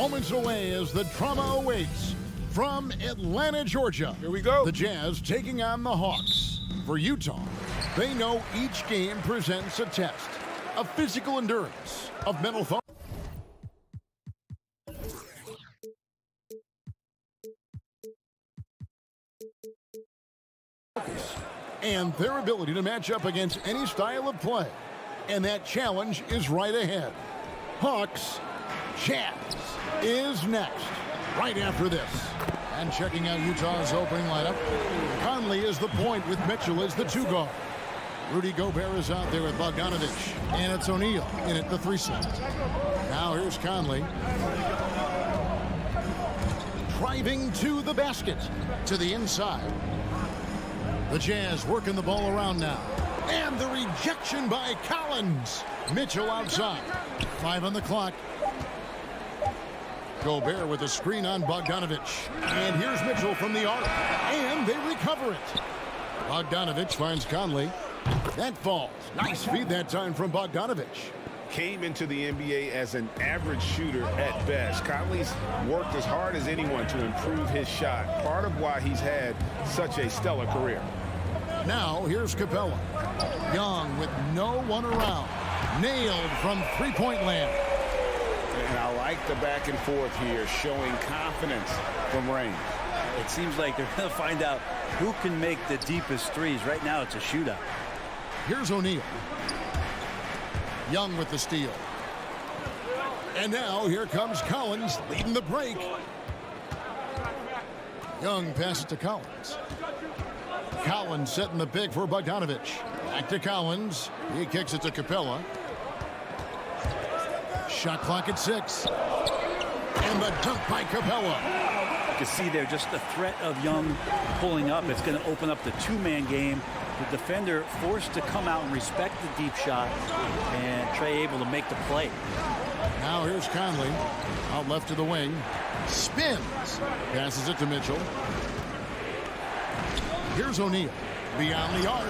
moments away as the drama awaits. From Atlanta, Georgia, here we go. The Jazz taking on the Hawks. For Utah, they know each game presents a test of physical endurance, of mental focus, and their ability to match up against any style of play. And that challenge is right ahead. Hawks, Jazz is next, right after this. And checking out Utah's opening lineup, Conley is the point with Mitchell as the 2-guard. Rudy Gobert is out there with Bogdanovich, and it's O'Neal in at the 3 slot. Now here's Conley. Driving to the basket, to the inside. The Jazz working the ball around now. And the rejection by Collins. Mitchell outside. 5 on the clock. Gobert with a screen on Bogdanovich. And here's Mitchell from the arc. And they recover it. Bogdanovich finds Conley. That falls. Nice feed that time from Bogdanovich. Came into the NBA as an average shooter at best. Conley's worked as hard as anyone to improve his shot. Part of why he's had such a stellar career. Now here's Capella. Young with no one around. Nailed from three-point land. And I like the back and forth here, showing confidence from range. It seems like they're going to find out who can make the deepest threes. Right now it's a shootout. Here's O'Neal. Young with the steal. And now here comes Collins leading the break. Young passes to Collins. Collins setting the pick for Bogdanovich. Back to Collins. He kicks it to Capella. Shot clock at 6. And the dunk by Capella. You can see there just the threat of Young pulling up. It's going to open up the two-man game. The defender forced to come out and respect the deep shot, and Trey able to make the play. Now here's Conley, out left to the wing, spins, passes it to Mitchell. Here's O'Neal, beyond the arc,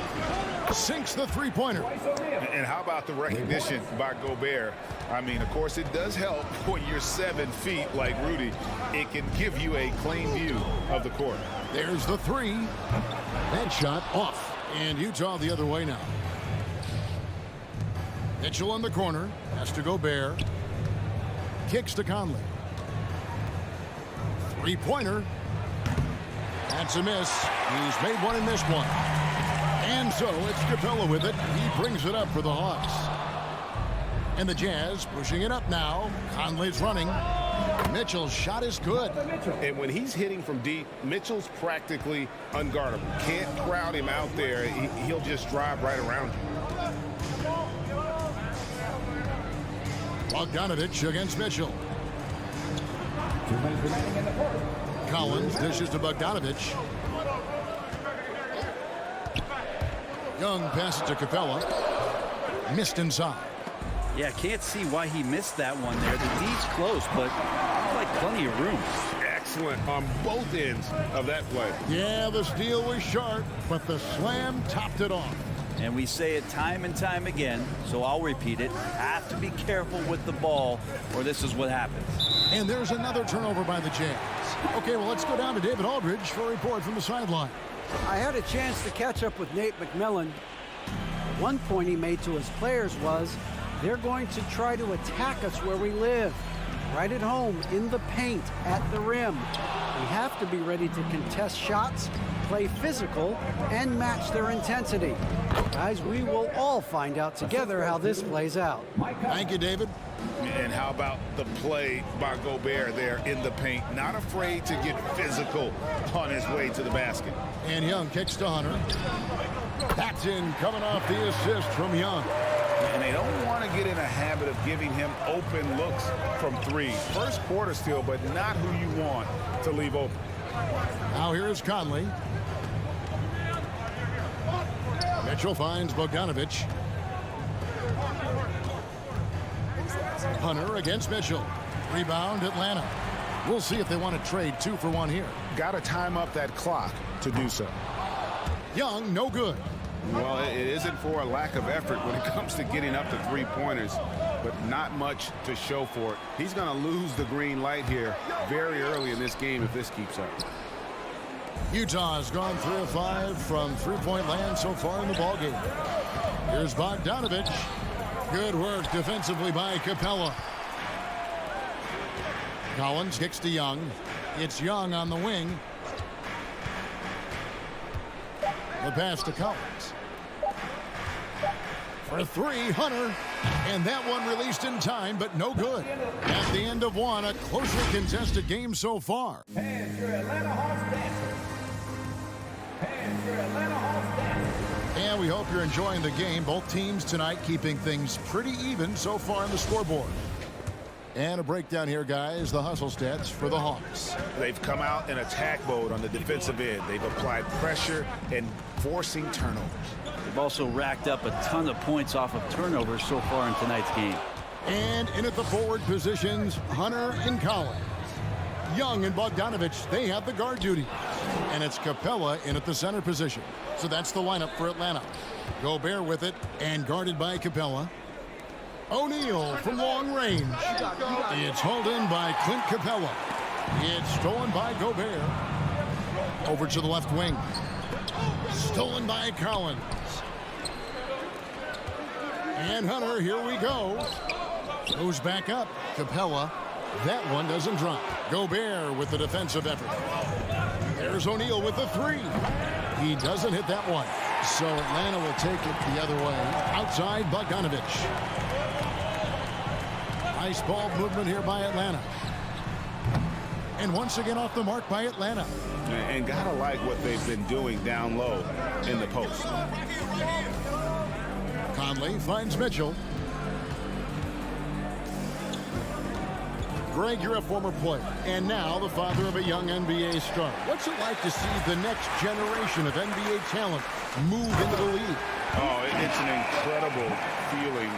sinks the three-pointer. And how about the recognition by Gobert? I mean, of course, it does help when you're 7 feet like Rudy. It can give you a clean view of the court. There's the 3. That shot off. And Utah the other way now. Mitchell in the corner. Has to Gobert. Kicks to Conley. Three-pointer. That's a miss. He's made one and missed one. And so it's Capella with it. He brings it up for the Hawks. And the Jazz pushing it up now. Conley's running. Mitchell's shot is good. And when he's hitting from deep, Mitchell's practically unguardable. Can't crowd him out there. He'll just drive right around you. Bogdanovich against Mitchell. Collins dishes to Bogdanovich. Young passes to Capella. Missed inside. Yeah, can't see why he missed that one there. The D's close, but like plenty of room. Excellent on both ends of that play. Yeah, the steal was sharp, but the slam topped it off. And we say it time and time again, so I'll repeat it. Have to be careful with the ball, or this is what happens. And there's another turnover by the Jazz. Okay, well, let's go down to David Aldridge for a report from the sideline. I had a chance to catch up with Nate McMillan. One point he made to his players was, they're going to try to attack us where we live, right at home, in the paint, at the rim. We have to be ready to contest shots, play physical, and match their intensity. Guys, we will all find out together how this plays out. Thank you, David. And how about the play by Gobert there in the paint? Not afraid to get physical on his way to the basket. And Young kicks to Hunter. That's in, coming off the assist from Young. And they don't want to get in a habit of giving him open looks from 3. First quarter still, but not who you want to leave open. Now here's Conley. Mitchell finds Bogdanovich. Hunter against Mitchell. Rebound Atlanta. We'll see if they want to trade 2 for 1 here. Got to time up that clock to do so. Young, no good. Well, it isn't for a lack of effort when it comes to getting up to 3-pointers. but not much to show for it. He's going to lose the green light here very early in this game if this keeps up. Utah has gone 3 of 5 from three-point land so far in the ballgame. Here's Bogdanovich. Good work defensively by Capella. Collins kicks to Young. It's Young on the wing. The pass to Collins. For three, Hunter. And that one released in time, but no good. At the end of one, a closely contested game so far. And your Atlanta Hawks dancers. And your Atlanta Hawks dancers. And we hope you're enjoying the game. Both teams tonight keeping things pretty even so far on the scoreboard. And a breakdown here, guys. The hustle stats for the Hawks. They've come out in attack mode on the defensive end. They've applied pressure and forcing turnovers. They've also racked up a ton of points off of turnovers so far in tonight's game. And in at the forward positions, Hunter and Collins. Young and Bogdanovich, they have the guard duty. And it's Capella in at the center position. So that's the lineup for Atlanta. Gobert with it and guarded by Capella. O'Neal from long range. It's hauled in by Clint Capella. It's stolen by Gobert. Over to the left wing. Stolen by Collins. And Hunter, here we go. Goes back up. Capella. That one doesn't drop. Gobert with the defensive effort. There's O'Neal with the three. He doesn't hit that one. So Atlanta will take it the other way. Outside Bogdanovich. Nice ball movement here by Atlanta. And once again off the mark by Atlanta. And gotta like what they've been doing down low in the post. Conley finds Mitchell. Greg, you're a former player, and now the father of a young NBA star. What's it like to see the next generation of NBA talent move into the league? Oh, it's an incredible feeling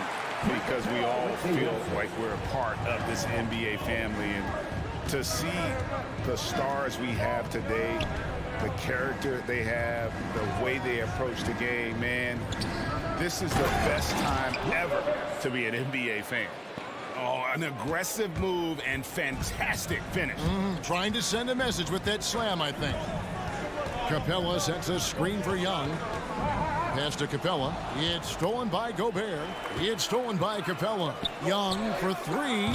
because we all feel like we're a part of this NBA family. And to see the stars we have today, the character they have, the way they approach the game, man, this is the best time ever to be an NBA fan. Oh, an aggressive move and fantastic finish. Trying to send a message with that slam, I think. Capella sets a screen for Young. Pass to Capella. It's stolen by Gobert. It's stolen by Capella. Young for three.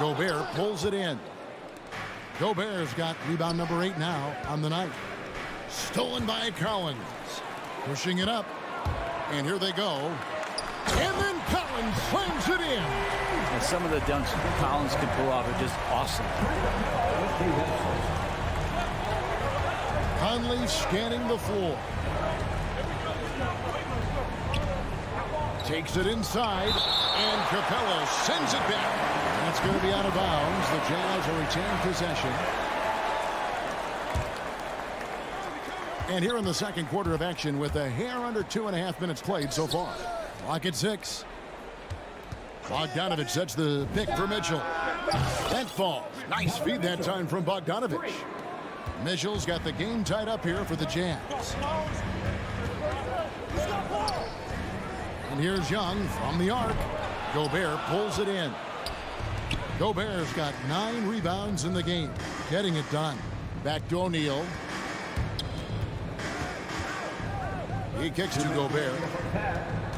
Gobert pulls it in. Gobert's got rebound number 8 now on the night. Stolen by Collins. Pushing it up. And here they go. And then Collins slams it in. And some of the dunks Collins can pull off are just awesome. Conley scanning the floor. Takes it inside, and Capella sends it back. That's going to be out of bounds. The Jazz will retain possession. And here in the second quarter of action with a hair under 2.5 minutes played so far. Clock at 6. Bogdanovich sets the pick for Mitchell. That falls. Nice feed that time from Bogdanovich. Mitchell's got the game tied up here for the Jazz. And here's Young from the arc. Gobert pulls it in. Gobert's got 9 rebounds in the game. Getting it done. Back to O'Neal. He kicks to Gobert.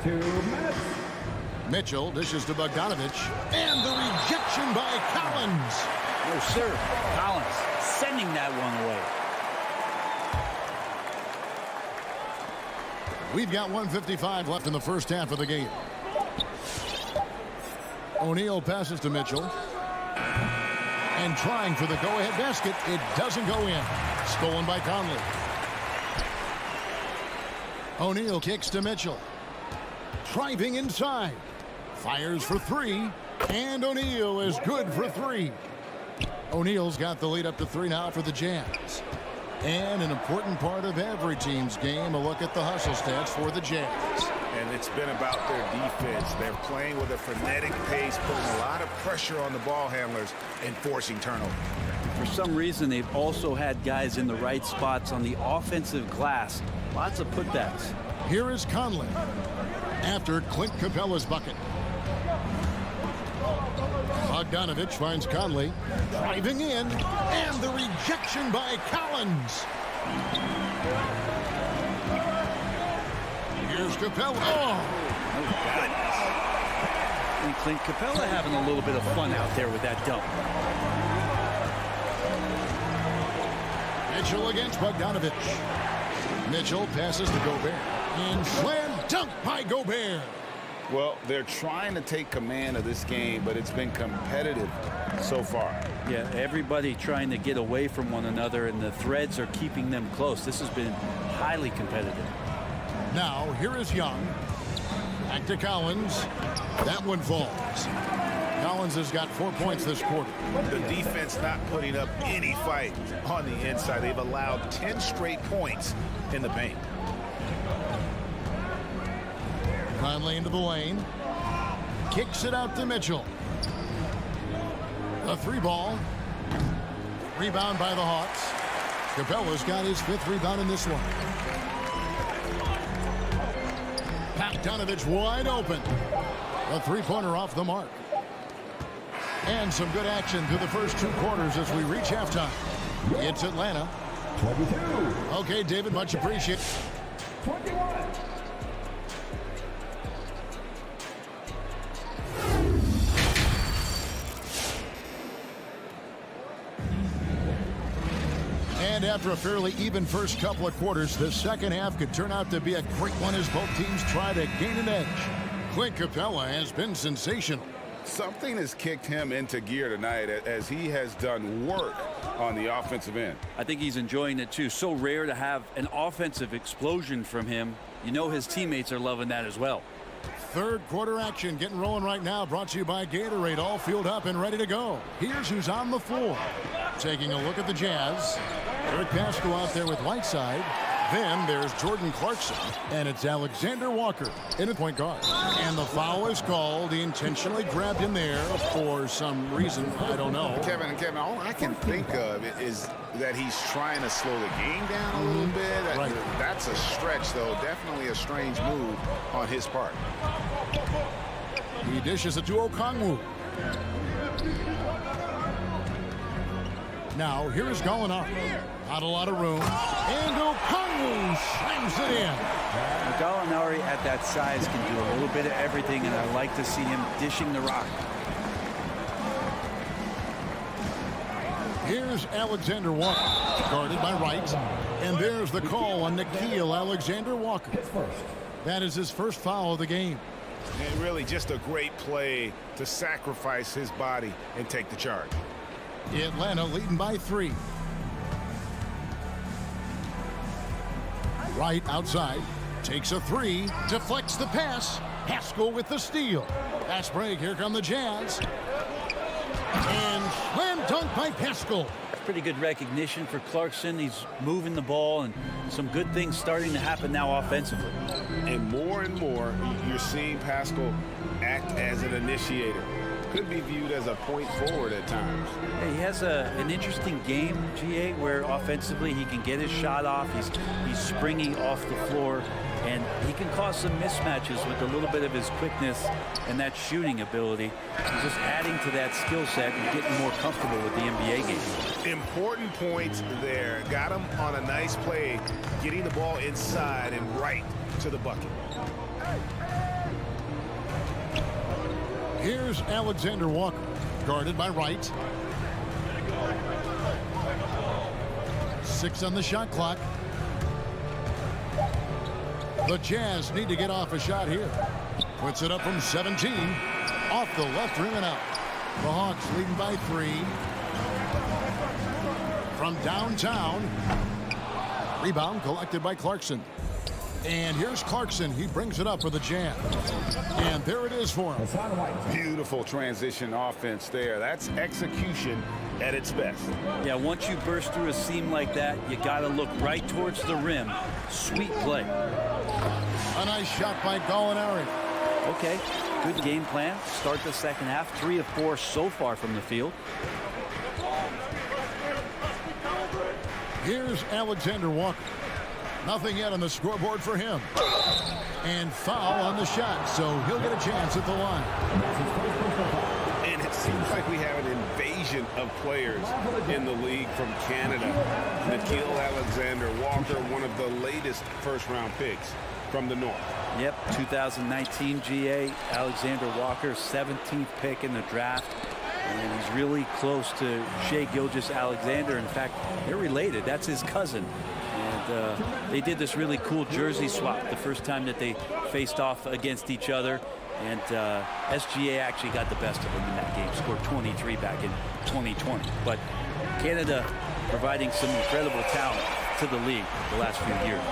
2 minutes. Mitchell dishes to Bogdanovich. And the rejection by Collins. No, sir. Collins sending that one away. We've got 1:55 left in the first half of the game. O'Neal passes to Mitchell. And trying for the go-ahead basket. It doesn't go in. Stolen by Conley. O'Neal kicks to Mitchell. Driving inside. Fires for 3. And O'Neal is good for 3. O'Neal's got the lead up to 3 now for the Jazz. And an important part of every team's game, a look at the hustle stats for the Jazz. And it's been about their defense. They're playing with a frenetic pace, putting a lot of pressure on the ball handlers and forcing turnovers. For some reason, they've also had guys in the right spots on the offensive glass. Lots of putbacks. Here is Conley after Clint Capella's bucket. Bogdanovich finds Conley. Driving in. And the rejection by Collins. Here's Capella. Oh! And Clint Capella having a little bit of fun out there with that dunk. Mitchell against Bogdanovich. Mitchell passes to Gobert. And slam dunk by Gobert. Well, they're trying to take command of this game, but it's been competitive so far. Yeah, everybody trying to get away from one another, and the threads are keeping them close. This has been highly competitive. Now, here is Young. Back to Collins. That one falls. Collins has got 4 points this quarter. The defense not putting up any fight on the inside. They've allowed 10 straight points in the paint. Conley into the lane. Kicks it out to Mitchell. The 3 ball. Rebound by the Hawks. Capella's got his 5th rebound in this one. Bogdanovich wide open. A 3-pointer off the mark. And some good action through the first 2 quarters as we reach halftime. It's Atlanta. 22. Okay, David, much appreciated. 21. And after a fairly even first couple of quarters, the second half could turn out to be a great one as both teams try to gain an edge. Clint Capella has been sensational. Something has kicked him into gear tonight as he has done work on the offensive end. I think he's enjoying it too. So rare to have an offensive explosion from him. You know his teammates are loving that as well. Third quarter action getting rolling right now, brought to you by Gatorade, all fueled up and ready to go. Here's who's on the floor. Taking a look at the Jazz. Eric Pascal out there with Whiteside. Then there's Jordan Clarkson, and it's Alexander Walker in a point guard. And the foul is called. He intentionally grabbed him there for some reason. I don't know. Kevin, all I can think of is that he's trying to slow the game down a little bit. Right. That's a stretch, though. Definitely a strange move on his part. He dishes it to Okongwu. Now, here's Gallinari. Not a lot of room. And Okongwu slams it in. Gallinari at that size can do a little bit of everything, and I like to see him dishing the rock. Here's Alexander Walker, guarded by Wright. And there's the call on Nickeil Alexander-Walker. That is his first foul of the game. And really just a great play to sacrifice his body and take the charge. Atlanta leading by 3. Wright outside, takes a 3, deflects the pass. Pascal with the steal. Pass break, here come the Jazz. And slam dunk by Pascal. Pretty good recognition for Clarkson. He's moving the ball, and some good things starting to happen now offensively. And more, you're seeing Pascal act as an initiator. Could be viewed as a point forward at times. He has an interesting game, GA, where offensively he can get his shot off. He's springy off the floor, and he can cause some mismatches with a little bit of his quickness and that shooting ability. He's just adding to that skill set and getting more comfortable with the NBA game. Important points there. Got him on a nice play, getting the ball inside and right to the bucket. Here's Alexander Walker, guarded by Wright. 6 on the shot clock. The Jazz need to get off a shot here. Puts it up from 17. Off the left rim and out. The Hawks leading by 3. From downtown. Rebound collected by Clarkson. And here's Clarkson. He brings it up for the Jazz. And there it is for him. Beautiful transition offense there. That's execution at its best. Yeah, once you burst through a seam like that, you got to look right towards the rim. Sweet play. A nice shot by Gallinari. Okay, good game plan. Start the second half. 3 of 4 so far from the field. Here's Alexander Walker. Nothing yet on the scoreboard for him. And foul on the shot, so he'll get a chance at the line. And it's seems like we have an invasion of players in the league from Canada. Nikhil Alexander-Walker, one of the latest first-round picks from the North. Yep, 2019 GA, Alexander Walker, 17th pick in the draft. And he's really close to Shai Gilgeous-Alexander. In fact, they're related. That's his cousin. And they did this really cool jersey swap the first time that they faced off against each other. And SGA actually got the best of him in that game, scored 23 back in 2020. But Canada providing some incredible talent to the league the last few years.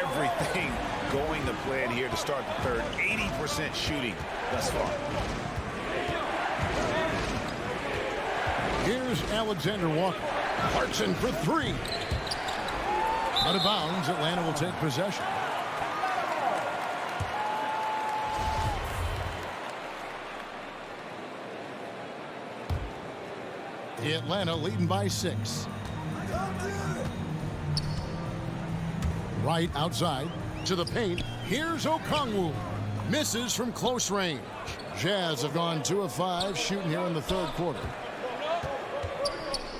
Everything going to plan here to start the third. 80% shooting thus far. Here's Alexander Walker. Clarkson for three. Out of bounds, Atlanta will take possession. Atlanta leading by 6. Right outside to the paint. Here's Okongwu. Misses from close range. Jazz have gone 2 of 5 shooting here in the third quarter.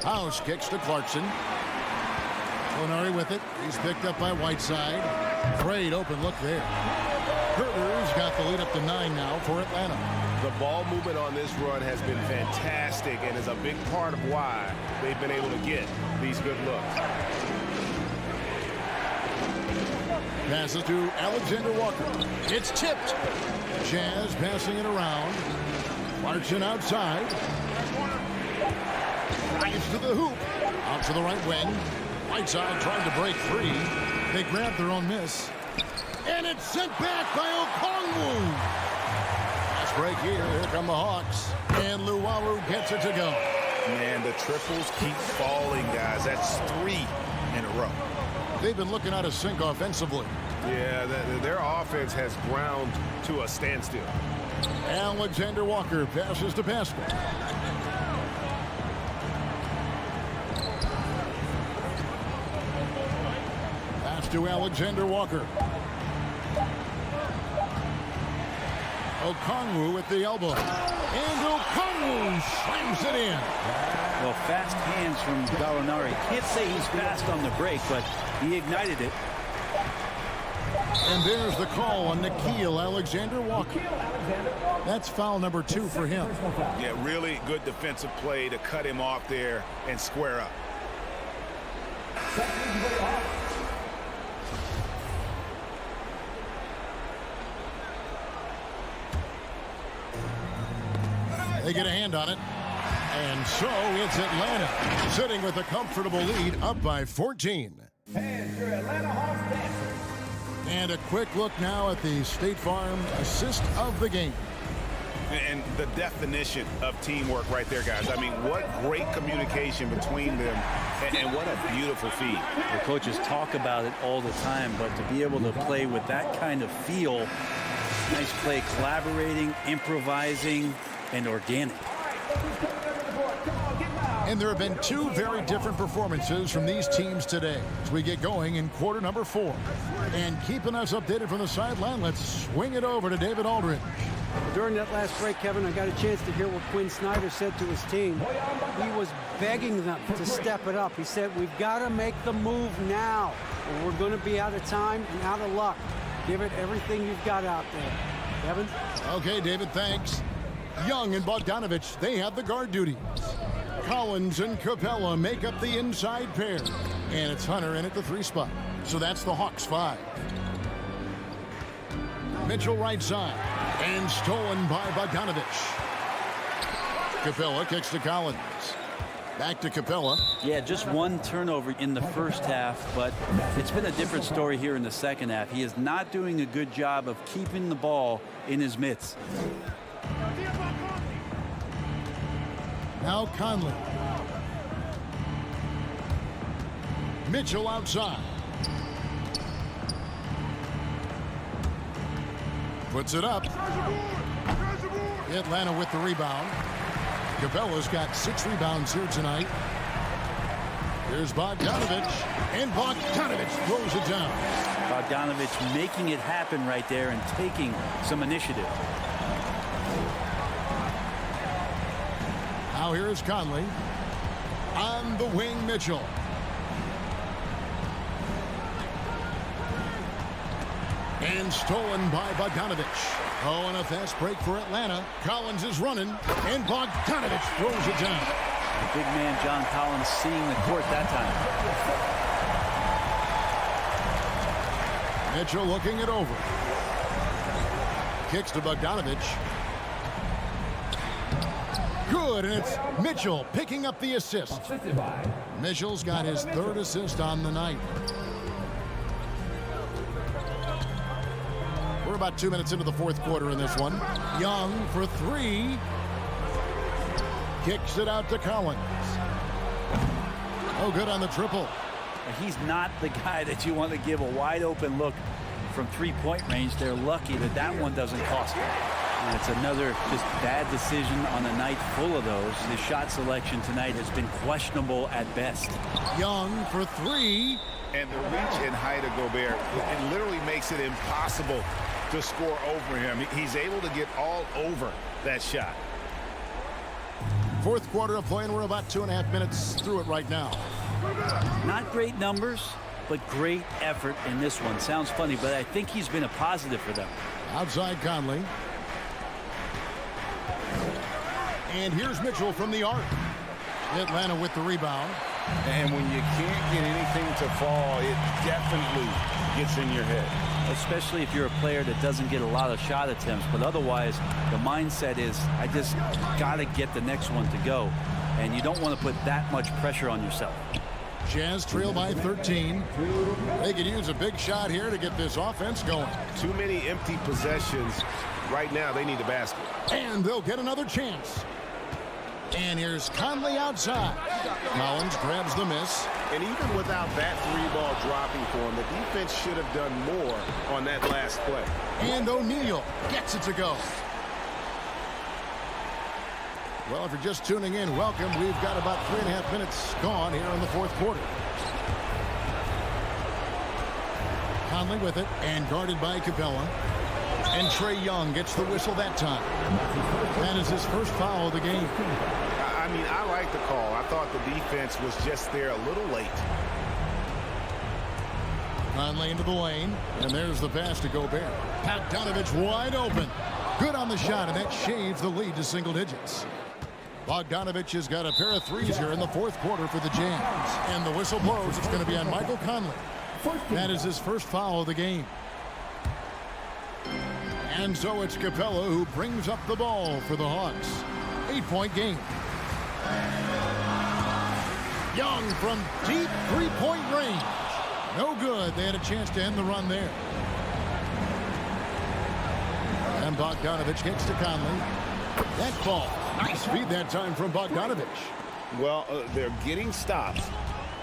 House kicks to Clarkson. Lonari with it. He's picked up by Whiteside. Great open look there. Herter's got the lead up to 9 now for Atlanta. The ball movement on this run has been fantastic and is a big part of why they've been able to get these good looks. Passes to Alexander Walker. It's tipped. Jazz passing it around. Clarkson outside. Drives to the hoop. Out to the right wing. Whiteside trying to break free. They grab their own miss. And it's sent back by Okongwu. Last break here. Here come the Hawks. And Luwawu gets it to go. Man, the triples keep falling, guys. That's 3 in a row. They've been looking out of sync offensively. Yeah, their offense has ground to a standstill. Alexander Walker passes to Pascal. Pass to Alexander Walker. Okongwu with the elbow. And Okongwu slams it in. Well, fast hands from Gallinari. Can't say he's fast on the break, but he ignited it. And there's the call on Nikhil Alexander-Walker. That's foul number 2 for him. Yeah, really good defensive play to cut him off there and square up. They get a hand on it. And so it's Atlanta sitting with a comfortable lead up by 14. And your Atlanta Hawks dancers. And a quick look now at the State Farm assist of the game. And the definition of teamwork right there, guys. I mean, what great communication between them, and what a beautiful feed. The coaches talk about it all the time, but to be able to play with that kind of feel, nice play, collaborating, improvising, and organic. And there have been 2 very different performances from these teams today as we get going in quarter number 4. And keeping us updated from the sideline, let's swing it over to David Aldridge. During that last break, Kevin, I got a chance to hear what Quinn Snyder said to his team. He was begging them to step it up. He said, we've got to make the move now, or we're going to be out of time and out of luck. Give it everything you've got out there. Kevin? Okay, David, thanks. Young and Bogdanovich, they have the guard duties. Collins and Capella make up the inside pair. And it's Hunter in at the 3 spot. So that's the Hawks 5. Mitchell right side. And stolen by Bogdanovich. Capella kicks to Collins. Back to Capella. Yeah, just 1 turnover in the first half, but it's been a different story here in the second half. He is not doing a good job of keeping the ball in his mitts. Now Conley. Mitchell outside. Puts it up. Atlanta with the rebound. Capella's got 6 rebounds here tonight. Here's Bogdanovich. And Bogdanovich throws it down. Bogdanovich making it happen right there and taking some initiative. Now here is Conley. On the wing, Mitchell. And stolen by Bogdanovich. Oh, and a fast break for Atlanta. Collins is running, and Bogdanovich throws it down. The big man, John Collins, seeing the court that time. Mitchell looking it over. Kicks to Bogdanovich. Good, and it's Mitchell picking up the assist. Assisted by Mitchell's got his third assist on the night. We're about 2 minutes into the fourth quarter in this one. Young for three. Kicks it out to Collins. Oh, good on the triple. He's not the guy that you want to give a wide open look from three-point range. They're lucky that that one doesn't cost them. And it's another just bad decision on a night full of those. His shot selection tonight has been questionable at best. Young for three. And the reach and height of Gobert, it literally makes it impossible to score over him. He's able to get all over that shot. Fourth quarter of play, and we're about 2.5 minutes through it right now. Not great numbers, but great effort in this one. Sounds funny, but I think he's been a positive for them. Outside Conley. And here's Mitchell from the arc. Atlanta with the rebound. And when you can't get anything to fall, it definitely gets in your head. Especially if you're a player that doesn't get a lot of shot attempts. But otherwise, the mindset is, I just got to get the next one to go. And you don't want to put that much pressure on yourself. Jazz trail by 13. They could use a big shot here to get this offense going. Too many empty possessions. Right now, they need a basket. And they'll get another chance. And here's Conley outside. Collins grabs the miss. And even without that three ball dropping for him, the defense should have done more on that last play. And O'Neal gets it to go. Well, if you're just tuning in, welcome. We've got about 3.5 minutes gone here in the fourth quarter. Conley with it and guarded by Capella. And Trae Young gets the whistle that time. That is his first foul of the game. I mean, I like the call. I thought the defense was just there a little late. Conley into the lane. And there's the pass to Gobert. Bogdanovich wide open. Good on the shot, and that shaves the lead to single digits. Bogdanovich has got a pair of threes here in the fourth quarter for the Jazz. And the whistle blows. It's going to be on Michael Conley. That is his first foul of the game. And so it's Capella who brings up the ball for the Hawks. 8-point game. Young from deep three-point range. No good. They had a chance to end the run there. And Bogdanovich kicks to Conley. That ball. Nice feed that time from Bogdanovich. Well, they're getting stops,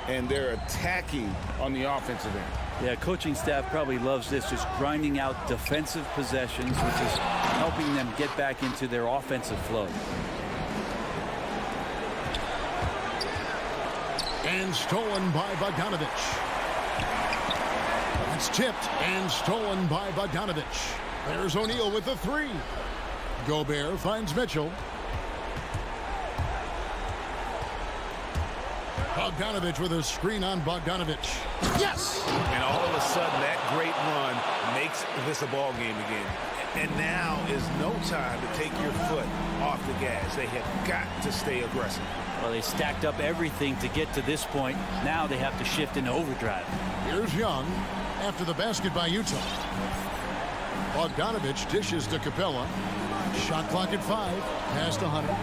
and they're attacking on the offensive end. Yeah, coaching staff probably loves this, just grinding out defensive possessions, which is helping them get back into their offensive flow. And stolen by Bogdanovich. It's tipped and stolen by Bogdanovich. There's O'Neal with the three. Gobert finds Mitchell. Bogdanovich with a screen on Bogdanovich. Yes! And all of a sudden, that great run makes this a ball game again. And now is no time to take your foot off the gas. They have got to stay aggressive. Well, they stacked up everything to get to this point. Now they have to shift into overdrive. Here's Young after the basket by Utah. Bogdanovich dishes to Capella. Shot clock at 5. Past 100.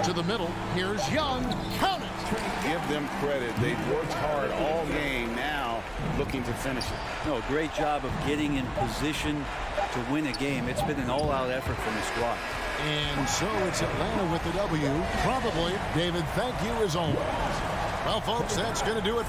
To the middle. Here's Young. Count it. Give them credit. They've worked hard all game, now looking to finish it. No, great job of getting in position to win a game. It's been an all-out effort from the squad. And so it's Atlanta with the W. Probably. David, thank you as always. Well, folks, that's going to do it.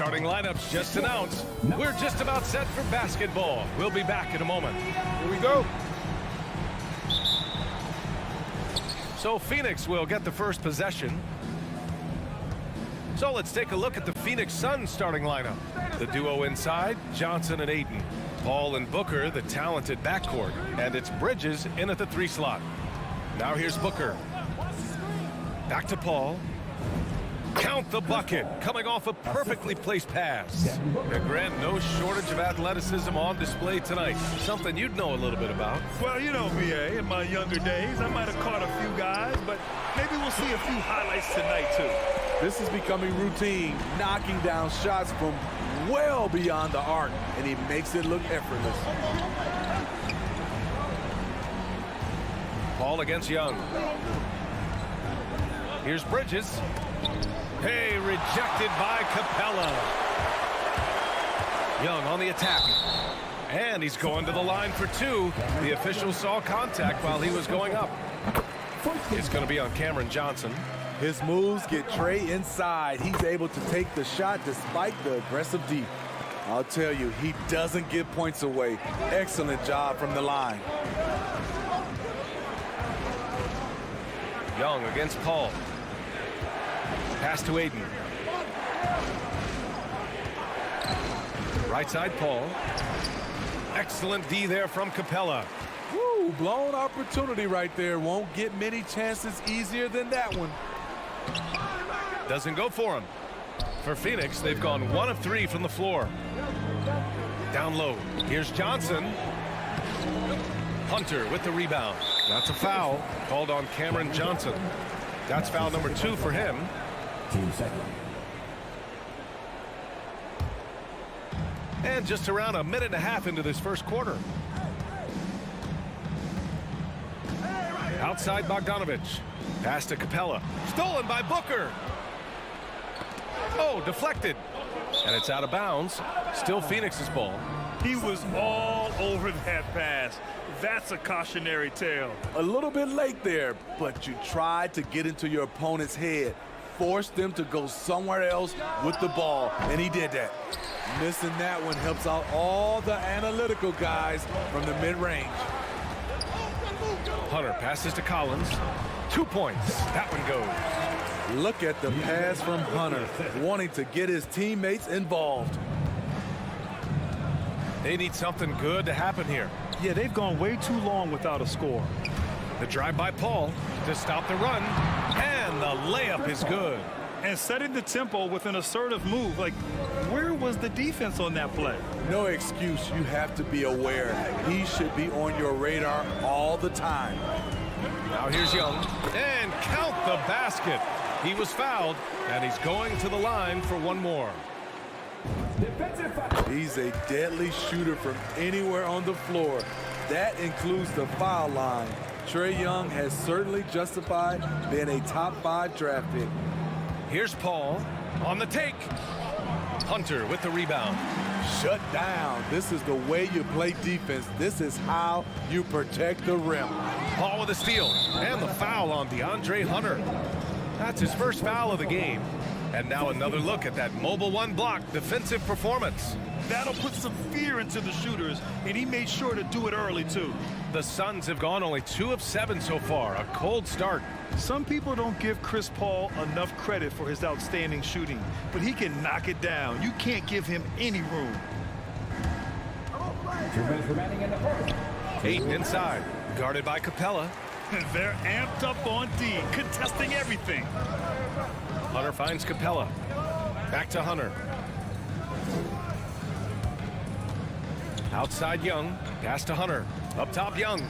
Starting lineups just announced. We're just about set for basketball. We'll be back in a moment. Here we go. So Phoenix will get the first possession. So let's take a look at the Phoenix Suns starting lineup. The duo inside, Johnson and Ayton. Paul and Booker, the talented backcourt. And it's Bridges in at the 3 slot. Now here's Booker. Back to Paul. Count the bucket, coming off a perfectly placed pass. And Grant, no shortage of athleticism on display tonight. Something you'd know a little bit about. Well, you know, BA, in my younger days, I might have caught a few guys, but maybe we'll see a few highlights tonight, too. This is becoming routine, knocking down shots from well beyond the arc, and he makes it look effortless. Paul against Young. Here's Bridges. Hey, rejected by Capella. Young on the attack. And he's going to the line for 2. The official saw contact while he was going up. It's going to be on Cameron Johnson. His moves get Trey inside. He's able to take the shot despite the aggressive D. I'll tell you, he doesn't give points away. Excellent job from the line. Young against Paul. Pass to Ayton. Right side, Paul. Excellent D there from Capella. Woo, blown opportunity right there. Won't get many chances easier than that one. Doesn't go for him. For Phoenix, they've gone 1 of 3 from the floor. Down low. Here's Johnson. Hunter with the rebound. That's a foul called on Cameron Johnson. That's foul number 2 for him. And just around a minute and a half into this first quarter. Outside Bogdanovich. Pass to Capella. Stolen by Booker. Oh, deflected. And it's out of bounds. Still Phoenix's ball. He was all over that pass. That's a cautionary tale. A little bit late there, but you tried to get into your opponent's head. Force them to go somewhere else with the ball, and he did that. Missing that one helps out all the analytical guys from the mid-range. Hunter passes to Collins. 2 points. That one goes. Look at the pass from Hunter, wanting to get his teammates involved. They need something good to happen here. Yeah, they've gone way too long without a score. The drive by Paul to stop the run, and the layup is good. And setting the tempo with an assertive move. Like, where was the defense on that play? No excuse. You have to be aware. He should be on your radar all the time. Now here's Young, and count the basket. He was fouled, and he's going to the line for 1 more. He's a deadly shooter from anywhere on the floor. That includes the foul line. Trae Young has certainly justified being a top 5 draft pick. Here's Paul on the take. Hunter with the rebound. Shut down. This is the way you play defense. This is how you protect the rim. Paul with a steal, and the foul on DeAndre Hunter. That's his first foul of the game. And now another look at that mobile 1 block defensive performance. That'll put some fear into the shooters, and he made sure to do it early, too. The Suns have gone only 2 of 7 so far, a cold start. Some people don't give Chris Paul enough credit for his outstanding shooting, but he can knock it down. You can't give him any room. 2 minutes remaining in the first. Ayton inside, guarded by Capella. They're amped up on D, contesting everything. Hunter finds Capella. Back to Hunter. Outside Young, pass to Hunter. Up top Young.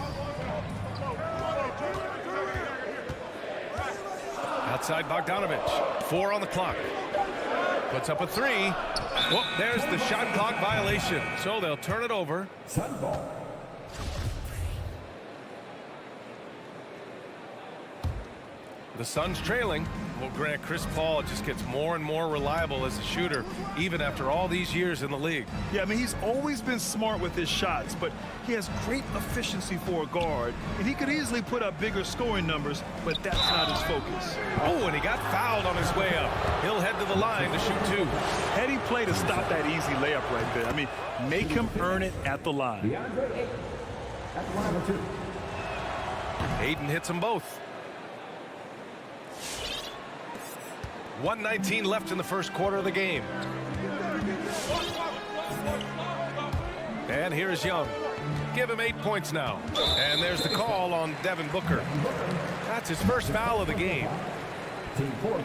Outside Bogdanovich. 4 on the clock. Puts up a 3. Whoop, there's the shot clock violation. So they'll turn it over. Sun ball. The Suns trailing. Well, Grant, Chris Paul just gets more and more reliable as a shooter, even after all these years in the league. Yeah, I mean, he's always been smart with his shots, but he has great efficiency for a guard, and he could easily put up bigger scoring numbers, but that's not his focus. Oh, and he got fouled on his way up. He'll head to the line to shoot 2. Heady play to stop that easy layup right there. I mean, make him earn it at the line. DeAndre Ayton at the line of 2. Ayton hits them both. 1:19 left in the first quarter of the game. And here's Young. Give him 8 points now. And there's the call on Devin Booker. That's his first foul of the game. Team 40.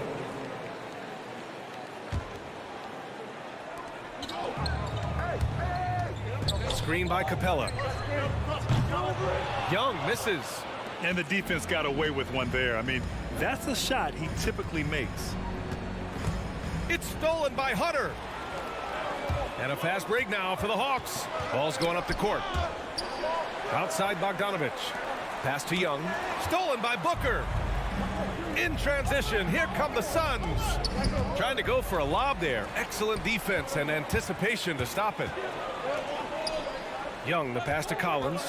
Screen by Capella. Young misses. And the defense got away with one there. I mean, that's a shot he typically makes. It's stolen by Hunter. And a fast break now for the Hawks. Ball's going up the court. Outside Bogdanovich. Pass to Young. Stolen by Booker. In transition, here come the Suns. Trying to go for a lob there. Excellent defense and anticipation to stop it. Young, the pass to Collins.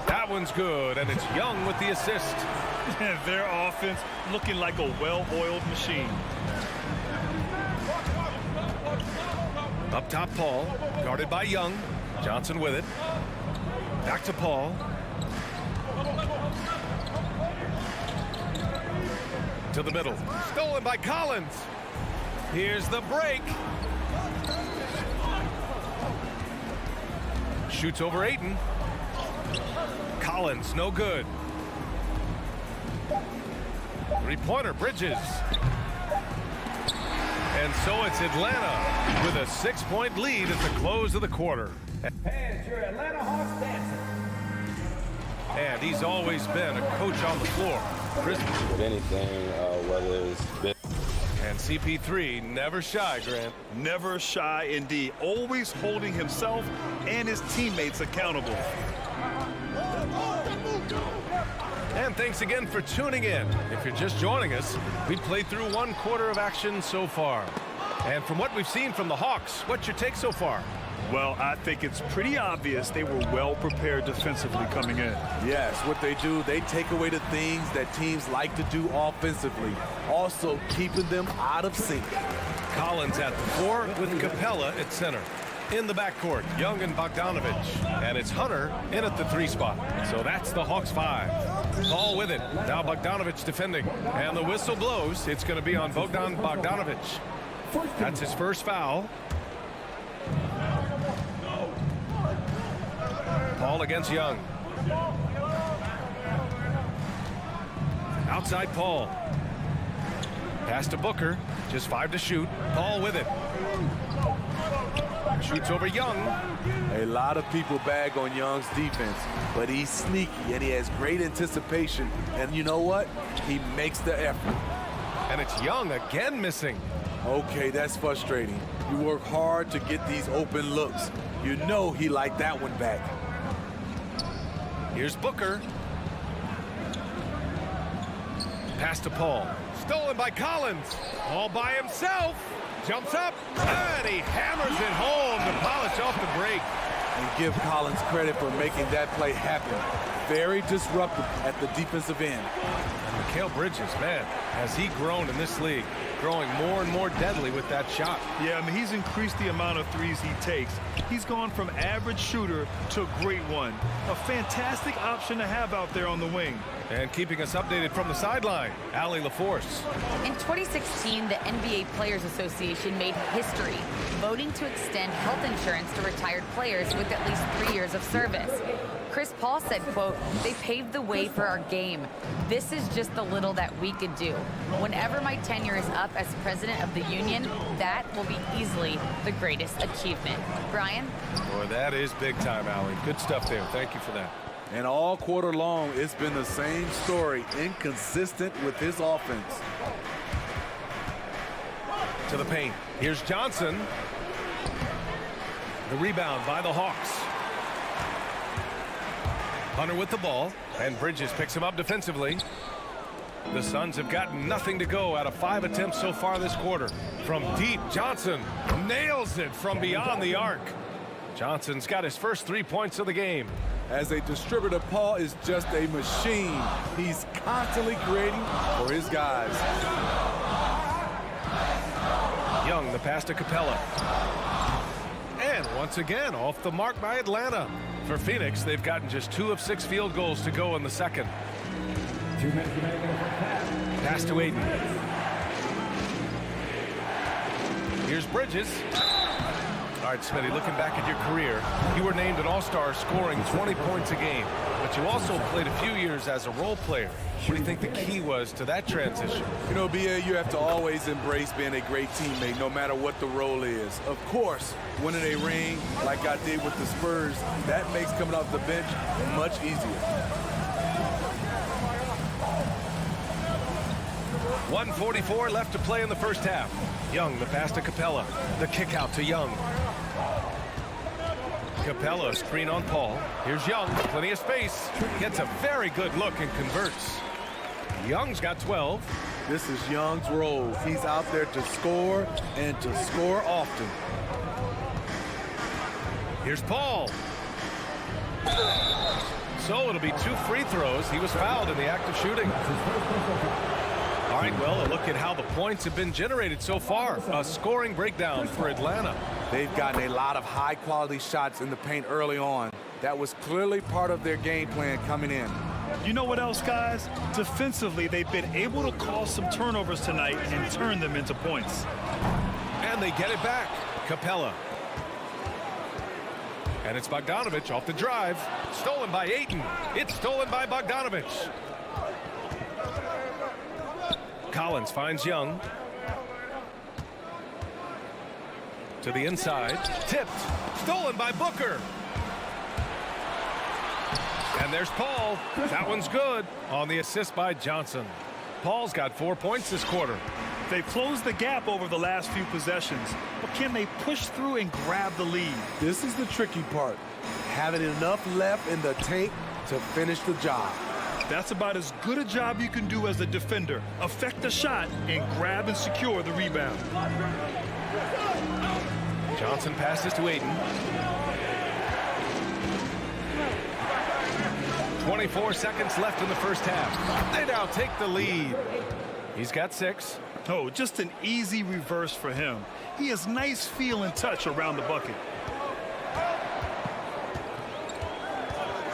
That one's good, and it's Young with the assist. Their offense looking like a well-oiled machine. Up top, Paul, guarded by Young. Johnson with it. Back to Paul. To the middle. Stolen by Collins. Here's the break. Shoots over Ayton. Collins, no good. Three-pointer, Bridges. And so it's Atlanta with a 6-point lead at the close of the quarter. And your Atlanta Hawks dancer. And he's always been a coach on the floor. Chris. With anything, whether it's been. And CP3 never shy, Grant. Never shy indeed. Always holding himself and his teammates accountable. And thanks again for tuning in. If you're just joining us, we played through 1 quarter of action so far. And from what we've seen from the Hawks, what's your take so far? Well, I think it's pretty obvious they were well prepared defensively coming in. Yes, what they do, they take away the things that teams like to do offensively, also keeping them out of sync. Collins at the 4 with Capella at center. In the backcourt, Young and Bogdanovich. And it's Hunter in at the 3 spot. So that's the Hawks 5. Ball with it. Now Bogdanovich defending. And the whistle blows. It's going to be on Bogdan Bogdanovich. That's his first foul. Paul against Young. Outside Paul. Pass to Booker. Just 5 to shoot. Paul with it. Shoots over Young. A lot of people bag on Young's defense, but he's sneaky and he has great anticipation. And you know what? He makes the effort. And it's Young again missing. Okay, that's frustrating. You work hard to get these open looks. You know he liked that one back. Here's Booker. Pass to Paul. Stolen by Collins. All by himself. Jumps up. And he hammers it home to polish off the break. And give Collins credit for making that play happen. Very disruptive at the defensive end. And Mikal Bridges, man, has he grown in this league? Growing more and more deadly with that shot. Yeah, I mean, he's increased the amount of threes he takes. He's gone from average shooter to a great one. A fantastic option to have out there on the wing. And keeping us updated from the sideline, Allie LaForce. In 2016, the NBA Players Association made history, voting to extend health insurance to retired players with at least 3 years of service. Chris Paul said, quote, "They paved the way for our game. This is just the little that we could do. Whenever my tenure is up as president of the union, that will be easily the greatest achievement." Brian? Boy, that is big time, Allie. Good stuff there. Thank you for that. And all quarter long, it's been the same story, inconsistent with his offense. To the paint. Here's Johnson. The rebound by the Hawks. Hunter with the ball, and Bridges picks him up defensively. The Suns have gotten nothing to go out of 5 attempts so far this quarter. From deep, Johnson nails it from beyond the arc. Johnson's got his first 3 points of the game. As a distributor, Paul is just a machine. He's constantly creating for his guys. Young, the pass to Capella. And once again, off the mark by Atlanta. For Phoenix, they've gotten just 2 of 6 field goals to go in the second. 2 minutes remaining in the first half. Pass to Aiden. Here's Bridges. All right, Smitty, looking back at your career, you were named an all-star scoring 20 points a game, but you also played a few years as a role player. What do you think the key was to that transition? You know, B.A., you have to always embrace being a great teammate, no matter what the role is. Of course, winning a ring like I did with the Spurs, that makes coming off the bench much easier. 1:44 left to play in the first half. Young, the pass to Capella. The kick out to Young. Capella, screen on Paul. Here's Young, plenty of space. Gets a very good look and converts. Young's got 12. This is Young's role. He's out there to score and to score often. Here's Paul. So it'll be 2 free throws. He was fouled in the act of shooting. All right, well, a look at how the points have been generated so far. A scoring breakdown for Atlanta. They've gotten a lot of high-quality shots in the paint early on. That was clearly part of their game plan coming in. You know what else, guys? Defensively, they've been able to cause some turnovers tonight and turn them into points. And they get it back. Capella. And it's Bogdanovich off the drive. Stolen by Ayton. It's stolen by Bogdanovich. Collins finds Young. To the inside. Tipped. Stolen by Booker. And there's Paul. That one's good on the assist by Johnson. Paul's got 4 points this quarter. They've closed the gap over the last few possessions, but can they push through and grab the lead? This is the tricky part. Having enough left in the tank to finish the job. That's about as good a job you can do as a defender. Affect the shot and grab and secure the rebound. Johnson passes to Ayton. 24 seconds left in the first half. They now take the lead. He's got 6. Oh, just an easy reverse for him. He has nice feel and touch around the bucket.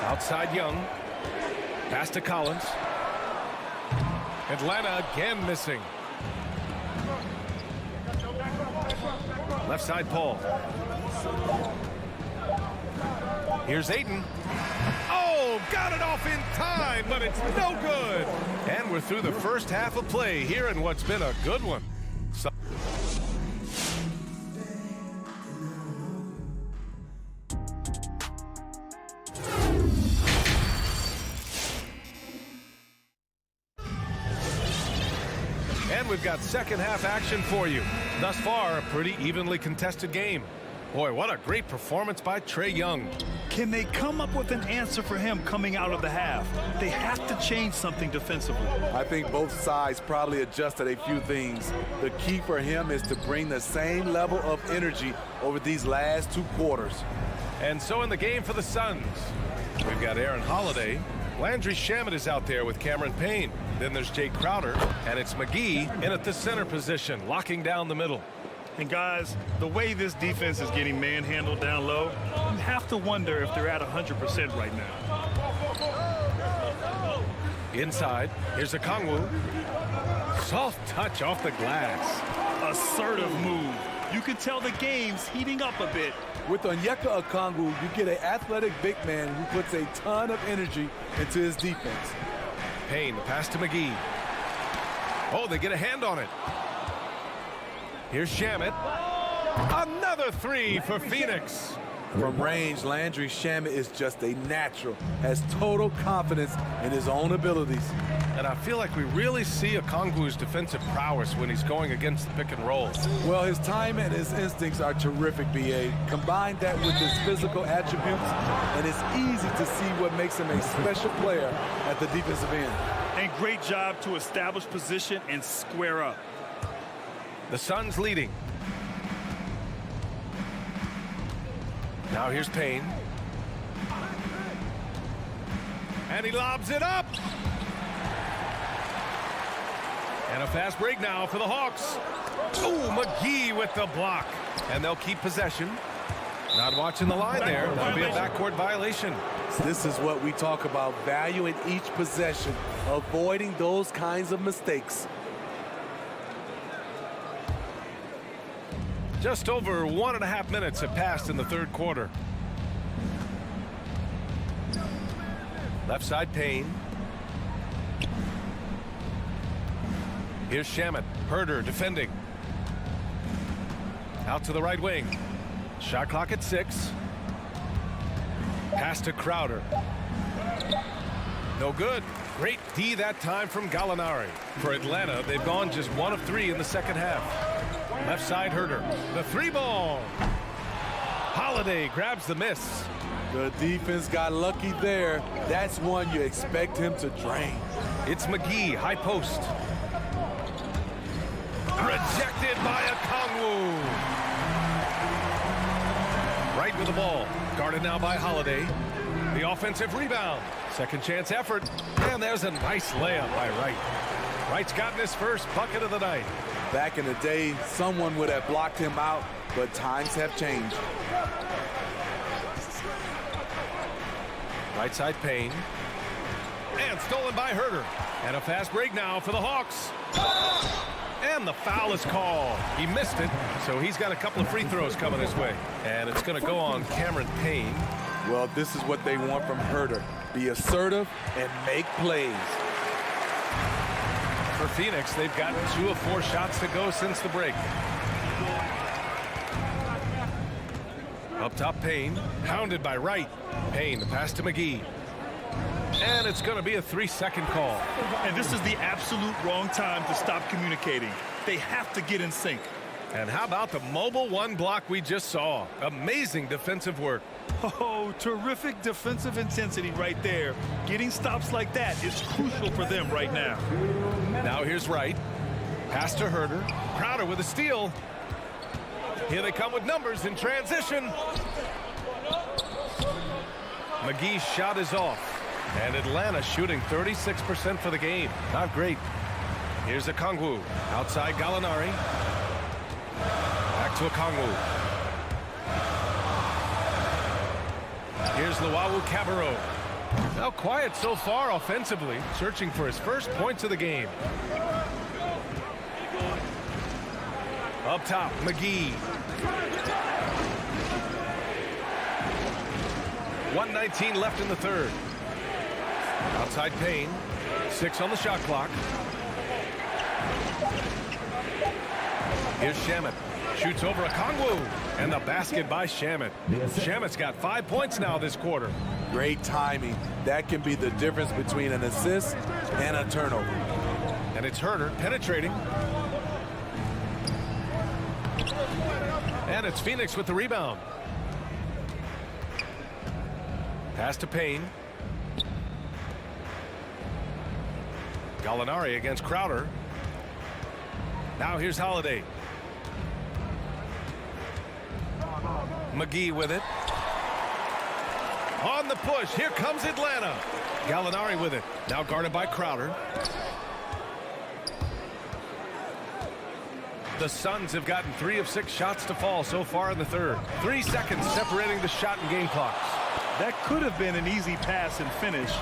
Outside Young. Pass to Collins. Atlanta again missing. Left side Paul. Here's Ayton. Oh, got it off in time, but it's no good. And we're through the first half of play here in what's been a good one. And we've got second half action for you. Thus far, a pretty evenly contested game. Boy, what a great performance by Trae Young. Can they come up with an answer for him coming out of the half? They have to change something defensively. I think both sides probably adjusted a few things. The key for him is to bring the same level of energy over these last 2 quarters. And so in the game for the Suns, we've got Aaron Holiday. Landry Shamet is out there with Cameron Payne. Then there's Jay Crowder, and it's McGee in at the center position, locking down the middle. And guys, the way this defense is getting manhandled down low, you have to wonder if they're at 100% right now. Inside, here's Okongwu. Soft touch off the glass. Assertive move. You can tell the game's heating up a bit. With Onyeka Okongwu, you get an athletic big man who puts a ton of energy into his defense. Payne, the pass to McGee. Oh, they get a hand on it. Here's Shamet. Another 3 for Phoenix. From range, Landry Shamet is just a natural, has total confidence in his own abilities. And I feel like we really see Okongwu's defensive prowess when he's going against the pick and roll. Well, his time and his instincts are terrific, B.A. Combine that with his physical attributes, and it's easy to see what makes him a special player at the defensive end. And great job to establish position and square up. The Suns leading. Now here's Payne. And he lobs it up. And a fast break now for the Hawks. Oh, McGee with the block. And they'll keep possession. Not watching the line there. That'll be a backcourt violation. This is what we talk about, valuing each possession, avoiding those kinds of mistakes. Just over 1.5 minutes have passed in the third quarter. Left side, Payne. Here's Shamet. Herder defending. Out to the right wing. Shot clock at 6. Pass to Crowder. No good. Great D that time from Gallinari. For Atlanta, they've gone just 1 of 3 in the second half. Left side, Herder. The 3-ball. Holiday grabs the miss. The defense got lucky there. That's one you expect him to drain. It's McGee, high post. Rejected by Okongwu. Right with the ball. Guarded now by Holiday. The offensive rebound. Second chance effort. And there's a nice layup by Wright. Wright's gotten his first bucket of the night. Back in the day, someone would have blocked him out, but times have changed. Right side, Payne. And stolen by Herder. And a fast break now for the Hawks. And the foul is called. He missed it, so he's got a couple of free throws coming his way. And it's going to go on Cameron Payne. Well, this is what they want from Herder. Be assertive and make plays. For Phoenix, they've gotten 2 of 4 shots to go since the break. Up top, Payne. Hounded by Wright. Payne, the pass to McGee. And it's going to be a 3-second call. And this is the absolute wrong time to stop communicating. They have to get in sync. And how about the mobile 1 block we just saw? Amazing defensive work. Oh, terrific defensive intensity right there. Getting stops like that is crucial for them right now. Now here's Wright. Pass to Herder. Crowder with a steal. Here they come with numbers in transition. McGee's shot is off. And Atlanta shooting 36% for the game. Not great. Here's Okongwu. Outside Gallinari. Back to Okongwu. Here's Luau Cabarro. Now quiet so far offensively. Searching for his first points of the game. Up top, McGee. 1:19 left in the third. Outside Payne. 6 on the shot clock. Here's Shamet. Shoots over Okongwu. And the basket by Shamet. Shamet's got 5 points now this quarter. Great timing. That can be the difference between an assist and a turnover. And it's Herder penetrating. And it's Phoenix with the rebound. Pass to Payne. Gallinari against Crowder. Now here's Holiday. McGee with it. On the push. Here comes Atlanta. Gallinari with it. Now guarded by Crowder. The Suns have gotten 3 of 6 shots to fall so far in the third. 3 seconds separating the shot and game clocks. That could have been an easy pass and finish.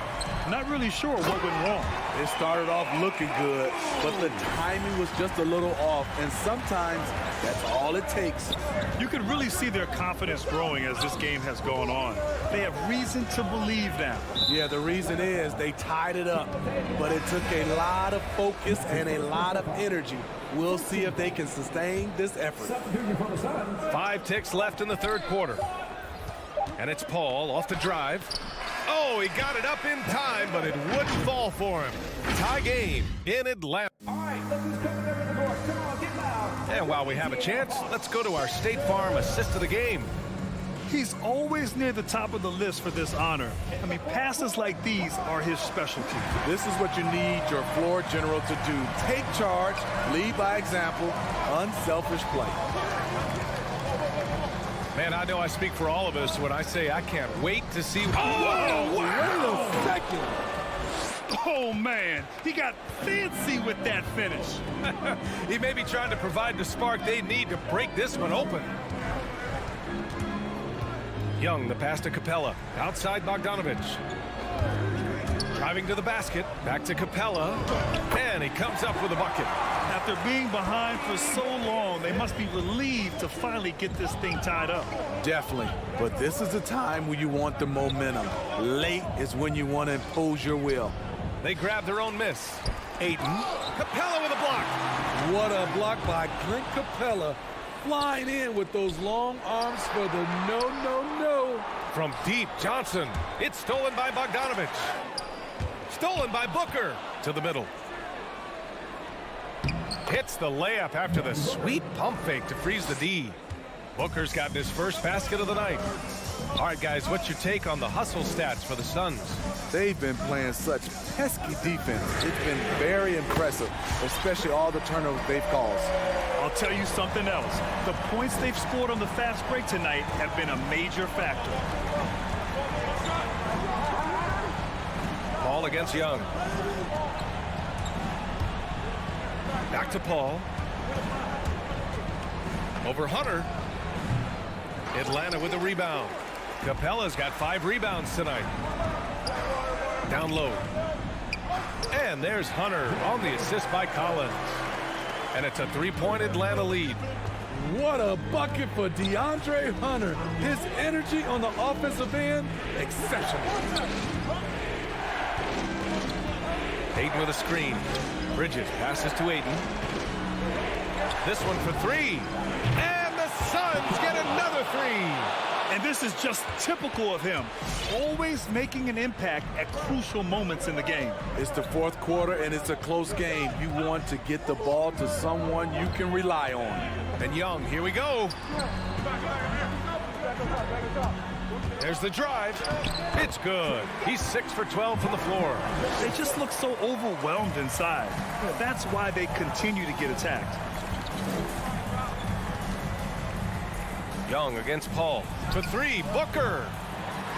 Not really sure what went wrong. It started off looking good, but the timing was just a little off, and sometimes that's all it takes. You can really see their confidence growing as this game has gone on. They have reason to believe now. Yeah, the reason is they tied it up, but it took a lot of focus and a lot of energy. We'll see if they can sustain this effort. 5 ticks left in the third quarter. And it's Paul off the drive. Oh, he got it up in time, but it wouldn't fall for him. Tie game in Atlanta. All right, look who's coming over the court. Come on, get loud. And while we have a chance, let's go to our State Farm assist of the game. He's always near the top of the list for this honor. I mean, passes like these are his specialty. This is what you need your floor general to do. Take charge, lead by example, unselfish play. Man, I know I speak for all of us when I say I can't wait to see. Oh, wait a second. Oh, man, he got fancy with that finish. He may be trying to provide the spark they need to break this one open. Young, the pass to Capella. Outside Bogdanovich. Driving to the basket. Back to Capella. And he comes up with a bucket. After being behind for so long, they must be relieved to finally get this thing tied up. Definitely. But this is the time when you want the momentum. Late is when you want to impose your will. They grab their own miss. Ayton. Capella with a block. What a block by Clint Capella. Flying in with those long arms for the no. From deep, Johnson. It's stolen by Bogdanovich. Stolen by Booker. To the middle. Hits the layup after the sweet pump fake to freeze the D. Booker's gotten his first basket of the night. All right, guys, what's your take on the hustle stats for the Suns? They've been playing such pesky defense. It's been very impressive, especially all the turnovers they've caused. I'll tell you something else. The points they've scored on the fast break tonight have been a major factor. Paul against Young. Back to Paul. Over Hunter. Atlanta with a rebound. Capella's got 5 rebounds tonight. Down low. And there's Hunter on the assist by Collins. And it's a 3-point Atlanta lead. What a bucket for DeAndre Hunter. His energy on the offensive end, exceptional. Ayton with a screen. Bridges passes to Ayton. This one for 3. And the Suns get another 3. And this is just typical of him, always making an impact at crucial moments in the game. It's the fourth quarter, and it's a close game. You want to get the ball to someone you can rely on. And Young, here we go. There's the drive. It's good. He's 6 for 12 from the floor. They just look so overwhelmed inside. That's why they continue to get attacked. Young against Paul. For 3, Booker.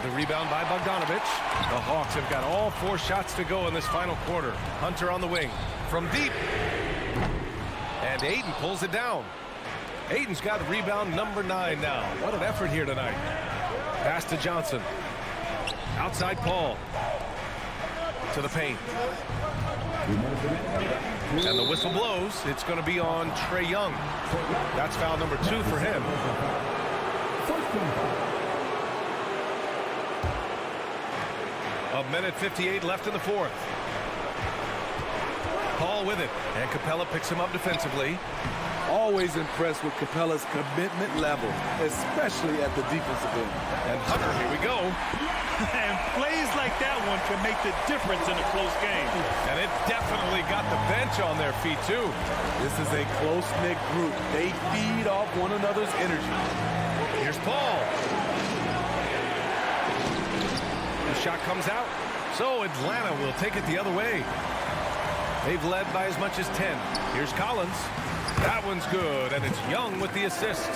The rebound by Bogdanovich. The Hawks have got all 4 shots to go in this final quarter. Hunter on the wing. From deep. And Ayton pulls it down. Ayton's got rebound number 9 now. What an effort here tonight. Pass to Johnson. Outside Paul. To the paint. And the whistle blows. It's going to be on Trae Young. That's foul number 2 for him. A minute 58 left in the fourth. Paul with it. And Capella picks him up defensively. Always impressed with Capella's commitment level, especially at the defensive end. And Hunter, here we go. And plays like that one can make the difference in a close game. And it definitely got the bench on their feet, too. This is a close-knit group. They feed off one another's energy. Here's Paul. The shot comes out. So Atlanta will take it the other way. They've led by as much as 10. Here's Collins. That one's good, and it's Young with the assist.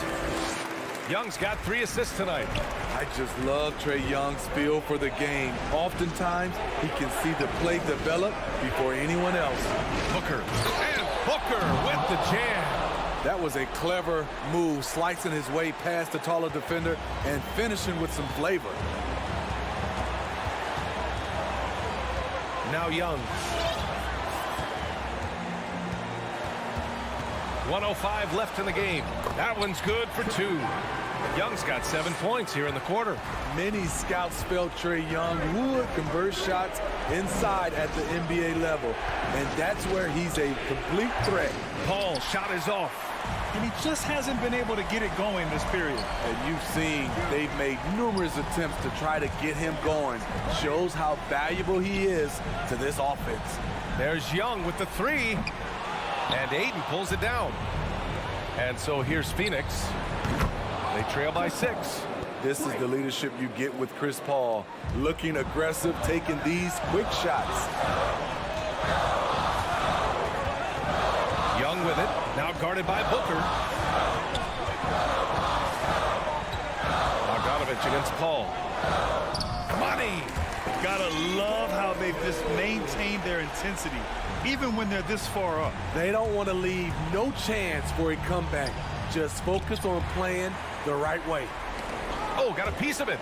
Young's got 3 assists tonight. I just love Trae Young's feel for the game. Oftentimes, he can see the play develop before anyone else. Booker. And Booker with the jam. That was a clever move, slicing his way past the taller defender and finishing with some flavor. Now Young. 1:05 left in the game. That one's good for 2. Young's got 7 points here in the quarter. Many scouts felt Trae Young would convert shots inside at the NBA level, and that's where he's a complete threat. Paul shot is off. and he just hasn't been able to get it going this period. And you've seen they've made numerous attempts to try to get him going. Shows how valuable he is to this offense. There's Young with the three, and Aiden pulls it down. And so here's Phoenix. They trail by 6. This is the leadership you get with Chris Paul. Looking aggressive, taking these quick shots. Young with it, now guarded by Booker. Bogdanovich against Paul. Money! Gotta love how they've just maintained their intensity, even when they're this far up. They don't want to leave no chance for a comeback. Just focus on playing the right way. Oh, got a piece of it.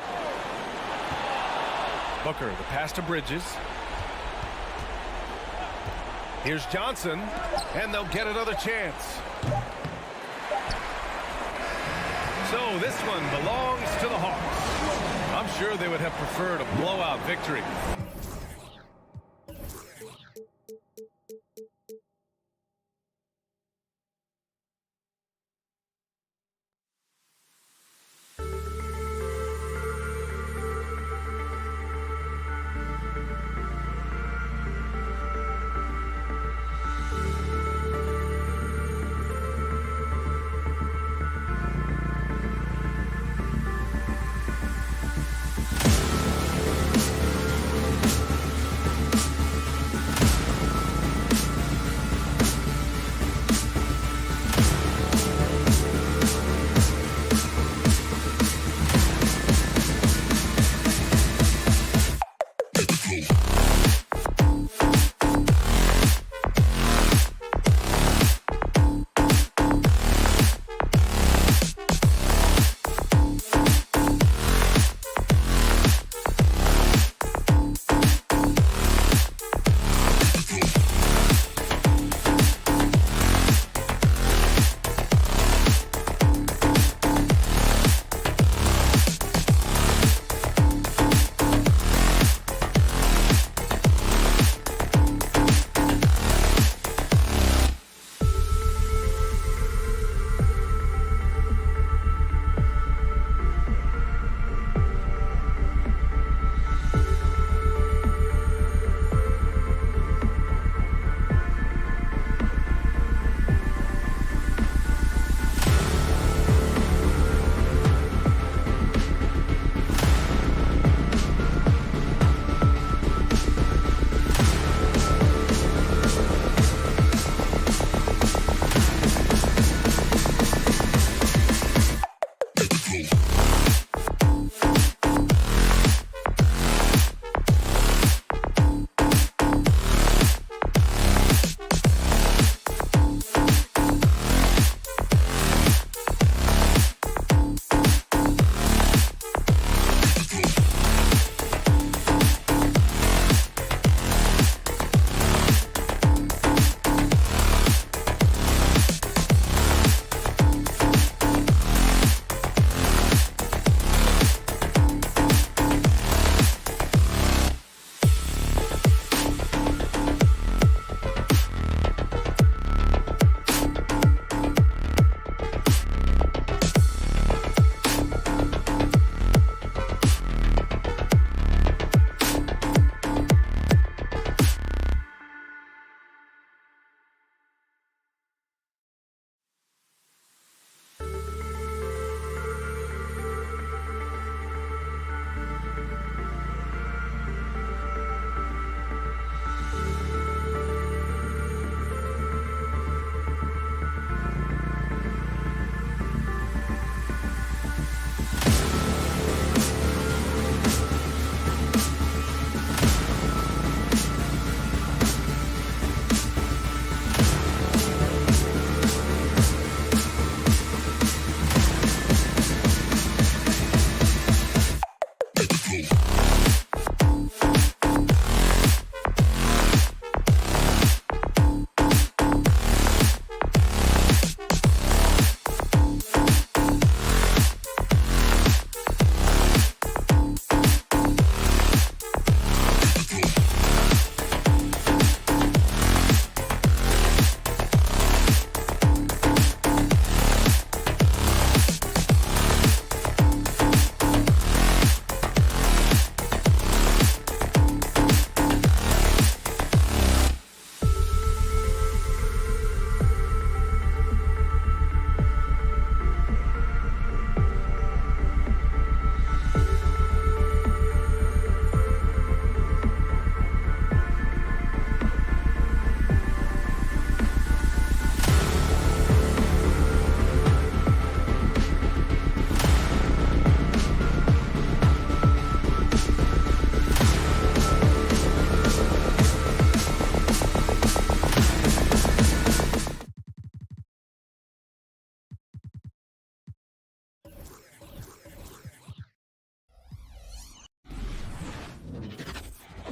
Booker, the pass to Bridges. Here's Johnson, and they'll get another chance. So this one belongs to the Hawks. I'm sure they would have preferred a blowout victory.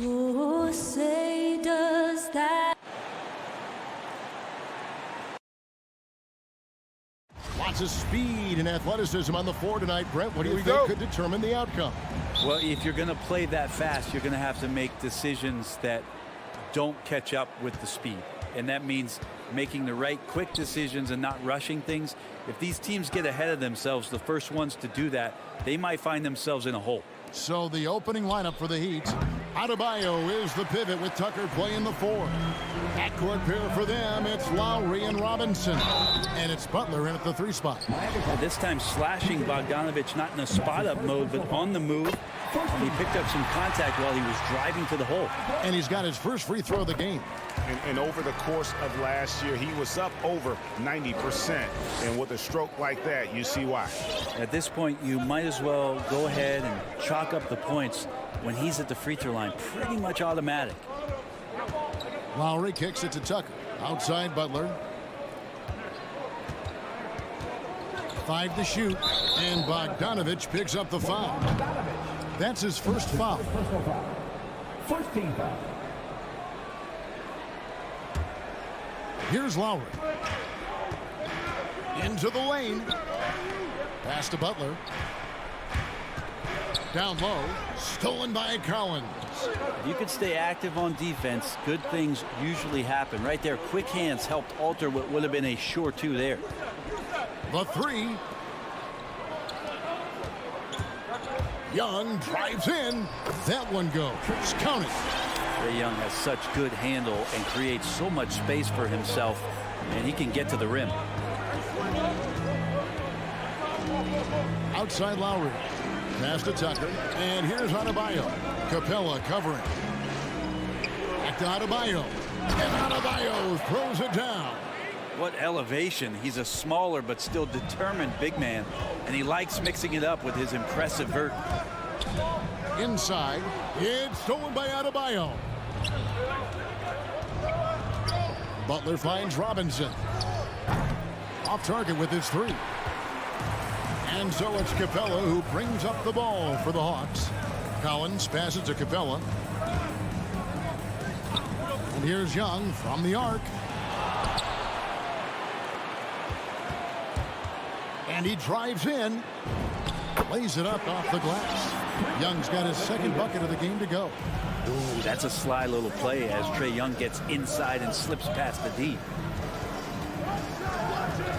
Oh, say does that. Lots of speed and athleticism on the floor tonight, Brett. What do you think could determine the outcome? Well, if you're going to play that fast, you're going to have to make decisions that don't catch up with the speed. And that means making the right quick decisions and not rushing things. If these teams get ahead of themselves, the first ones to do that, they might find themselves in a hole. So the opening lineup for the Heat. Adebayo is the pivot with Tucker playing the 4. Backcourt pair for them, it's Lowry and Robinson. And it's Butler in at the 3 spot. This time slashing Bogdanovich, not in a spot-up mode, but on the move. And he picked up some contact while he was driving to the hole. And he's got his first free throw of the game. And over the course of last year, he was up over 90%. And with a stroke like that, you see why. At this point, you might as well go ahead and chalk up the points when he's at the free throw line. Pretty much automatic. Lowry kicks it to Tucker. Outside Butler. 5 to shoot. And Bogdanovich picks up the foul. That's his first foul. First team foul. Here's Lowry. Into the lane. Pass to Butler. Down low. Stolen by Collins. If you could stay active on defense, good things usually happen. Right there, quick hands helped alter what would have been a sure 2 there. The 3. Young drives in. That one goes. Count it. Trae Young has such good handle and creates so much space for himself, and he can get to the rim. Outside Lowry. Pass to Tucker. And here's Adebayo. Capella covering. Back to Adebayo. And Adebayo throws it down. What elevation. He's a smaller but still determined big man, and he likes mixing it up with his impressive vert. Inside. It's stolen by Adebayo. Butler finds Robinson. Off target with his 3. And so it's Capella who brings up the ball for the Hawks. Collins passes to Capella. And here's Young from the arc. And he drives in. Lays it up off the glass. Young's got his second bucket of the game to go. Ooh, that's a sly little play as Trae Young gets inside and slips past the D.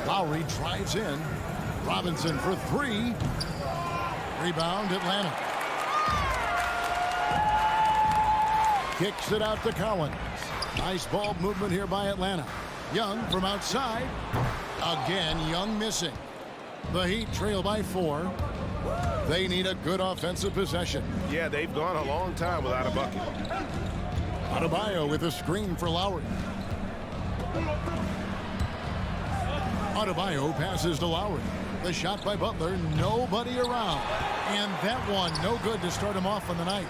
Lowry drives in. Robinson for 3. Rebound Atlanta. Kicks it out to Collins. Nice ball movement here by Atlanta. Young from outside. Again, Young missing. The Heat trail by 4. They need a good offensive possession. Yeah, they've gone a long time without a bucket. Adebayo with a screen for Lowry. Adebayo passes to Lowry. The shot by Butler, nobody around. And that one, no good to start him off on the night.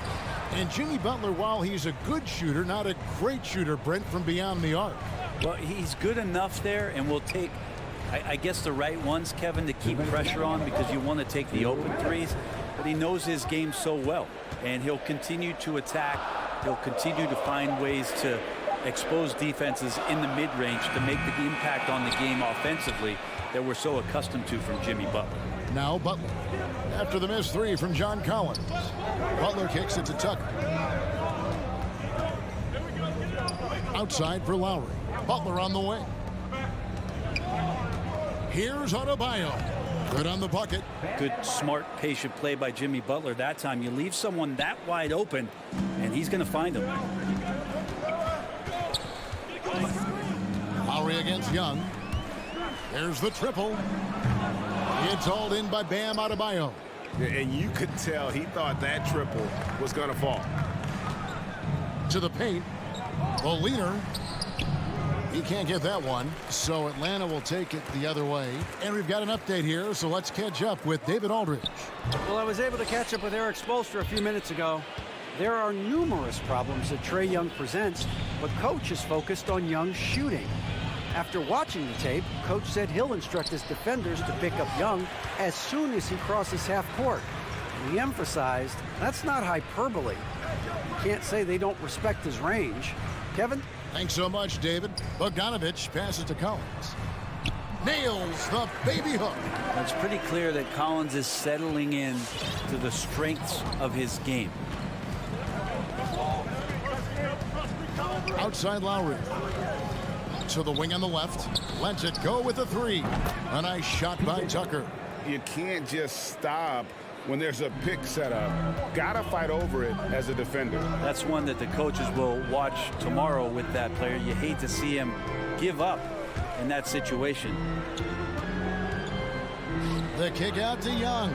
And Jimmy Butler, while he's a good shooter, not a great shooter, Brent, from beyond the arc. Well, he's good enough there, and will take, I guess, the right ones, Kevin, to keep pressure on, because you want to take the open threes. But he knows his game so well, and he'll continue to attack. He'll continue to find ways to expose defenses in the mid-range to make the impact on the game offensively that we're so accustomed to from Jimmy Butler. Now Butler. After the missed 3 from John Collins. Butler kicks it to Tucker. Outside for Lowry. Butler on the wing. Here's Adebayo. Good on the bucket. Good, smart, patient play by Jimmy Butler that time. You leave someone that wide open, and he's going to find him. Lowry against Young. There's the triple. It's hauled in by Bam Adebayo. And you could tell he thought that triple was going to fall. To the paint. The leaner. He can't get that one. So Atlanta will take it the other way. And we've got an update here, so let's catch up with David Aldridge. Well, I was able to catch up with Eric Spoelstra a few minutes ago. There are numerous problems that Trae Young presents, but Coach is focused on Young's shooting. After watching the tape, Coach said he'll instruct his defenders to pick up Young as soon as he crosses half court. And he emphasized that's not hyperbole. You can't say they don't respect his range. Kevin? Thanks so much, David. Bogdanovich passes to Collins. Nails the baby hook. It's pretty clear that Collins is settling in to the strengths of his game. Outside Lowry. To the wing on the left. Lets it go with a three. A nice shot by Tucker. You can't just stop when there's a pick set up. Gotta fight over it as a defender. That's one that the coaches will watch tomorrow with that player. You hate to see him give up in that situation. The kick out to Young.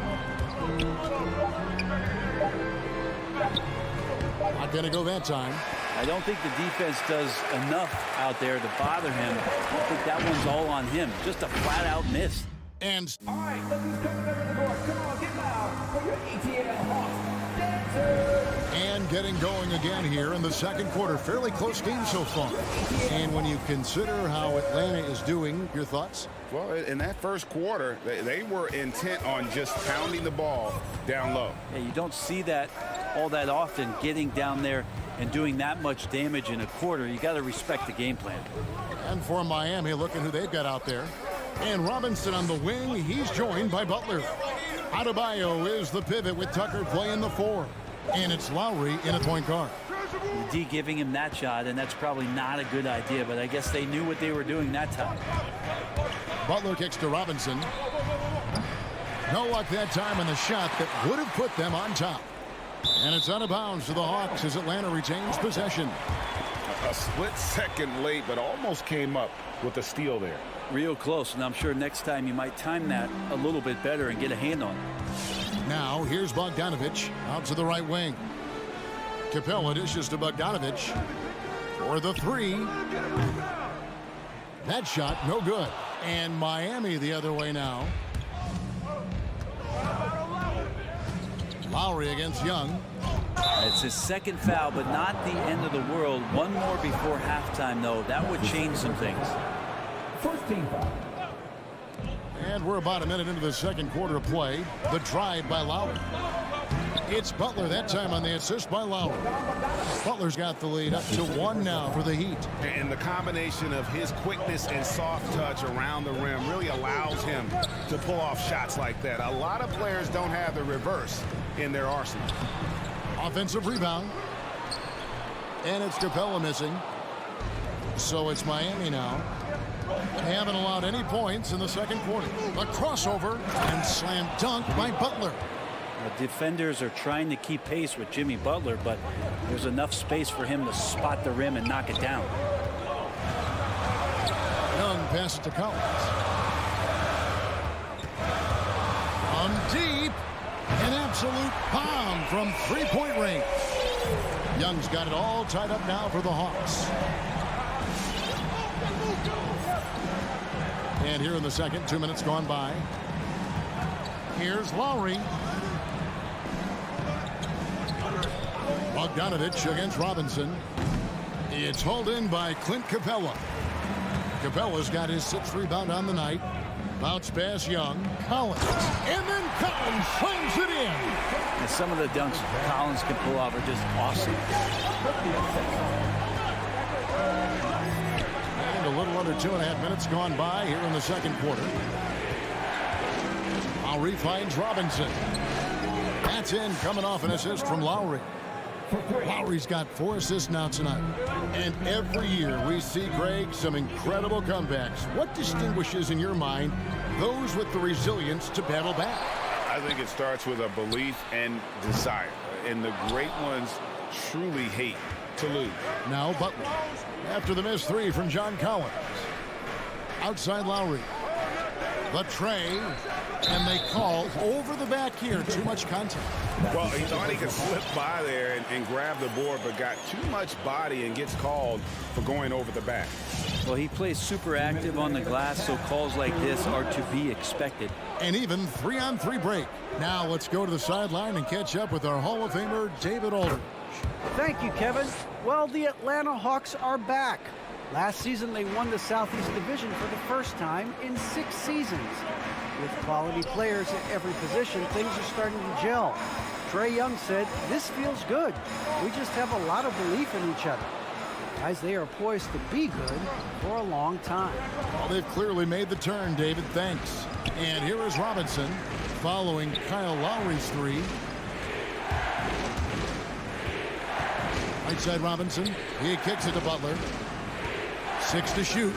Not going to go that time. I don't think the defense does enough out there to bother him. I think that one's all on him. Just a flat-out miss. And All right, look who's coming over the door. Come on, get loud for your ATL Hawks dancers. And getting going again here in the second quarter. Fairly close game so far. And when you consider how Atlanta is doing, your thoughts? Well, in that first quarter, they were intent on just pounding the ball down low. Yeah, you don't see that all that often, getting down there and doing that much damage in a quarter. You got to respect the game plan. And for Miami, looking who they've got out there. And Robinson on the wing. He's joined by Butler. Adebayo is the pivot with Tucker playing the four. And it's Lowry in a point guard. The D giving him that shot, and that's probably not a good idea, but I guess they knew what they were doing that time. Butler kicks to Robinson. No luck that time on the shot that would have put them on top. And it's out of bounds to the Hawks as Atlanta retains possession. A split second late, but almost came up with a steal there. Real close, and I'm sure next time you might time that a little bit better and get a hand on it. Now here's Bogdanovich out to the right wing. Capella dishes to Bogdanovich for the three. That shot no good. And Miami the other way now. Lowry against Young. It's his second foul, but not the end of the world. One more before halftime, though. That would change some things. First team foul. And we're about a minute into the second quarter of play. The drive by Lowry. It's Butler that time on the assist by Lowry. Butler's got the lead up to one now for the Heat. And the combination of his quickness and soft touch around the rim really allows him to pull off shots like that. A lot of players don't have the reverse in their arsenal. Offensive rebound. And it's Capella missing. So it's Miami now. They haven't allowed any points in the second quarter. A crossover and slam dunk by Butler. The defenders are trying to keep pace with Jimmy Butler, but there's enough space for him to spot the rim and knock it down. Young passes to Collins. On deep. An absolute bomb from three-point range. Young's got it all tied up now for the Hawks. And here in the second, 2 minutes gone by. Here's Lowry. Bogdanovich against Robinson. It's hauled in by Clint Capella. Capella's got his sixth rebound on the night. Bounce pass Young. Collins. And then Collins slings it in. And some of the dunks Collins can pull off are just awesome. And a little under 2.5 minutes gone by here in the second quarter. Lowry finds Robinson. That's in, coming off an assist from Lowry. Lowry's got 4 assists now tonight. And every year we see, Greg, some incredible comebacks. What distinguishes in your mind those with the resilience to battle back? I think it starts with a belief and desire. And the great ones truly hate to lose. Now Butler. After the missed three from John Collins. Outside Lowry. The tray. And they call over the back here. Too much contact. Well, he thought he could slip by there and grab the board, but got too much body and gets called for going over the back. Well, he plays super active on the glass, so calls like this are to be expected. And even 3-on-3 break. Now let's go to the sideline and catch up with our Hall of Famer, David Aldridge. Thank you, Kevin. Well, the Atlanta Hawks are back. Last season, they won the Southeast Division for the first time in 6 seasons. With quality players at every position, things are starting to gel. Trae Young said, "This feels good. We just have a lot of belief in each other." Guys, they are poised to be good for a long time. Well, they've clearly made the turn, David. Thanks. And here is Robinson following Kyle Lowry's three. Right side Robinson. He kicks it to Butler. 6 to shoot.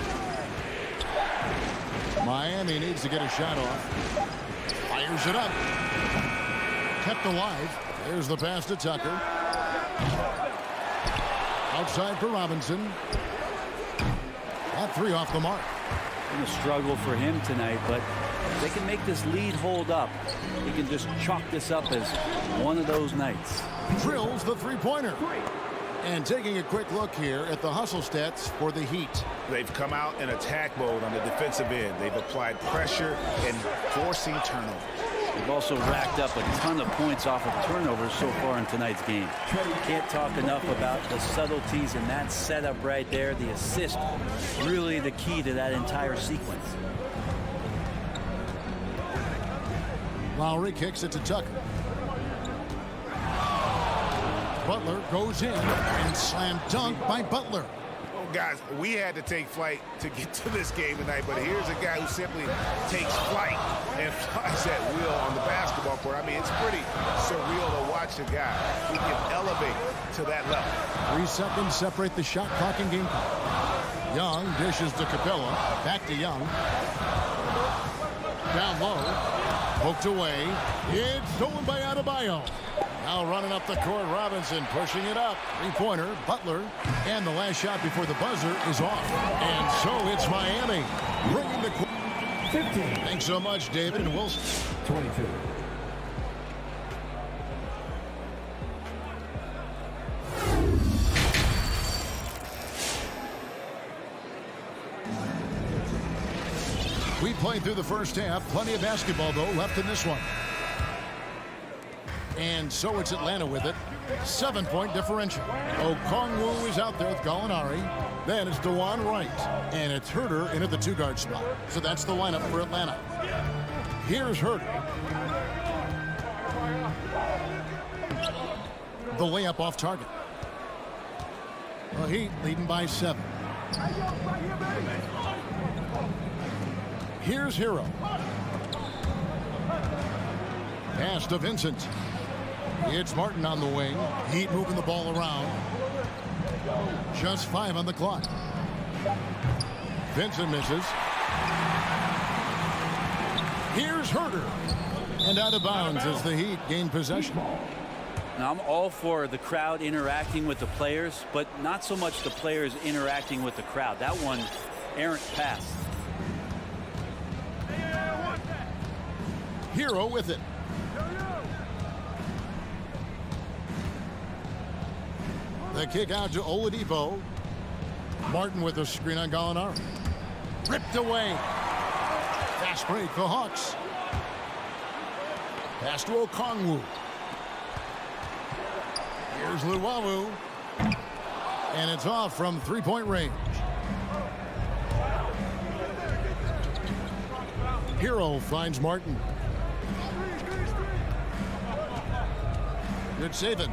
Miami needs to get a shot off. Fires it up. Kept alive. There's the pass to Tucker. Outside for Robinson. That three off the mark. Been a struggle for him tonight, but if they can make this lead hold up, he can just chalk this up as one of those nights. Drills the three-pointer. And taking a quick look here at the hustle stats for the Heat. They've come out in attack mode on the defensive end. They've applied pressure and forcing turnovers. They've also racked up a ton of points off of turnovers so far in tonight's game. Can't talk enough about the subtleties in that setup right there. The assist, really the key to that entire sequence. Lowry kicks it to Tucker. Butler goes in and slam dunk by Butler. Well, guys, we had to take flight to get to this game tonight, but here's a guy who simply takes flight and flies at will on the basketball court. I mean, it's pretty surreal to watch a guy who can elevate to that level. 3 seconds separate the shot clock and game clock. Young dishes to Capella. Back to Young. Down low. Poked away. It's stolen by Adebayo. Now running up the court, Robinson pushing it up. Three-pointer, Butler. And the last shot before the buzzer is off. And so it's Miami bringing the 15. Thanks so much, David and Wilson. 22. We played through the first half. Plenty of basketball, though, left in this one. And so it's Atlanta with it. 7-point differential. Okongwu is out there with Gallinari. Then it's DeJuan Wright. And it's Herter in at the 2-guard spot. So that's the lineup for Atlanta. Here's Herter. The layup off target. The Heat leading by 7. Here's Hero. Pass to Vincent. It's Martin on the wing. Heat moving the ball around. Just 5 on the clock. Vincent misses. Here's Herter. And out of bounds as the Heat gain possession. Now, I'm all for the crowd interacting with the players, but not so much the players interacting with the crowd. That one, errant pass. Hero with it. The kick out to Oladipo. Martin with a screen on Gallinari. Ripped away. Fast break, the Hawks. Pass to Okongwu. Here's Luwawu. And it's off from 3-point range. Hero finds Martin. Good saving.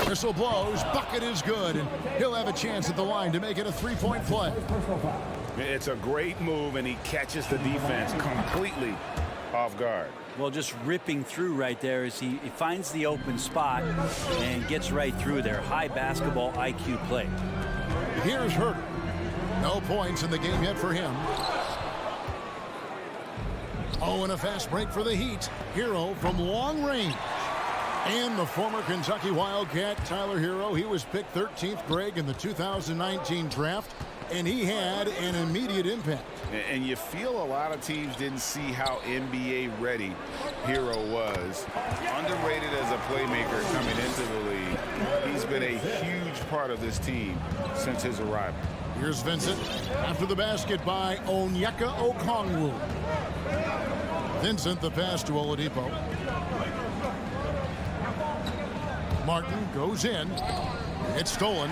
Whistle blows. Bucket is good. And he'll have a chance at the line to make it a 3-point play. It's a great move, and he catches the defense completely off guard. Well, just ripping through right there as he finds the open spot and gets right through there. High basketball IQ play. Here's Herter. No points in the game yet for him. Oh, and a fast break for the Heat. Hero from long range. And the former Kentucky Wildcat, Tyler Hero, he was picked 13th, Greg, in the 2019 draft, and he had an immediate impact. And you feel a lot of teams didn't see how NBA ready Hero was. Underrated as a playmaker coming into the league. He's been a huge part of this team since his arrival. Here's Vincent after the basket by Onyeka Okongwu. Vincent, the pass to Oladipo. Martin goes in. It's stolen.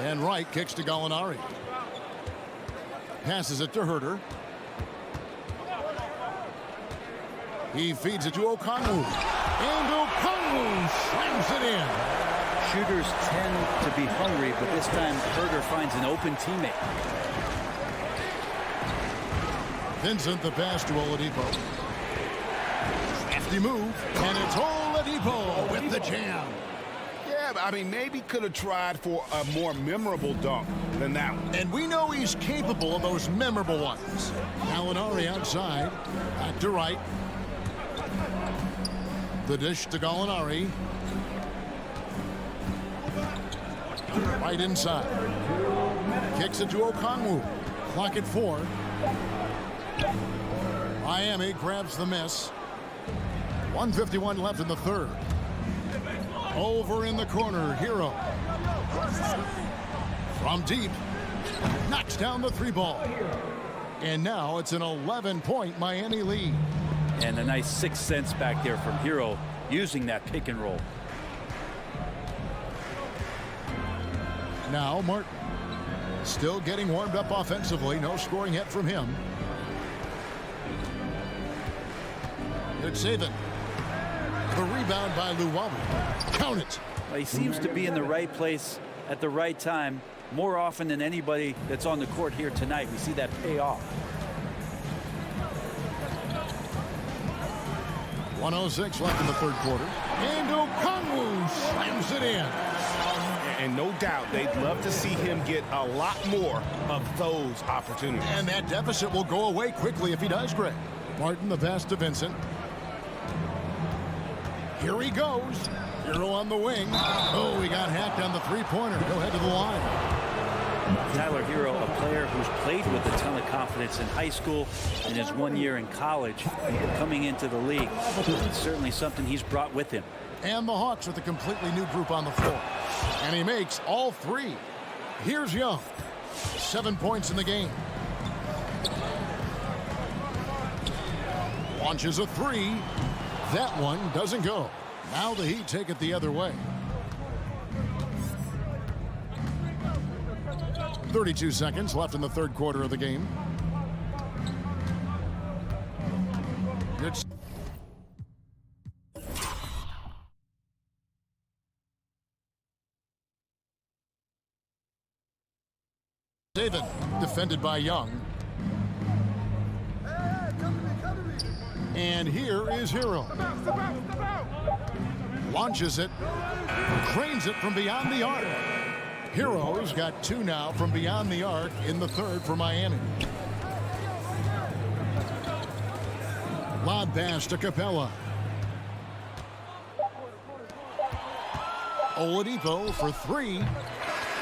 And Wright kicks to Gallinari. Passes it to Herter. He feeds it to Okongwu. And Okongwu slams it in. Shooters tend to be hungry, but this time Herder finds an open teammate. Vincent the pass to Oladipo. Crafty move, and it's Oladipo with the jam. Yeah, I mean, maybe could have tried for a more memorable dunk than that one. And we know he's capable of those memorable ones. Gallinari outside, back to right. The dish to Gallinari. Right inside. Kicks it to Okongwu. Clock at 4. Miami grabs the miss. 1:51 left in the third. Over in the corner, Hero. From deep. Knocks down the 3 ball. And now it's an 11-point Miami lead. And a nice 6 cents back there from Hero using that pick and roll. Now Martin. Still getting warmed up offensively. No scoring yet from him. It's Saban. The rebound by Luwawu. Count it. Well, he seems to be in the right place at the right time more often than anybody that's on the court here tonight. We see that pay off. 1:06 left in the third quarter. And Okongwu slams it in. And no doubt they'd love to see him get a lot more of those opportunities. And that deficit will go away quickly if he does, Greg. Martin the pass to Vincent. Here he goes. Hero on the wing. Oh, he got hacked on the three-pointer. Go ahead to the line. Tyler Hero, a player who's played with a ton of confidence in high school and his 1 year in college coming into the league. It's certainly something he's brought with him. And the Hawks with a completely new group on the floor. And he makes all 3. Here's Young. 7 points in the game. Launches a 3. That one doesn't go. Now the Heat take it the other way. 32 seconds left in the third quarter of the game. It's David, defended by Young. And here is Hero. Launches it. Cranes it from beyond the arc. Hero's got 2 now from beyond the arc in the third for Miami. Lob pass to Capella. Oladipo for 3.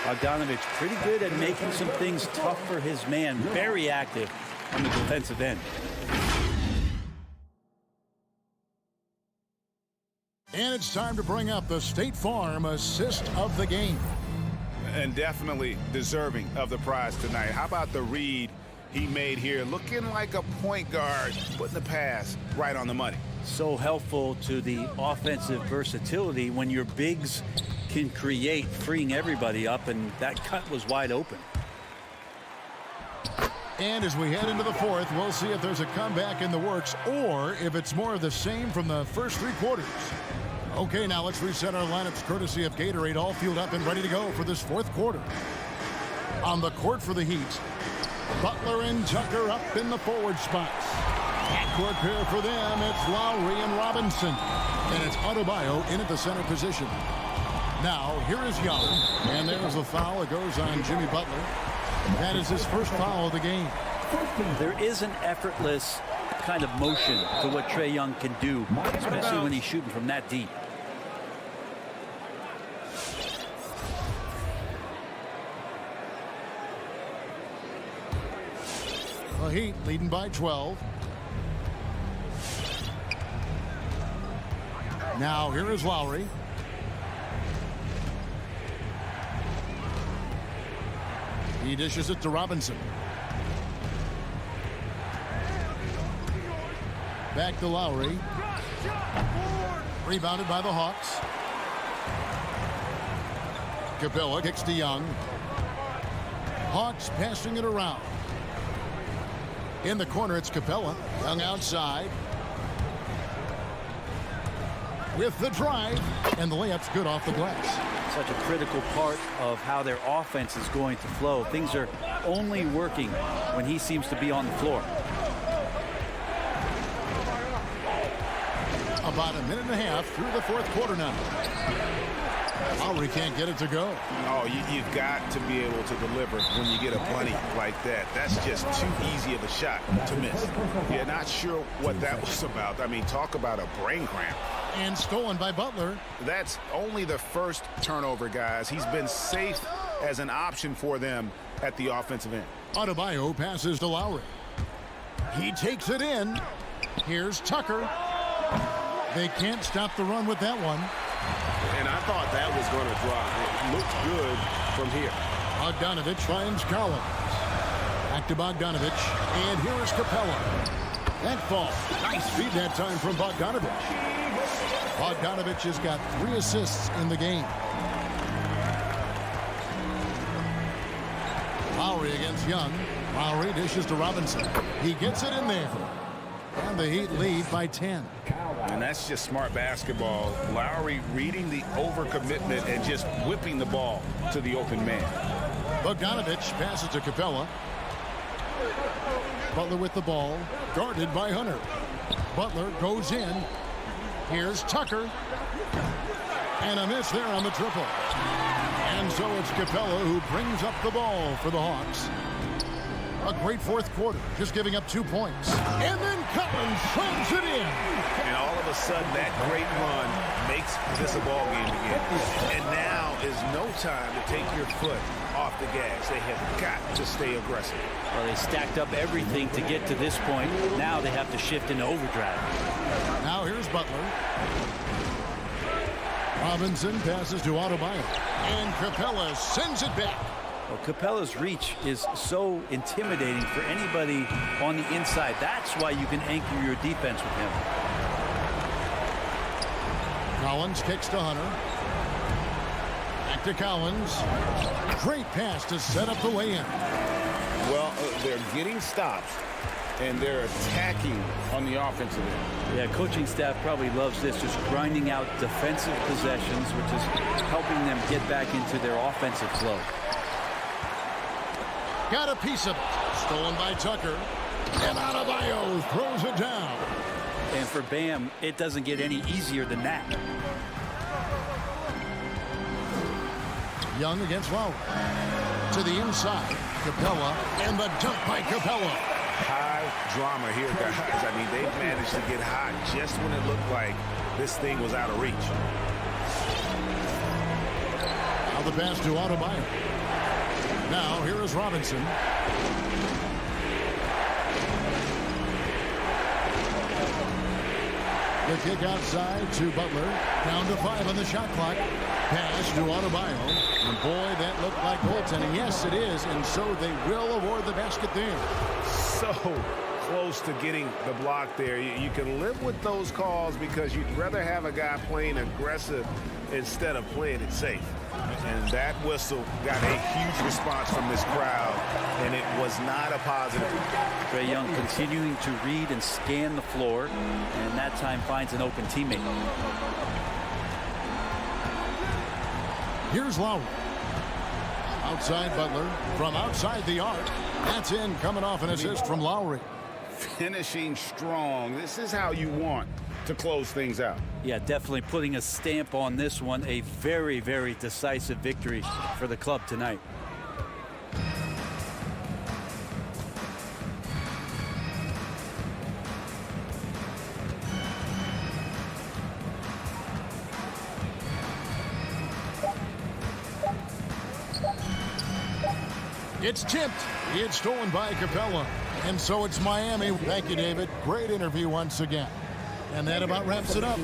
Bogdanovich pretty good at making some things tough for his man. Very active on the defensive end. And it's time to bring up the State Farm assist of the game. And definitely deserving of the prize tonight. How about the read he made here? Looking like a point guard, putting the pass right on the money. So helpful to the offensive versatility when your bigs can create, freeing everybody up, and that cut was wide open. And as we head into the fourth, we'll see if there's a comeback in the works or if it's more of the same from the first 3 quarters. Okay, now let's reset our lineups courtesy of Gatorade, all fueled up and ready to go for this fourth quarter. On the court for the Heat, Butler and Tucker up in the forward spots. Backcourt pair for them, it's Lowry and Robinson. And it's Adebayo in at the center position. Now, here is Young, and there's the foul. It goes on Jimmy Butler. That is his first foul of the game. There is an effortless kind of motion to what Trae Young can do, especially when he's shooting from that deep. The Heat leading by 12. Now here is Lowry. He dishes it to Robinson. Back to Lowry. Rebounded by the Hawks. Capella kicks to Young. Hawks passing it around. In the corner, it's Capella. Young outside. with the drive, and the layup's good off the glass. Such a critical part of how their offense is going to flow. Things are only working when he seems to be on the floor. About a minute and a half through the fourth quarter now. Lowry can't get it to go. Oh, you've got to be able to deliver when you get a bunny like that. That's just too easy of a shot to miss. You're not sure what that was about. I mean, talk about a brain cramp. And stolen by Butler. That's only the first turnover, guys. He's been safe as an option for them at the offensive end. Adebayo passes to Lowry. He takes it in. Here's Tucker. They can't stop the run with that one. And I thought that was going to drop. It looked good from here. Bogdanovich finds Collins. Back to Bogdanovich. And here is Capella. That fall. Nice feed that time from Bogdanovich. Bogdanovich has got 3 assists in the game. Lowry against Young. Lowry dishes to Robinson. He gets it in there. And the Heat lead by 10. And that's just smart basketball. Lowry reading the overcommitment and just whipping the ball to the open man. Bogdanovich passes to Capella. Butler with the ball, guarded by Hunter. Butler goes in. Here's Tucker. And a miss there on the triple. And so it's Capella who brings up the ball for the Hawks. A great fourth quarter, just giving up 2 points. And then Collins slams it in. And all of a sudden, that great run makes this a ball game again. And now is no time to take your foot off the gas. They have got to stay aggressive. Well, they stacked up everything to get to this point. Now they have to shift into overdrive. Now here's Butler. Robinson passes to Adebayo. And Capella sends it back. Well, Capella's reach is so intimidating for anybody on the inside. That's why you can anchor your defense with him. Collins kicks to Hunter. Back to Collins. Great pass to set up the way in. Well, they're getting stops, and they're attacking on the offensive end. Yeah, coaching staff probably loves this, just grinding out defensive possessions, which is helping them get back into their offensive flow. Got a piece of it. Stolen by Tucker. And Adebayo throws it down. And for Bam, it doesn't get any easier than that. Young against Lowry. To the inside. Capella. And the dunk by Capella. High drama here, guys. I mean, they've managed to get hot just when it looked like this thing was out of reach. Now the pass to Adebayo. Now here is Robinson. The kick outside to Butler. Down to 5 on the shot clock. Pass to Adebayo. And boy, that looked like goaltending. Yes, it is. And so they will award the basket there. So close to getting the block there. You can live with those calls because you'd rather have a guy playing aggressive instead of playing it safe. And that whistle got a huge response from this crowd, and it was not a positive. Trae Young continuing to read and scan the floor, and that time finds an open teammate. Here's Lowry. Outside Butler. From outside the arc. That's in, coming off an assist from Lowry. Finishing strong. This is how you want to close things out. Yeah, definitely putting a stamp on this one. A very, very decisive victory for the club tonight. It's tipped. It's stolen by Capella. And so it's Miami. Thank you, David. Great interview once again. And that about wraps it up.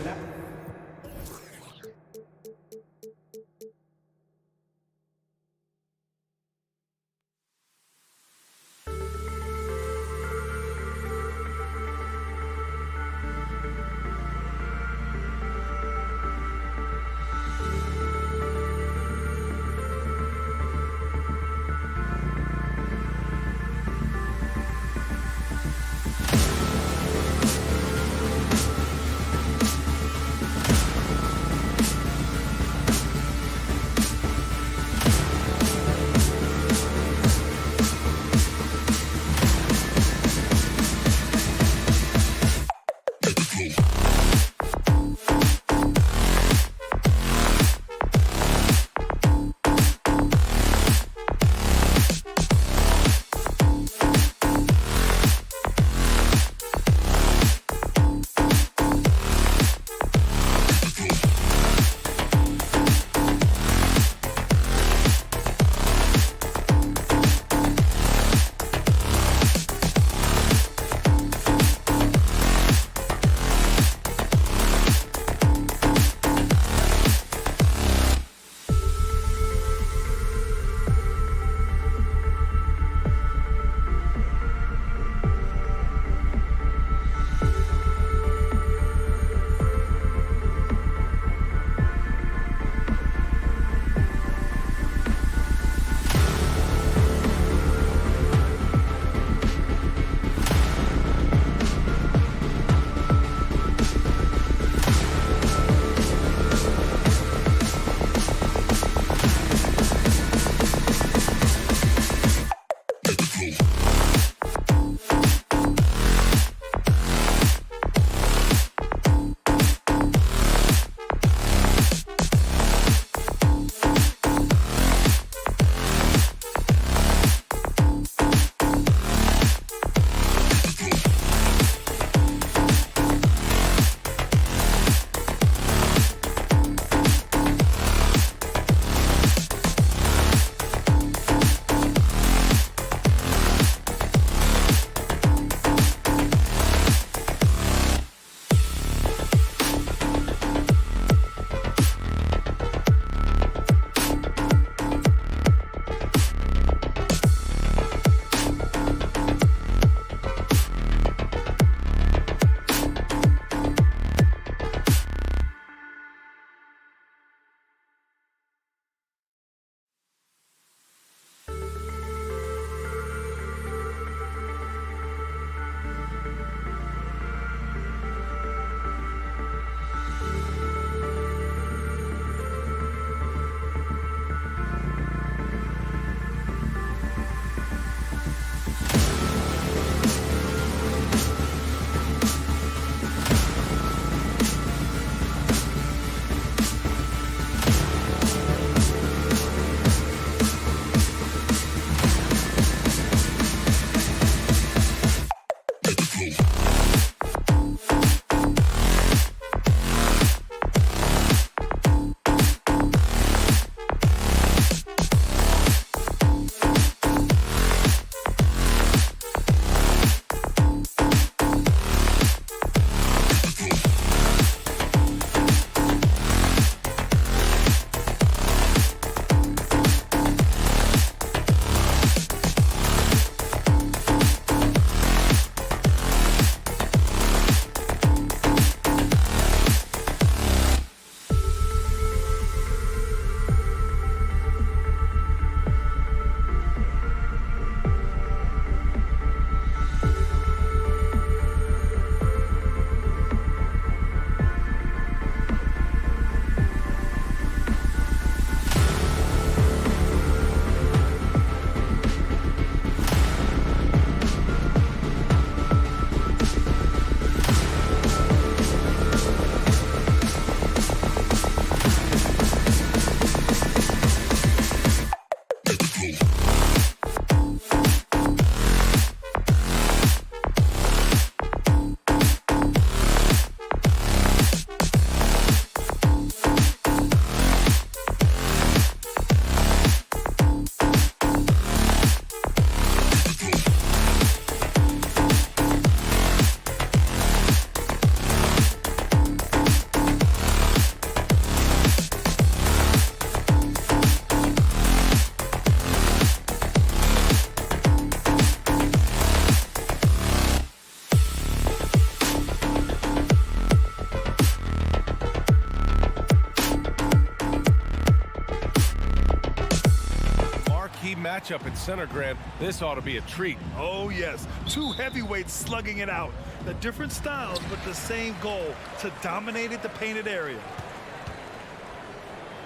marquee matchup in center, Grant. This ought to be a treat. Oh, yes. Two heavyweights slugging it out. The different styles, but the same goal, to dominate the painted area.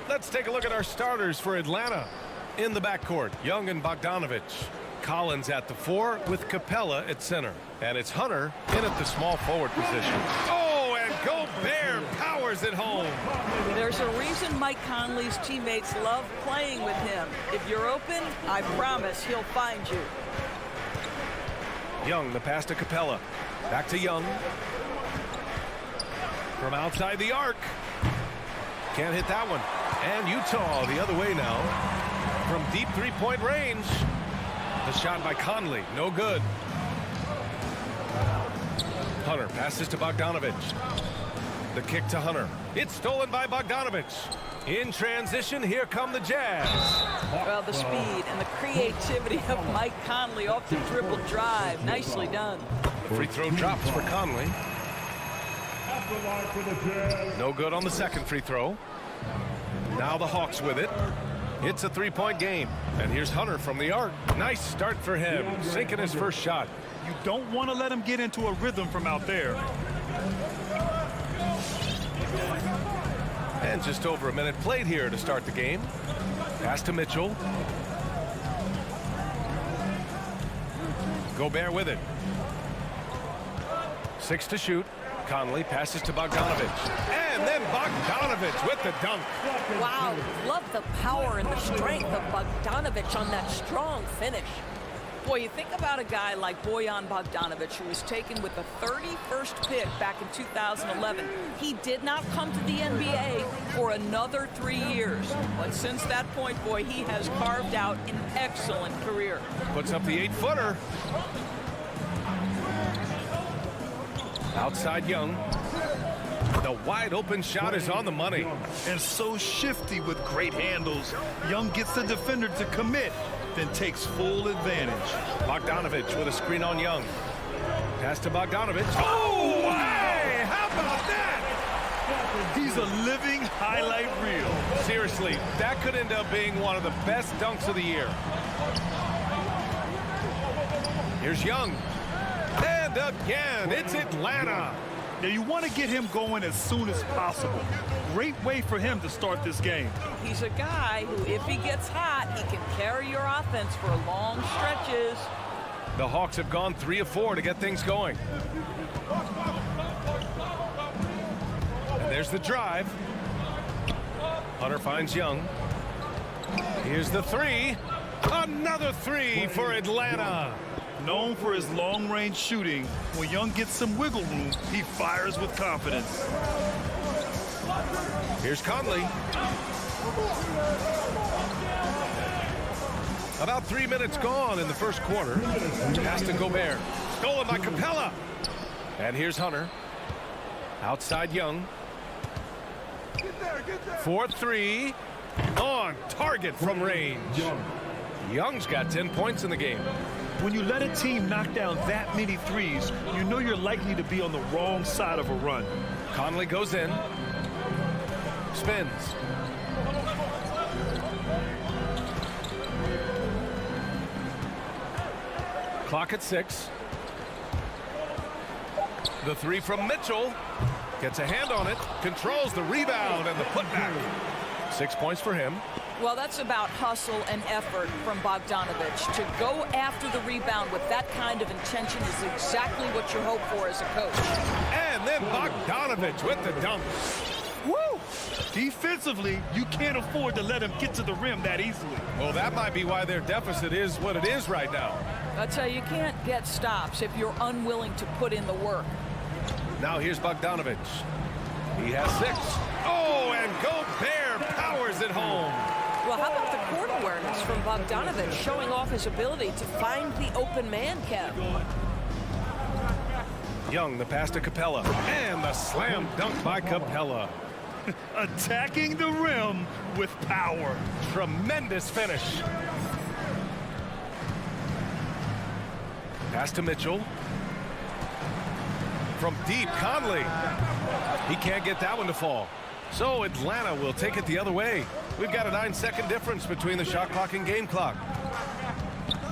Let's take a look at our starters for Atlanta. In the backcourt, Young and Bogdanovich. Collins at the 4 with Capella at center. And it's Hunter in at the small forward position. Oh, and Gobert powers it home. There's a reason Mike Conley's teammates love playing with him. If you're open, I promise he'll find you. Young, the pass to Capella. Back to Young. From outside the arc. Can't hit that one. And Utah the other way now. From deep three-point range. The shot by Conley, no good. Hunter passes to Bogdanovich. The kick to Hunter. It's stolen by Bogdanovich. In transition, here come the Jazz. Well, the speed and the creativity of Mike Conley off the dribble drive. Nicely done. The free throw drops for Conley. No good on the second free throw. Now the Hawks with it. It's a three-point game. And here's Hunter from the arc. Nice start for him, sinking his first shot. You don't want to let him get into a rhythm from out there. And just over a minute played here to start the game. Pass to Mitchell. Gobert with it. 6 to shoot. Conley passes to Bogdanovich. And then Bogdanovich with the dunk. Wow, love the power and the strength of Bogdanovich on that strong finish. Boy, you think about a guy like Bojan Bogdanovich, who was taken with the 31st pick back in 2011. He did not come to the NBA for another 3 years. But since that point, boy, he has carved out an excellent career. Puts up the 8-footer. Outside Young. The wide open shot is on the money. And so shifty with great handles. Young gets the defender to commit, then takes full advantage. Bogdanovich with a screen on Young. Pass to Bogdanovich. Oh, hey, how about that? He's a living highlight reel. Seriously, that could end up being one of the best dunks of the year. Here's Young. And again, it's Atlanta. Now you want to get him going as soon as possible. Great way for him to start this game. He's a guy who, if he gets hot, he can carry your offense for long stretches. The Hawks have gone 3 of 4 to get things going. And there's the drive. Hunter finds Young. Here's the 3. Another 3 for Atlanta. Known for his long-range shooting, when Young gets some wiggle room, he fires with confidence. Here's Conley. About 3 minutes gone in the first quarter. Pass to Gobert. Stolen by Capella. And here's Hunter. Outside Young. 4-3. On target from range. Young's got 10 points in the game. When you let a team knock down that many threes, you know you're likely to be on the wrong side of a run. Conley goes in. Spins. Clock at 6. The 3 from Mitchell. Gets a hand on it. Controls the rebound and the putback. 6 points for him. Well, that's about hustle and effort from Bogdanovich. To go after the rebound with that kind of intention is exactly what you hope for as a coach. And then Bogdanovich with the dunk. Woo! Defensively, you can't afford to let him get to the rim that easily. Well, that might be why their deficit is what it is right now. I tell you, you can't get stops if you're unwilling to put in the work. Now here's Bogdanovich. He has 6. Oh, and Gobert powers it home. Well, how about the court awareness from Bogdanovich, showing off his ability to find the open man, Kev? Young, the pass to Capella. And the slam dunk by Capella. Attacking the rim with power. Tremendous finish. Pass to Mitchell. From deep, Conley. He can't get that one to fall. So Atlanta will take it the other way. We've got a 9-second difference between the shot clock and game clock.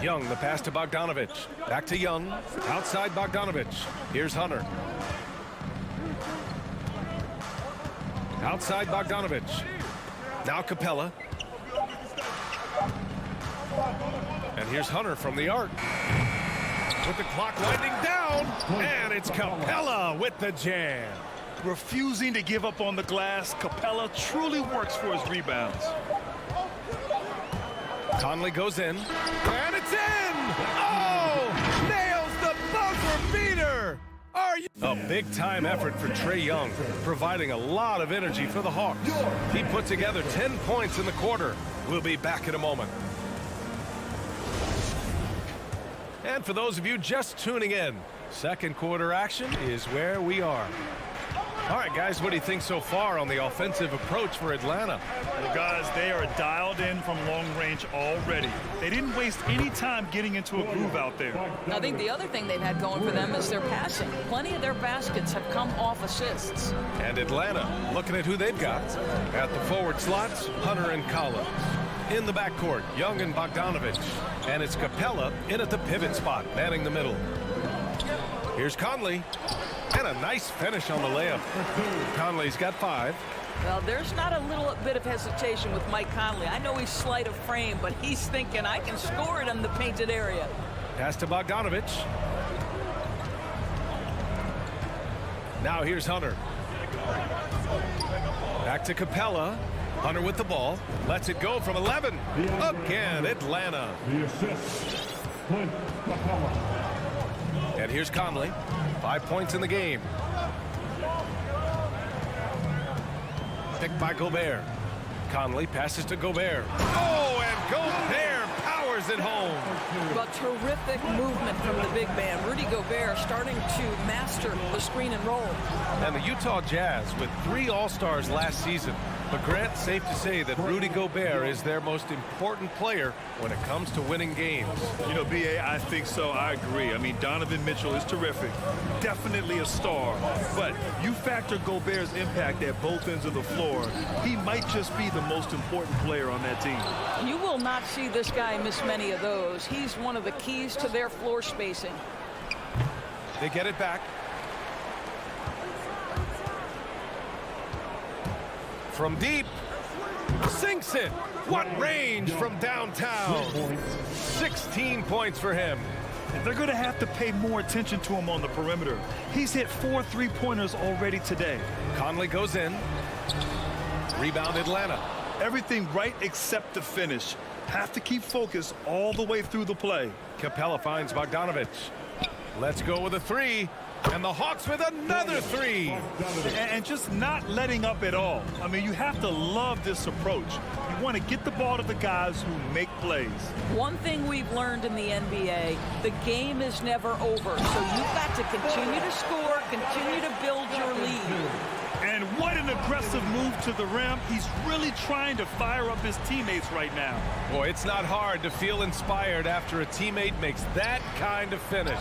Young, the pass to Bogdanovich. Back to Young. Outside Bogdanovich. Here's Hunter. Outside Bogdanovich. Now Capella. And here's Hunter from the arc. With the clock winding down. And it's Capella with the jam. Refusing to give up on the glass, Capella truly works for his rebounds. Conley goes in. And it's in! Oh! Nails the buzzer beater! Are you? A big-time effort for Trae Young, providing a lot of energy for the Hawks. He put together 10 points in the quarter. We'll be back in a moment. And for those of you just tuning in, second quarter action is where we are. All right, guys, what do you think so far on the offensive approach for Atlanta? Well, guys, they are dialed in from long range already. They didn't waste any time getting into a groove out there. I think the other thing they've had going for them is their passing. Plenty of their baskets have come off assists. And Atlanta, looking at who they've got. At the forward slots, Hunter and Collins. In the backcourt, Young and Bogdanovich. And it's Capella in at the pivot spot, manning the middle. Here's Conley. And a nice finish on the layup. Conley's got 5. Well, there's not a little bit of hesitation with Mike Conley. I know he's slight of frame, but he's thinking, I can score it in the painted area. Pass to Bogdanovich. Now here's Hunter. Back to Capella. Hunter with the ball. Lets it go from 11. Again, Atlanta. And here's Conley. 5 points in the game. Picked by Gobert. Conley passes to Gobert. Oh, and Gobert powers it home. But terrific movement from the big man. Rudy Gobert starting to master the screen and roll. And the Utah Jazz with 3 All-Stars last season. But Grant, safe to say that Rudy Gobert is their most important player when it comes to winning games. You know, B.A., I think so. I agree. I mean, Donovan Mitchell is terrific. Definitely a star. But you factor Gobert's impact at both ends of the floor, he might just be the most important player on that team. You will not see this guy miss many of those. He's one of the keys to their floor spacing. They get it back. From deep, sinks it. What range from downtown. 16 points for him. And they're going to have to pay more attention to him on the perimeter. He's hit 4 3-pointers already today. Conley goes in. Rebound Atlanta. Everything right except the finish. Have to keep focus all the way through the play. Capella finds Bogdanovich. Let's go with a 3. And the Hawks with another 3. And just not letting up at all. I mean, you have to love this approach. You want to get the ball to the guys who make plays. One thing we've learned in the NBA, the game is never over. So you've got to continue to score, continue to build your lead. And what an aggressive move to the rim. He's really trying to fire up his teammates right now. Boy, it's not hard to feel inspired after a teammate makes that kind of finish.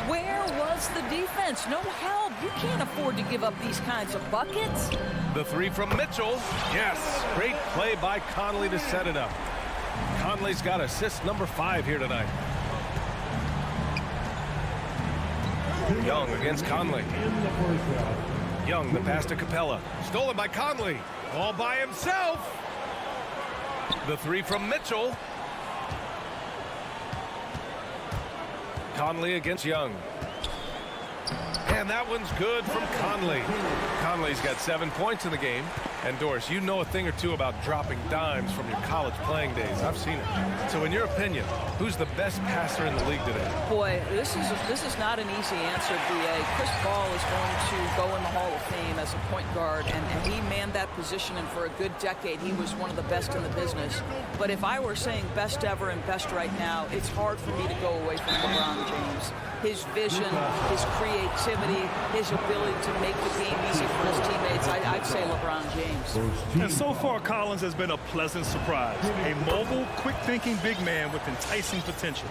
Where was the defense? No help. You can't afford to give up these kinds of buckets. The 3 from Mitchell. Yes, great play by Conley to set it up. Conley's got assist number 5 here tonight. Young against Conley. Young, the pass to Capella. Stolen by Conley. All by himself. The 3 from Mitchell. Conley against Young. And that one's good from Conley. Conley's got 7 points in the game. And Doris, you know a thing or two about dropping dimes from your college playing days. I've seen it. So in your opinion, who's the best passer in the league today? Boy, this is not an easy answer, B.A. Chris Paul is going to go in the Hall of Fame as a point guard, and he manned that position, and for a good decade, he was one of the best in the business. But if I were saying best ever and best right now, it's hard for me to go away from LeBron James. His vision, his creativity, his ability to make the game easy for his teammates, I'd say LeBron James. And so far, Collins has been a pleasant surprise. A mobile, quick-thinking big man with enticing potential.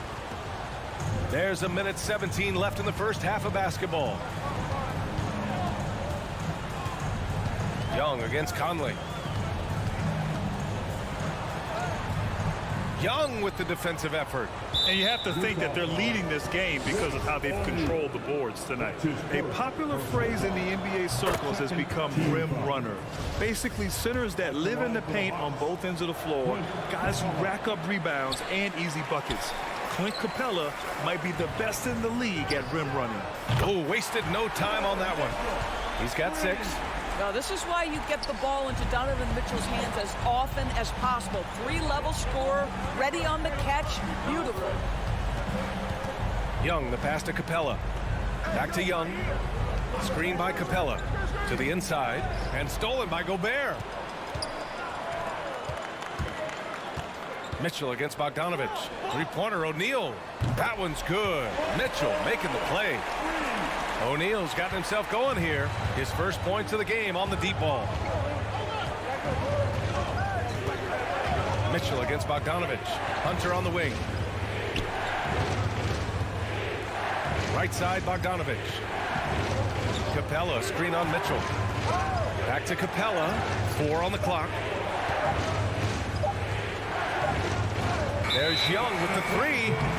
There's a minute 17 left in the first half of basketball. Young against Conley. Young with the defensive effort. And you have to think that they're leading this game because of how they've controlled the boards tonight. A popular phrase in the NBA circles has become rim runner. Basically, centers that live in the paint on both ends of the floor, guys who rack up rebounds and easy buckets. Clint Capella might be the best in the league at rim running. Oh, wasted no time on that one. He's got 6. Now, this is why you get the ball into Donovan Mitchell's hands as often as possible. 3-level scorer, ready on the catch. Beautiful. Young, the pass to Capella. Back to Young. Screen by Capella. To the inside. And stolen by Gobert. Mitchell against Bogdanovich. 3-pointer O'Neal. That one's good. Mitchell making the play. O'Neal's gotten himself going here. His first points of the game on the deep ball. Mitchell against Bogdanovich. Hunter on the wing. Right side, Bogdanovich. Capella, screen on Mitchell. Back to Capella. 4 on the clock. There's Young with the 3,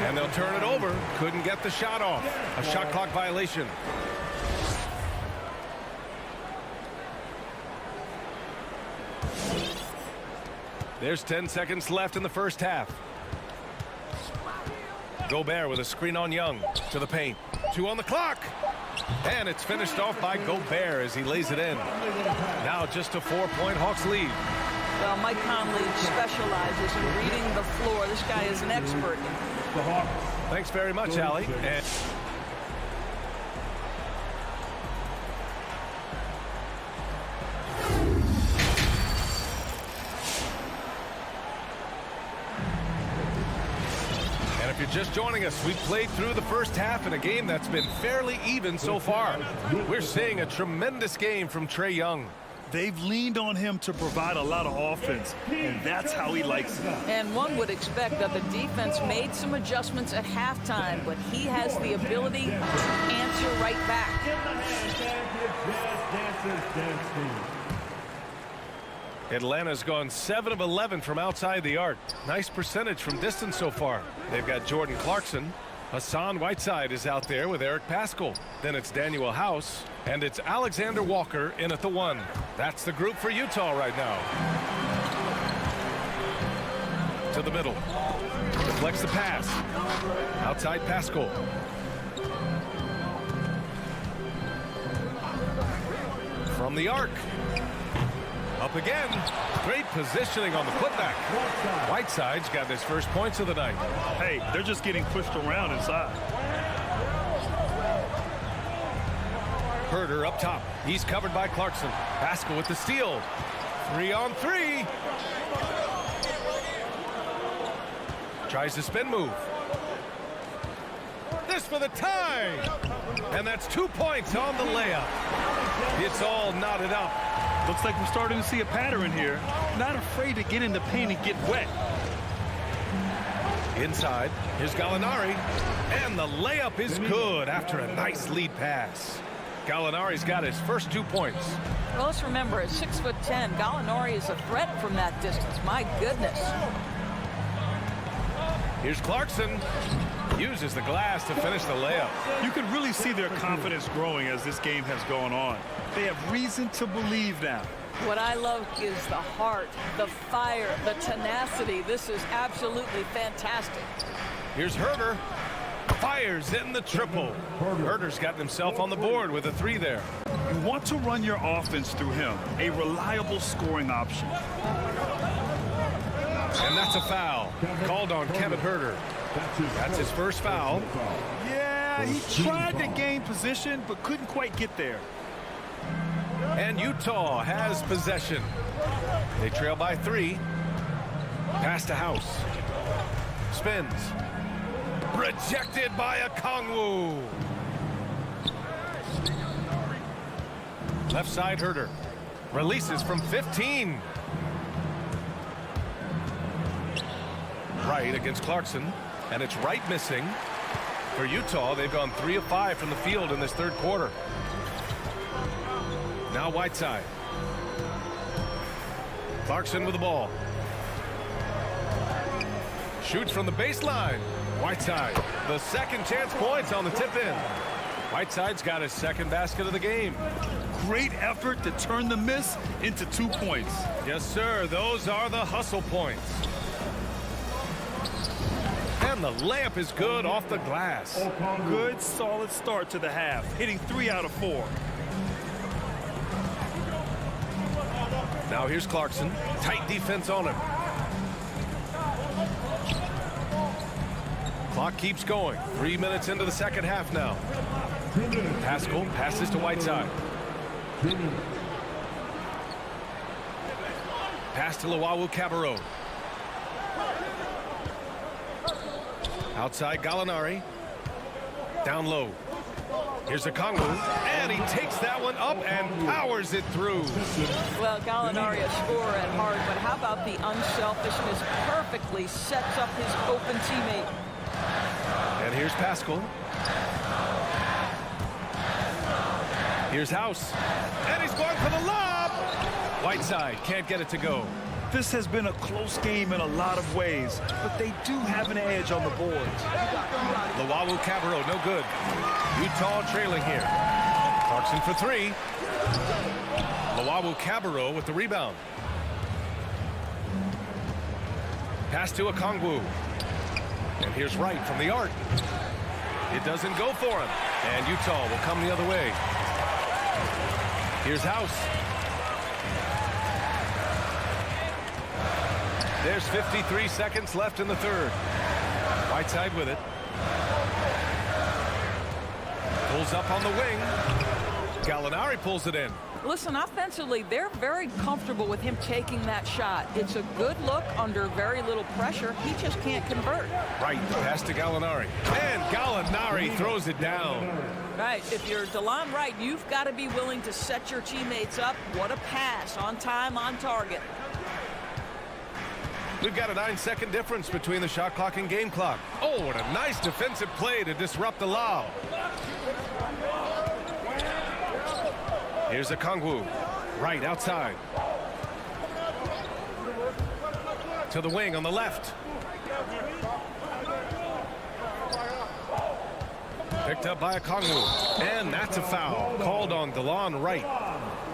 and they'll turn it over. Couldn't get the shot off. A shot clock violation. There's 10 seconds left in the first half. Gobert with a screen on Young to the paint. 2 on the clock. And it's finished off by Gobert as he lays it in. Now just a 4-point Hawks lead. Well, Mike Conley specializes in reading the floor. This guy is an expert. Thanks very much, Allie. And if you're just joining us, we've played through the first half in a game that's been fairly even so far. We're seeing a tremendous game from Trae Young. They've leaned on him to provide a lot of offense, and that's how he likes it. And one would expect that the defense made some adjustments at halftime, but he has the ability to answer right back. Atlanta's gone 7 of 11 from outside the arc. Nice percentage from distance so far. They've got Jordan Clarkson. Hassan Whiteside is out there with Eric Paschall. Then it's Daniel House. And it's Alexander Walker in at the 1. That's the group for Utah right now. To the middle. Deflects the pass. Outside Paschall. From the arc. Up again. Great positioning on the putback. Whiteside's got his first points of the night. Hey, they're just getting pushed around inside. Herder up top. He's covered by Clarkson. Paschall with the steal. 3 on 3. Tries the spin move. This for the tie. And that's 2 points on the layup. It's all knotted up. Looks like we're starting to see a pattern here. Not afraid to get in the paint and get wet. Inside, here's Gallinari. And the layup is good after a nice lead pass. Gallinari's got his first 2 points. Well, let's remember, at 6'10", Gallinari is a threat from that distance. My goodness. Here's Clarkson. Uses the glass to finish the layup. You can really see their confidence growing as this game has gone on. They have reason to believe now. What I love is the heart, the fire, the tenacity. This is absolutely fantastic. Here's Herder. Fires in the triple. Herder's gotten himself on the board with a 3 there. You want to run your offense through him, a reliable scoring option. And that's a foul. Called on Kevin Herder. That's his first foul. Yeah, he tried to gain position, but couldn't quite get there. And Utah has possession. They trail by 3. Pass to House. Spins. Rejected by Okongwu. Left side Herder. Releases from 15. Right against Clarkson. And it's Wright missing. For Utah, they've gone 3 of 5 from the field in this third quarter. Now Whiteside. Clarkson with the ball. shoots from the baseline. Whiteside, the second chance points on the tip in. Whiteside's got his second basket of the game. Great effort to turn the miss into 2 points. Yes, sir. Those are the hustle points. And the layup is good off the glass. Good, solid start to the half, hitting 3 out of 4. Now here's Clarkson. Tight defense on him. Clock keeps going. 3 minutes into the second half now. Pascal passes to Whiteside. Pass to Luwawu-Cabarrot. Outside Gallinari. Down low. Here's a Kongu, and he takes that one up and powers it through. Well, Gallinari a scorer at heart, but how about the unselfishness? Perfectly sets up his open teammate. And here's Pascal. Here's House. And he's going for the lob. Whiteside can't get it to go. This has been a close game in a lot of ways, but they do have an edge on the boards. Luwawu-Cabarrot, no good. Utah trailing here. Clarkson for 3. Luwawu-Cabarrot with the rebound. Pass to Okongwu. And here's Wright from the arc. It doesn't go for him. And Utah will come the other way. Here's House. There's 53 seconds left in the third. Whiteside with it. Pulls up on the wing. Gallinari pulls it in. Listen, offensively, they're very comfortable with him taking that shot. It's a good look under very little pressure. He just can't convert. Right, pass to Gallinari. And Gallinari throws it down. Right, if you're DeLon Wright, you've got to be willing to set your teammates up. What a pass, on time, on target. We've got a 9-second difference between the shot clock and game clock. Oh, what a nice defensive play to disrupt the lob. Here's a Okongwu. Right outside. To the wing on the left. Picked up by Okongwu. And that's a foul called on DeLon Wright.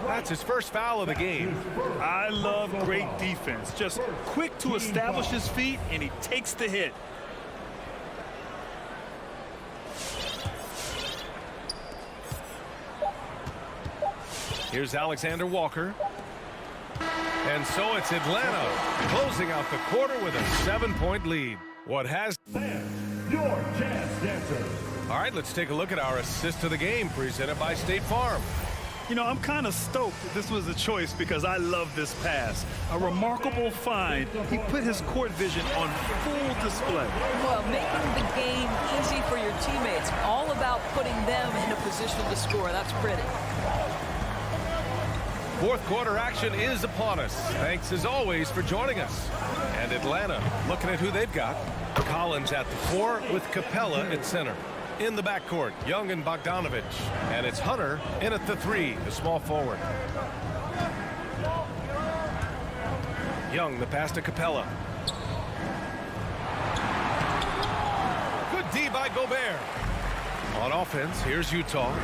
That's his first foul of the game. I love great defense. Just quick to establish his feet, and he takes the hit. Here's Alexander Walker. And so it's Atlanta closing out the quarter with a 7-point lead. What has... Your chance dancer. All right, let's take a look at our assist of the game presented by State Farm. You know, I'm kind of stoked this was a choice because I love this pass. A remarkable find. He put his court vision on full display. Well, making the game easy for your teammates. All about putting them in a position to score. That's pretty. Fourth quarter action is upon us. Thanks as always for joining us. And Atlanta looking at who they've got. Collins at the 4 with Capella at center. In the backcourt, Young and Bogdanovich. And it's Hunter in at the 3, the small forward. Young, the pass to Capella. Good D by Gobert. On offense, here's Utah.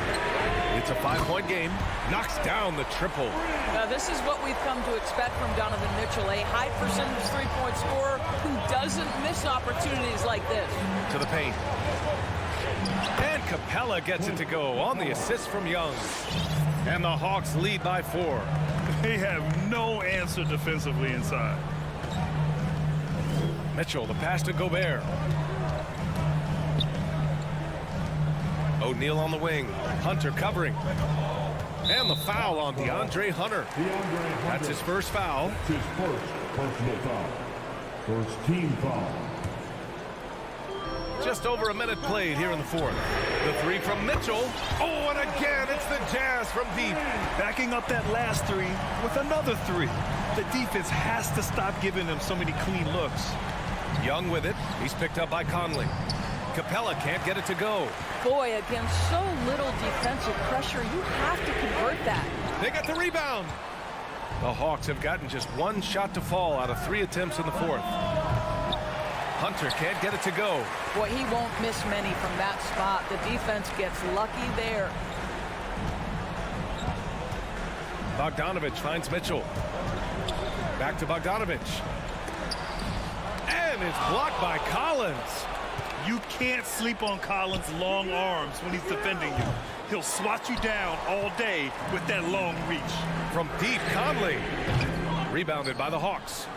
It's a 5-point game. Knocks down the triple. Now, this is what we've come to expect from Donovan Mitchell, a high percentage three-point scorer who doesn't miss opportunities like this. To the paint. And Capella gets it to go on the assist from Young. And the Hawks lead by 4. They have no answer defensively inside. Mitchell, the pass to Gobert. O'Neal on the wing. Hunter covering. And the foul on DeAndre Hunter. That's his first foul. His first personal foul. First team foul. Just over a minute played here in the fourth. The 3 from Mitchell. Oh, and again, it's the Jazz from deep. Backing up that last 3 with another 3. The defense has to stop giving them so many clean looks. Young with it. He's picked up by Conley. Capella can't get it to go. Boy, against so little defensive pressure, you have to convert that. They got the rebound. The Hawks have gotten just 1 shot to fall out of 3 attempts in the fourth. Hunter can't get it to go. Boy, he won't miss many from that spot. The defense gets lucky there. Bogdanovich finds Mitchell. Back to Bogdanovich. And it's blocked by Collins. You can't sleep on Collins' long arms when he's defending you. He'll swat you down all day with that long reach. From deep, Conley. Rebounded by the Hawks.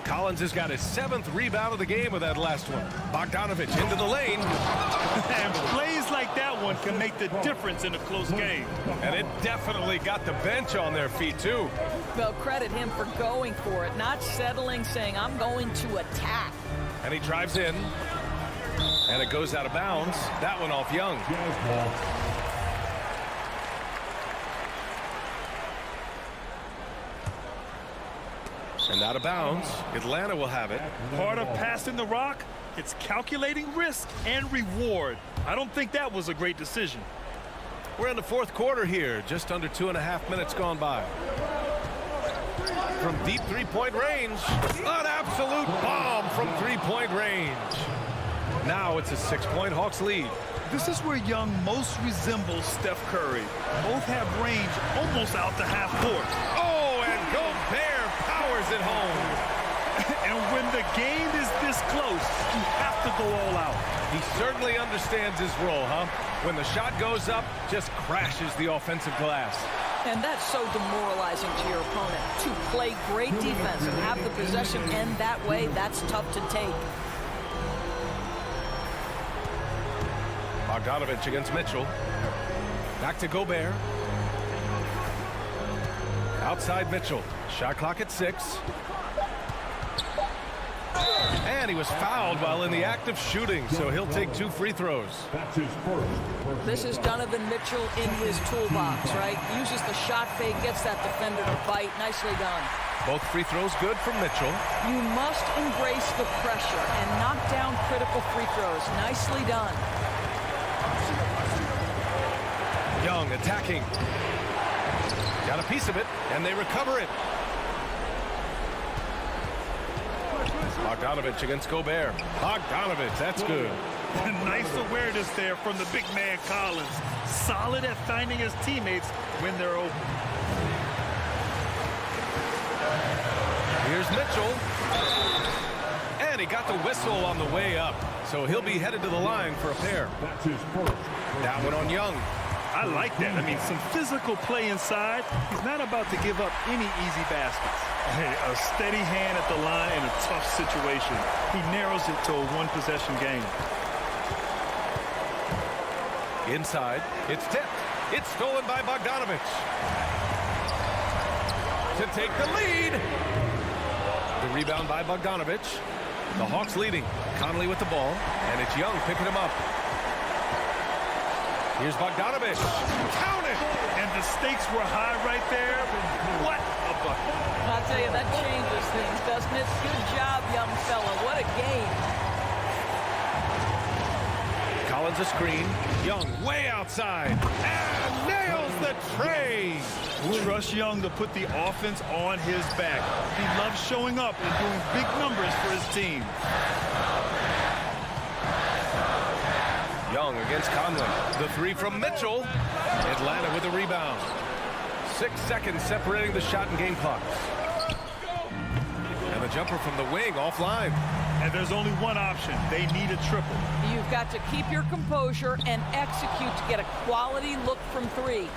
Collins has got his 7th rebound of the game with that last one. Bogdanovich into the lane. And plays like that one can make the difference in a close game. And it definitely got the bench on their feet, too. Well, credit him for going for it, not settling, saying, I'm going to attack. And he drives in. And it goes out of bounds. That one off Young. And out of bounds. Atlanta will have it. Part of passing the rock, it's calculating risk and reward. I don't think that was a great decision. We're in the 4th quarter here. Just under 2.5 minutes gone by. From deep three-point range. An absolute bomb from three-point range. Now it's a 6-point Hawks lead. This is where Young most resembles Steph Curry. Both have range almost out the half court. Oh, and Gobert powers it home. And when the game is this close, you have to go all out. He certainly understands his role, huh? When the shot goes up, just crashes the offensive glass. And that's so demoralizing to your opponent. To play great defense and have the possession end that way, that's tough to take. Bogdanovich against Mitchell. Back to Gobert. Outside Mitchell. Shot clock at 6. And he was fouled while in the act of shooting, so he'll take 2 free throws. This is Donovan Mitchell in his toolbox, right? Uses the shot fake, gets that defender to bite. Nicely done. Both free throws good from Mitchell. You must embrace the pressure and knock down critical free throws. Nicely done. Young attacking. Got a piece of it, and they recover it. Bogdanovich against Gobert. Bogdanovich, that's good. Nice awareness there from the big man Collins. Solid at finding his teammates when they're open. Here's Mitchell. And he got the whistle on the way up. So he'll be headed to the line for a pair. That one on Young. I like that. I mean, some physical play inside. He's not about to give up any easy baskets. Hey, a steady hand at the line in a tough situation. He narrows it to a one-possession game. Inside, it's tipped. It's stolen by Bogdanovich. To take the lead. The rebound by Bogdanovich. The Hawks leading. Conley with the ball, and it's Young picking him up. Here's Bogdanovich. Count it! And the stakes were high right there. What a bucket. I'll tell you, that changes things, doesn't it? Good job, young fella. What a game. Collins a screen. Young way outside. And nails the tray. Trust Young to put the offense on his back. He loves showing up and doing big numbers for his team. Young against Conley. The 3 from Mitchell. Atlanta with a rebound. 6 seconds separating the shot and game clock. And the jumper from the wing offline. And there's only one option. They need a triple. You've got to keep your composure and execute to get a quality look from 3.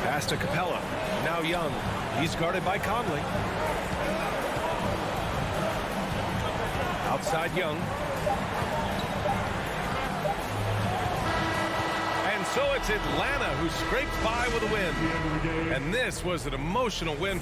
Pass to Capella. Now Young. He's guarded by Conley. Outside Young. And so it's Atlanta who scrapes by with a win. And this was an emotional win.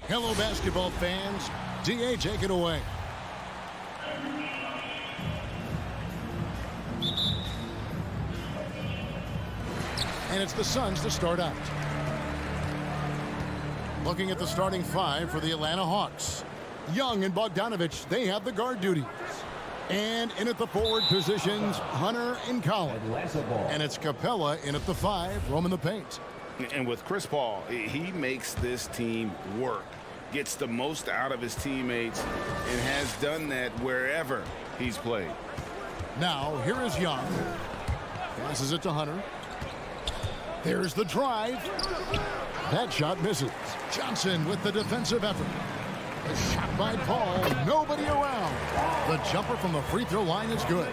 Hello, basketball fans. DA, take it away. And it's the Suns to start out. Looking at the starting five for the Atlanta Hawks. Young and Bogdanovich, they have the guard duties. And in at the forward positions, Hunter and Collins. And it's Capella in at the 5, roaming the paint. And with Chris Paul, he makes this team work. Gets the most out of his teammates and has done that wherever he's played. Now, here is Young. Passes it to Hunter. There's the drive. That shot misses. Johnson with the defensive effort. A shot by Paul. Nobody around. The jumper from the free throw line is good.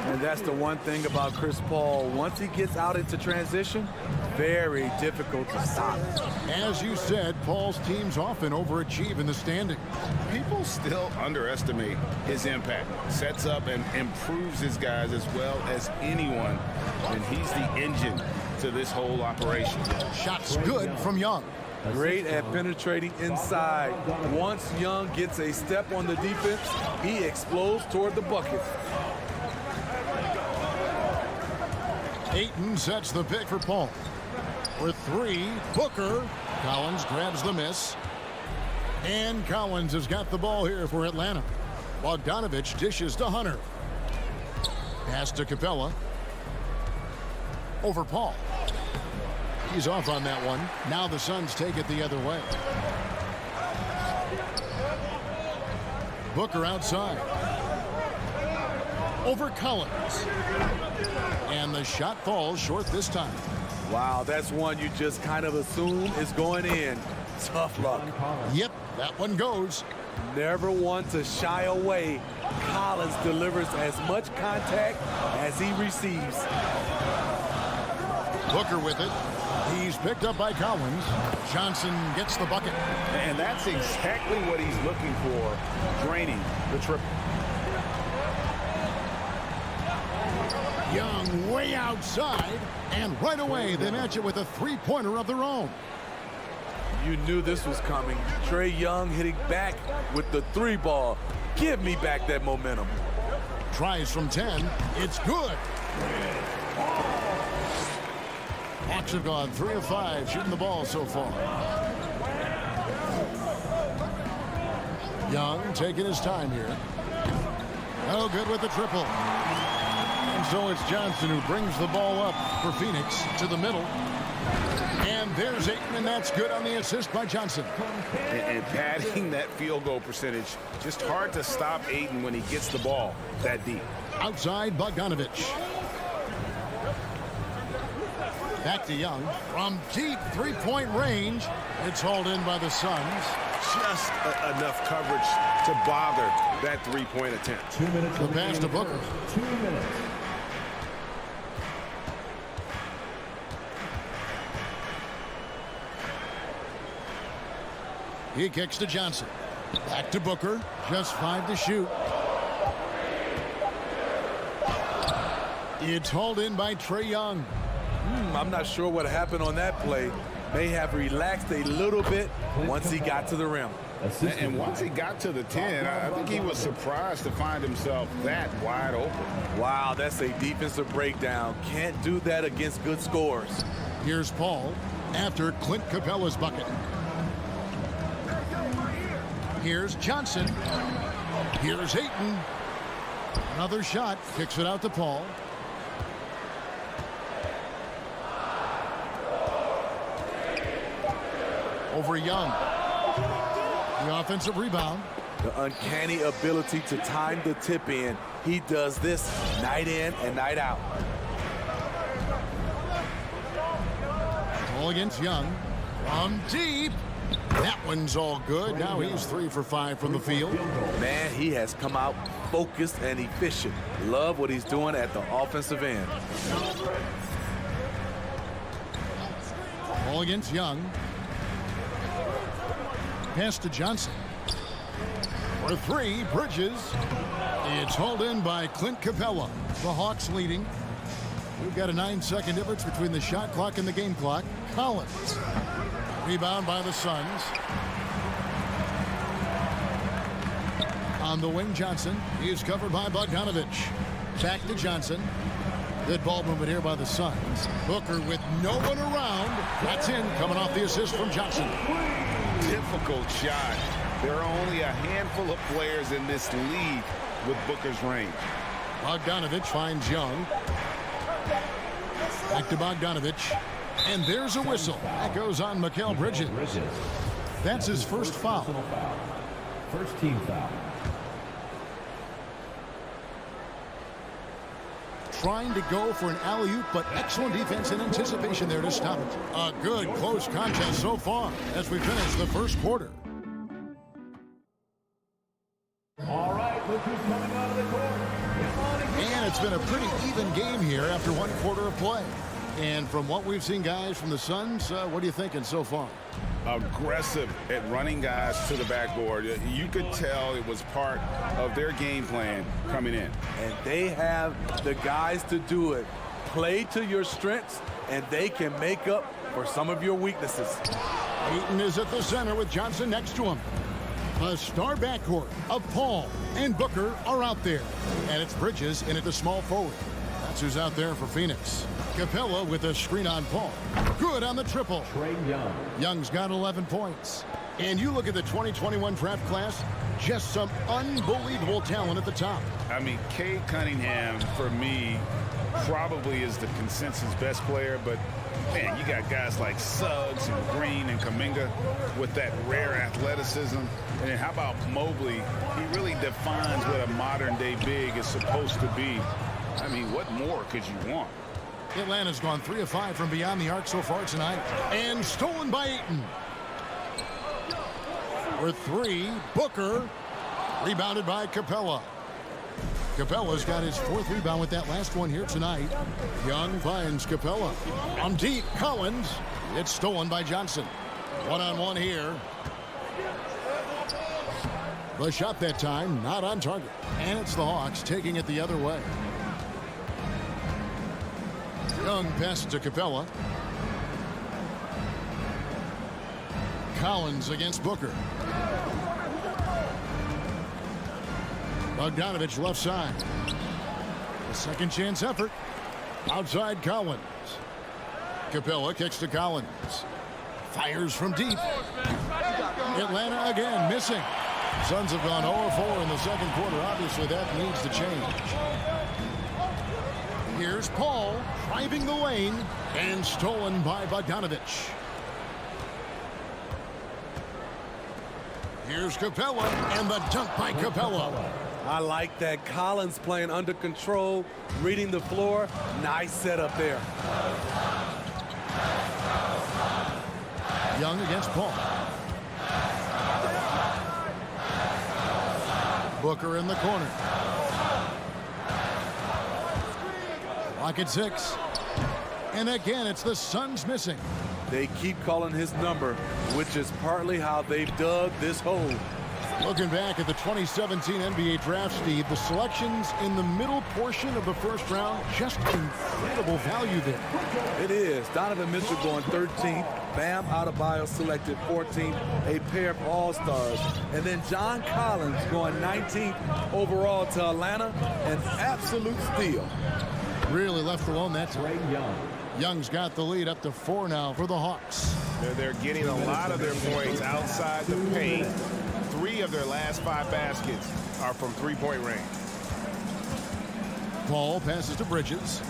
And that's the one thing about Chris Paul. Once he gets out into transition, very difficult to stop. As you said, Paul's teams often overachieve in the standings. People still underestimate his impact. Sets up and improves his guys as well as anyone. And he's the engine to this whole operation. Shots good from Young. Great at penetrating inside. Once Young gets a step on the defense, he explodes toward the bucket. Ayton sets the pick for Paul. For 3, Booker. Collins grabs the miss. And Collins has got the ball here for Atlanta. Bogdanovich dishes to Hunter. Pass to Capella. Over Paul. He's off on that one. Now the Suns take it the other way. Booker outside. Over Collins. And the shot falls short this time. Wow, that's one you just kind of assume is going in. Tough luck. Yep, that one goes. Never one to shy away. Collins delivers as much contact as he receives. Booker with it. He's picked up by Collins. Johnson gets the bucket. And that's exactly what he's looking for, draining the triple. Young way outside. And right away, they match it with a three-pointer of their own. You knew this was coming. Trae Young hitting back with the 3 ball. Give me back that momentum. Tries from 10. It's good. Hawks have gone 3 of 5 shooting the ball so far. Young taking his time here. No good with the triple. And so it's Johnson who brings the ball up for Phoenix to the middle. And there's Ayton, and that's good on the assist by Johnson. And padding that field goal percentage. Just hard to stop Ayton when he gets the ball that deep. Outside Bogdanovich. Back to Young. From deep three-point range. It's hauled in by the Suns. Just enough coverage to bother that three-point attempt. 2 minutes. The pass to Booker. 2 minutes. He kicks to Johnson. Back to Booker. Just 5 to shoot. It's hauled in by Trae Young. I'm not sure what happened on that play. May have relaxed a little bit once he got to the rim. And once he got to the 10, I think he was surprised to find himself that wide open. Wow, that's a defensive breakdown. Can't do that against good scores. Here's Paul after Clint Capella's bucket. Here's Johnson. Here's Ayton. Another shot. Kicks it out to Paul. Over Young. The offensive rebound. The uncanny ability to time the tip in. He does this night in and night out. Ball against Young. From deep. That one's all good. Now he's 3 for 5 from the field. Man, he has come out focused and efficient. Love what he's doing at the offensive end. Ball against Young. Pass to Johnson. For 3, Bridges. It's hauled in by Clint Capella. The Hawks leading. We've got a 9-second difference between the shot clock and the game clock. Collins. Rebound by the Suns. On the wing, Johnson. He is covered by Bogdanovich. Back to Johnson. Good ball movement here by the Suns. Booker with no one around. That's in, coming off the assist from Johnson. Difficult shot. There are only a handful of players in this league with Booker's range. Bogdanovich finds Young. Back to Bogdanovich. And there's a whistle. That goes on Mikal Bridges. That's his first foul. First team foul. Trying to go for an alley-oop, but excellent defense and anticipation there to stop it. A good close contest so far as we finish the first quarter. All right, look who's coming out of the court. And it's been a pretty even game here after one quarter of play. And from what we've seen, guys, from the Suns, what are you thinking so far? Aggressive at running guys to the backboard. You could tell it was part of their game plan coming in. And they have the guys to do it. Play to your strengths, and they can make up for some of your weaknesses. Ayton is at the center with Johnson next to him. A star backcourt of Paul and Booker are out there. And it's Bridges in at the small forward. That's who's out there for Phoenix. Capella with a screen on Paul. Good on the triple. Trae Young. Young's got 11 points. And you look at the 2021 draft class, just some unbelievable talent at the top. I mean, Cade Cunningham, for me, probably is the consensus best player, but man, you got guys like Suggs and Green and Kuminga with that rare athleticism. And then how about Mobley? He really defines what a modern-day big is supposed to be. I mean, what more could you want? Atlanta's gone 3 of 5 from beyond the arc so far tonight. And stolen by Ayton. For 3, Booker. Rebounded by Capella. Capella's got his 4th rebound with that last one here tonight. Young finds Capella. On deep, Collins. It's stolen by Johnson. One-on-one here. The shot that time, not on target. And it's the Hawks taking it the other way. Young passes to Capella. Collins against Booker. Bogdanovich left side. A second chance effort. Outside Collins. Capella kicks to Collins. Fires from deep. Atlanta again missing. Suns have gone 0-4 in the second quarter. Obviously that needs to change. Here's Paul driving the lane and stolen by Bogdanovich. Here's Capella and the dunk by Capella. I like that. Collins playing under control, reading the floor. Nice setup there. Young against Paul. Booker in the corner. Clock at 6. And again, it's the Suns missing. They keep calling his number, which is partly how they've dug this hole. Looking back at the 2017 NBA draft, Steve, the selections in the middle portion of the first round, just incredible value there. It is. Donovan Mitchell going 13th. Bam Adebayo selected 14th. A pair of all-stars. And then John Collins going 19th overall to Atlanta. An absolute steal. Really left alone that time. Young's got the lead up to 4 now for the Hawks. They're getting a lot of their points outside the paint. 3 of their last 5 baskets are from three-point range. Paul passes to Bridges.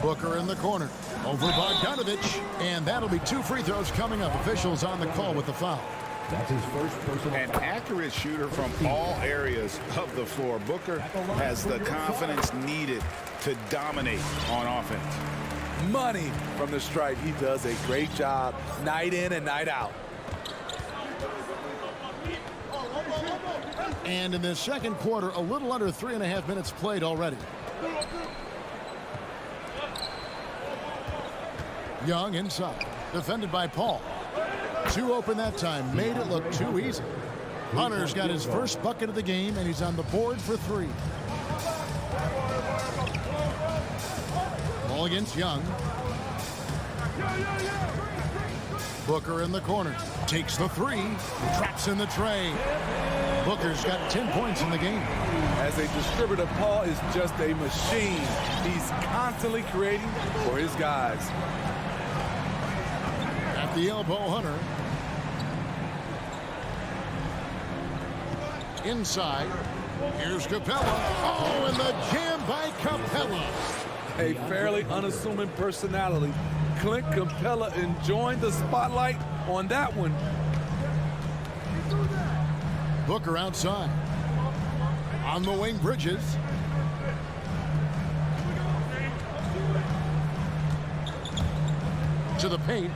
Booker in the corner. Over Bogdanovich. And that'll be 2 free throws coming up. Officials on the call with the foul. That's his first personal. An accurate shooter from all areas of the floor. Booker has the confidence needed to dominate on offense. Money from the stripe. He does a great job night in and night out. And in the second quarter, a little under 3.5 minutes played already. Young inside. Defended by Paul. 2 open that time. Made it look too easy. Hunter's got his first bucket of the game, and he's on the board for 3. Ball against Young. Booker in the corner. Takes the three. Traps in the tray. Booker's got 10 points in the game. As a distributor, Paul is just a machine. He's constantly creating for his guys. At the elbow, Hunter. Inside. Here's Capella. Oh, and the jam by Capella. A fairly unassuming personality. Clint Capella enjoying the spotlight on that one. Booker outside. On the wing, Bridges. To the paint.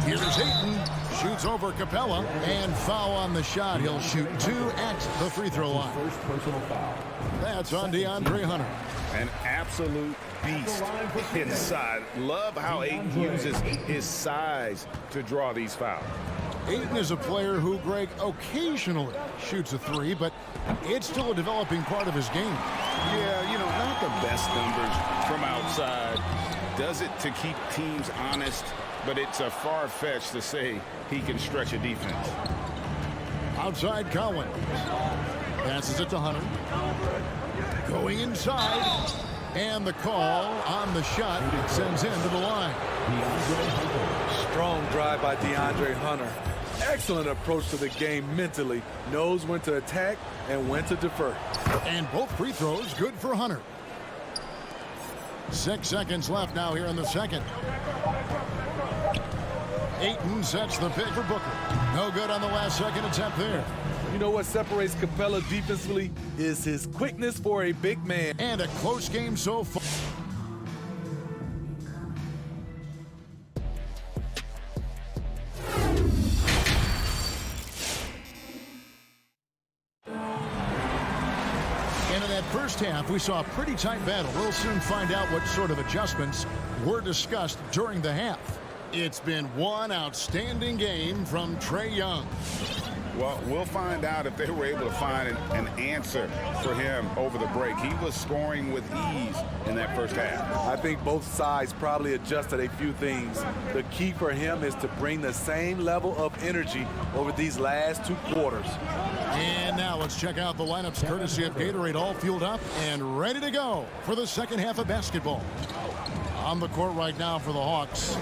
Here's Ayton. Shoots over Capella. And foul on the shot. He'll shoot 2 at the free throw line. First personal foul. That's on DeAndre Hunter. An absolute beast inside. Love how Ayton uses his size to draw these fouls. Ayton is a player who, Greg, occasionally shoots a three, but it's still a developing part of his game. Yeah, you know, not the best numbers from outside. Does it to keep teams honest, but it's a far-fetched to say he can stretch a defense. Outside Collins. Passes it to Hunter. Going inside. And the call on the shot sends him to the line. Strong drive by DeAndre Hunter. Excellent approach to the game mentally. Knows when to attack and when to defer. And both free throws good for Hunter. 6 seconds left now here in the second. Ayton sets the pick for Booker. No good on the last second attempt there. You know what separates Capella defensively is his quickness for a big man. And a close game so far. And in that first half, we saw a pretty tight battle. We'll soon find out what sort of adjustments were discussed during the half. It's been one outstanding game from Trae Young. Well, we'll find out if they were able to find an answer for him over the break. He was scoring with ease in that first half. I think both sides probably adjusted a few things. The key for him is to bring the same level of energy over these last 2 quarters. And now let's check out the lineups courtesy of Gatorade, all fueled up and ready to go for the second half of basketball. On the court right now for the Hawks.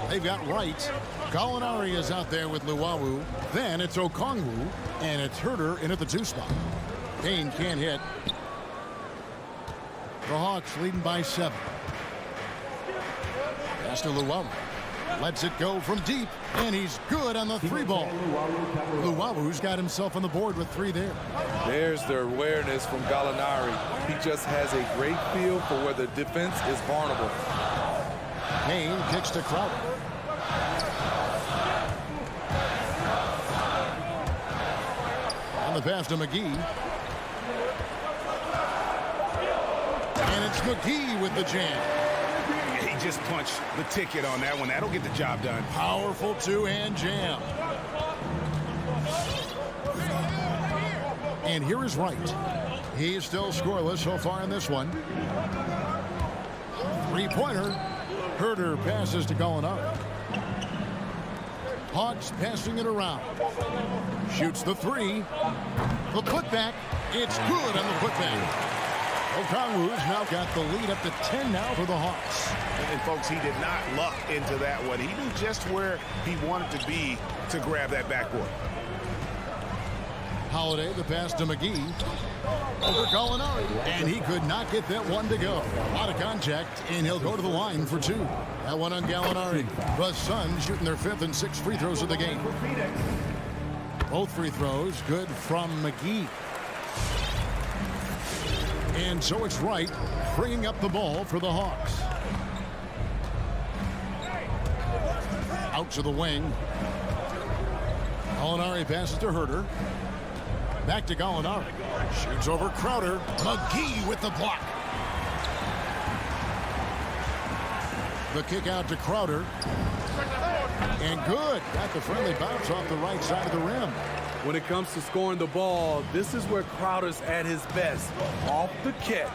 They've got Wright. Gallinari is out there with Luwawu. Then it's Okongwu. And it's Herter in at the 2 spot. Payne can't hit. The Hawks leading by 7. Pass to Luwawu. Lets it go from deep. And he's good on the 3 ball. Luwawu's got himself on the board with 3 there. There's the awareness from Gallinari. He just has a great feel for where the defense is vulnerable. Payne kicks to Crowder. On the pass to McGee. And it's McGee with the jam. He just punched the ticket on that one. That'll get the job done. Powerful 2-hand jam. And here is Wright. He's still scoreless so far in this one. 3-pointer. Herter passes to Gallinari. Hawks passing it around. Shoots the 3. The putback. It's good on the putback. Okongwu's now got the lead up to 10 now for the Hawks. And folks, he did not luck into that one. He knew just where he wanted to be to grab that backboard. Holiday, the pass to McGee. Over Gallinari. And he could not get that one to go. A lot of contact, and he'll go to the line for 2. That one on Gallinari. The Suns shooting their 5th and 6th free throws of the game. Both free throws good from McGee. And so it's Wright bringing up the ball for the Hawks. Out to the wing. Gallinari passes to Herter. Back to Gallinari. Shoots over Crowder. McGee with the block. The kick out to Crowder. And good. Got the friendly bounce off the right side of the rim. When it comes to scoring the ball, this is where Crowder's at his best. Off the catch.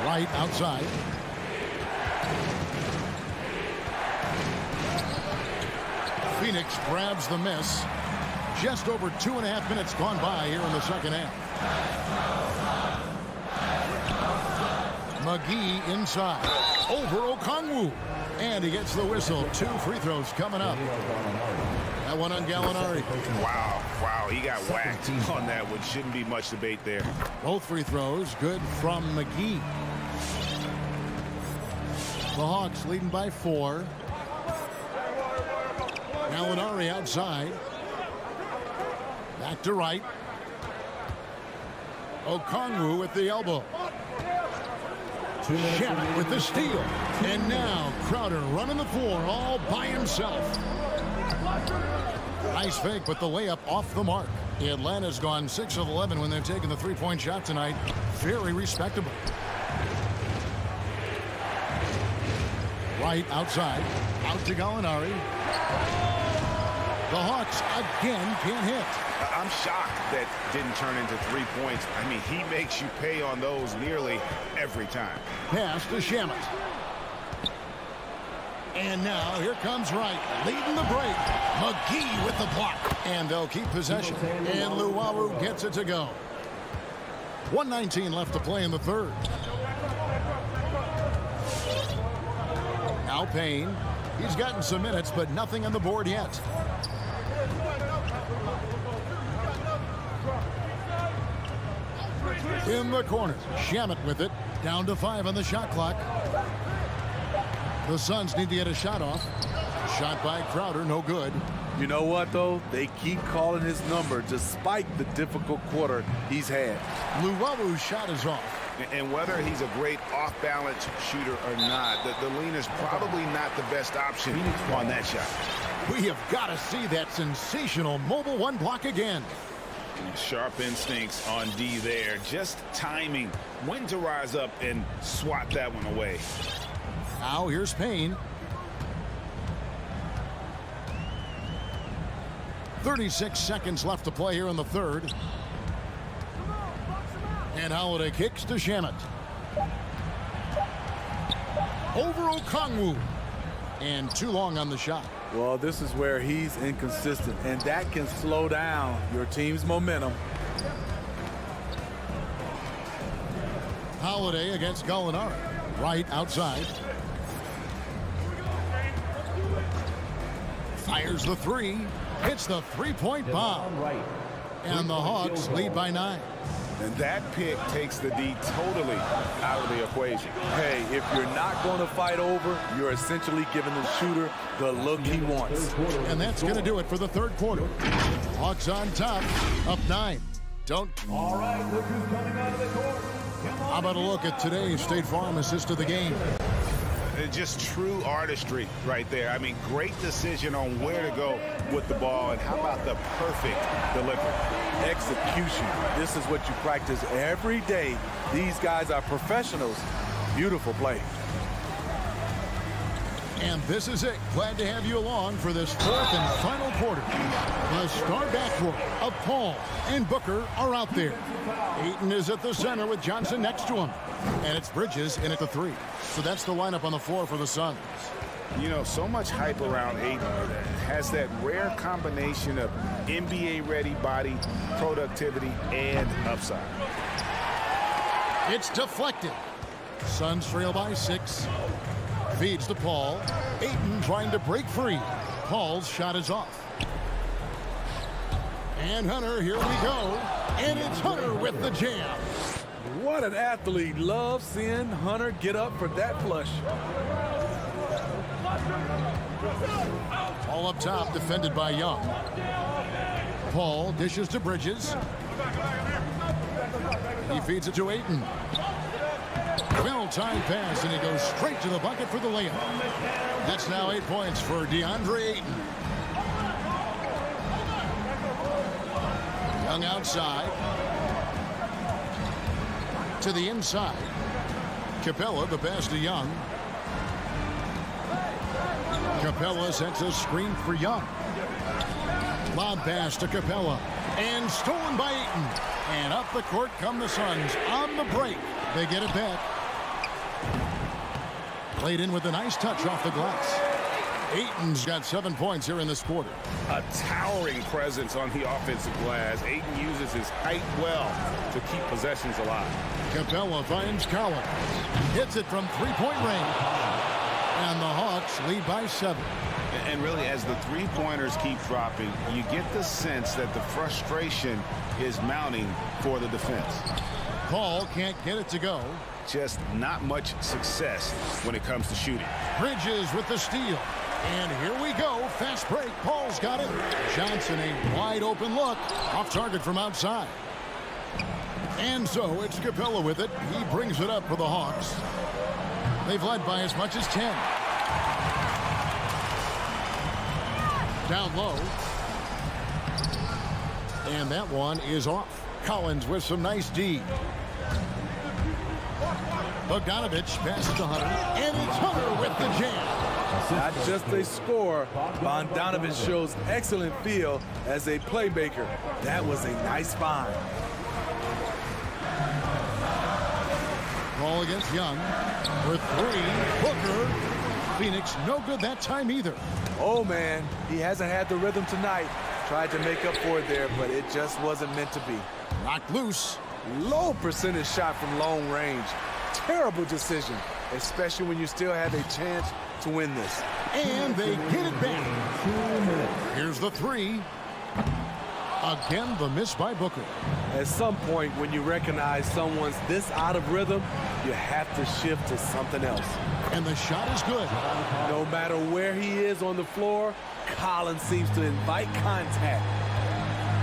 Right outside. Phoenix grabs the miss. Just over 2.5 minutes gone by here in the second half. McGee inside. Over Okongwu. And he gets the whistle. 2 free throws coming up. That one on Gallinari. Wow, he got whacked on that one. Shouldn't be much debate there. Both free throws good from McGee. The Hawks leading by 4. Gallinari outside. Back to right. Okongwu with the elbow. Shannon with the steal. And now Crowder running the floor all by himself. Nice fake, but the layup off the mark. Atlanta's gone 6 of 11 when they're taking the three-point shot tonight. Very respectable. Right outside. Out to Gallinari. The Hawks again can't hit. I'm shocked that didn't turn into 3 points. I mean, he makes you pay on those nearly every time. Pass to Shamet. And now here comes Wright leading the break. McGee with the block. And they'll keep possession. And Luwawu gets it to go. 1:19 left to play in the third. Now Payne. He's gotten some minutes, but nothing on the board yet. In the corner, Shamet with it. Down to 5 on the shot clock. The Suns need to get a shot off. Shot by Crowder, no good. You know what, though? They keep calling his number despite the difficult quarter he's had. Luwawu's shot is off. And whether he's a great off-balance shooter or not, the lean is probably not the best option on that shot. We have got to see that sensational mobile one block again. Sharp instincts on D there. Just timing when to rise up and swat that one away. Now here's Payne. 36 seconds left to play here in the third. And Holiday kicks to Shamet. Over Okongwu. And too long on the shot. Well, this is where he's inconsistent, and that can slow down your team's momentum. Holiday against Gallinari. Right outside. Fires the 3. Hits the three-point bomb. And the Hawks lead by 9. And that pick takes the D totally out of the equation. Hey, if you're not going to fight over, you're essentially giving the shooter the look he wants. And that's going to do it for the third quarter. Hawks on top, up 9. Don't. All right, look who's coming out of the court. How about a look at today's State Farm assist of the game? Just true artistry right there. I mean, great decision on where to go with the ball, and how about the perfect delivery? Execution. This is what you practice every day. These guys are professionals. Beautiful play. And this is it. Glad to have you along for this fourth and final quarter. The star backcourt of Paul and Booker are out there. Ayton is at the center with Johnson next to him. And it's Bridges in at the 3. So that's the lineup on the floor for the Suns. You know, so much hype around Ayton. Has that rare combination of NBA-ready body, productivity, and upside. It's deflected. Suns trail by 6. Feeds to Paul. Ayton trying to break free. Paul's shot is off. And Hunter, here we go. And it's Hunter with the jam. What an athlete. Love seeing Hunter get up for that flush. All up top, defended by Young. Paul dishes to Bridges. He feeds it to Ayton. Well-timed pass, and he goes straight to the bucket for the layup. That's now 8 points for DeAndre Ayton. Young outside. To the inside. Capella, the pass to Young. Capella sets a screen for Young. Lob pass to Capella. And stolen by Ayton. And up the court come the Suns on the break. They get it back. Played in with a nice touch off the glass. Ayton's got 7 points here in this quarter. A towering presence on the offensive glass. Ayton uses his height well to keep possessions alive. Capella finds Collins. Hits it from three-point range. And the Hawks lead by 7. And really, as the three-pointers keep dropping, you get the sense that the frustration is mounting for the defense. Paul can't get it to go. Just not much success when it comes to shooting. Bridges with the steal. And here we go. Fast break. Paul's got it. Johnson, a wide open look. Off target from outside. And so it's Capella with it. He brings it up for the Hawks. They've led by as much as 10. Down low. And that one is off. Collins with some nice D. Bogdanovich passes to Hunter. And it's Hunter with the jam. Not just a scorer, Bogdanovich shows excellent feel as a playmaker. That was a nice find. Ball against Young. For 3, Booker. Phoenix no good that time either. Oh, man, he hasn't had the rhythm tonight. Tried to make up for it there, but it just wasn't meant to be. Knocked loose. Low percentage shot from long range. Terrible decision, especially when you still have a chance to win this. And they get it back. Here's the 3. Again, the miss by Booker. At some point, when you recognize someone's this out of rhythm, you have to shift to something else. And the shot is good. No matter where he is on the floor, Collins seems to invite contact.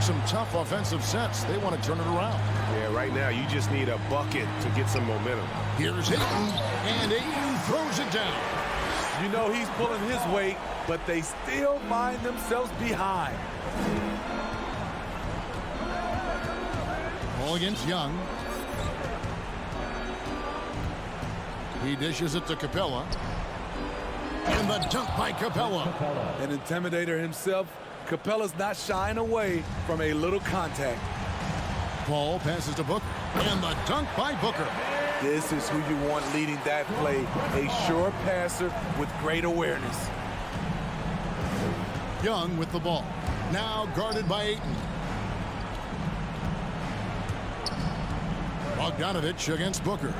Some tough offensive sets. They want to turn it around. Yeah, right now you just need a bucket to get some momentum. Here's Ayton, and Ayton throws it down. You know he's pulling his weight, but they still find themselves behind. Ball against Young. He dishes it to Capella. And the dunk by Capella. An intimidator himself, Capella's not shying away from a little contact. Paul passes to Booker. And the dunk by Booker. This is who you want leading that play. A sure passer with great awareness. Young with the ball. Now guarded by Ayton. Bogdanovich against Booker.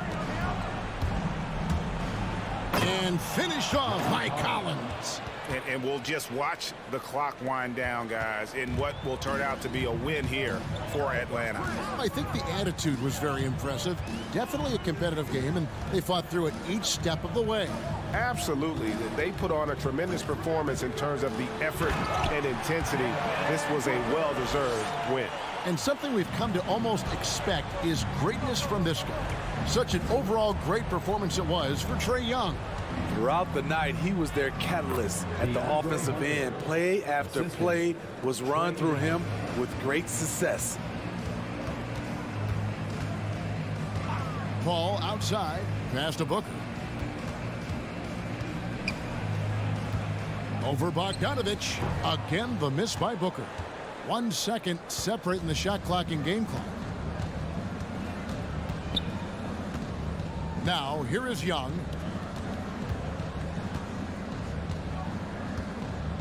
And finished off by Collins. And we'll just watch the clock wind down, guys, in what will turn out to be a win here for Atlanta. I think the attitude was very impressive. Definitely a competitive game, and they fought through it each step of the way. Absolutely. They put on a tremendous performance in terms of the effort and intensity. This was a well-deserved win. And something we've come to almost expect is greatness from this guy. Such an overall great performance it was for Trae Young. Throughout the night, he was their catalyst at the offensive end. Play after play was run through him with great success. Ball outside. Pass to Booker. Over Bogdanovich. Again, the miss by Booker. 1 second separating the shot clock and game clock. Now, here is Young.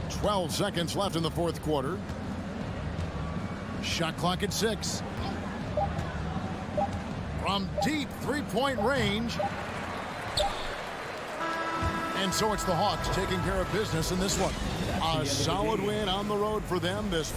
12 seconds left in the fourth quarter. Shot clock at 6. From deep three-point range. And so it's the Hawks taking care of business in this one. A solid win on the road for them this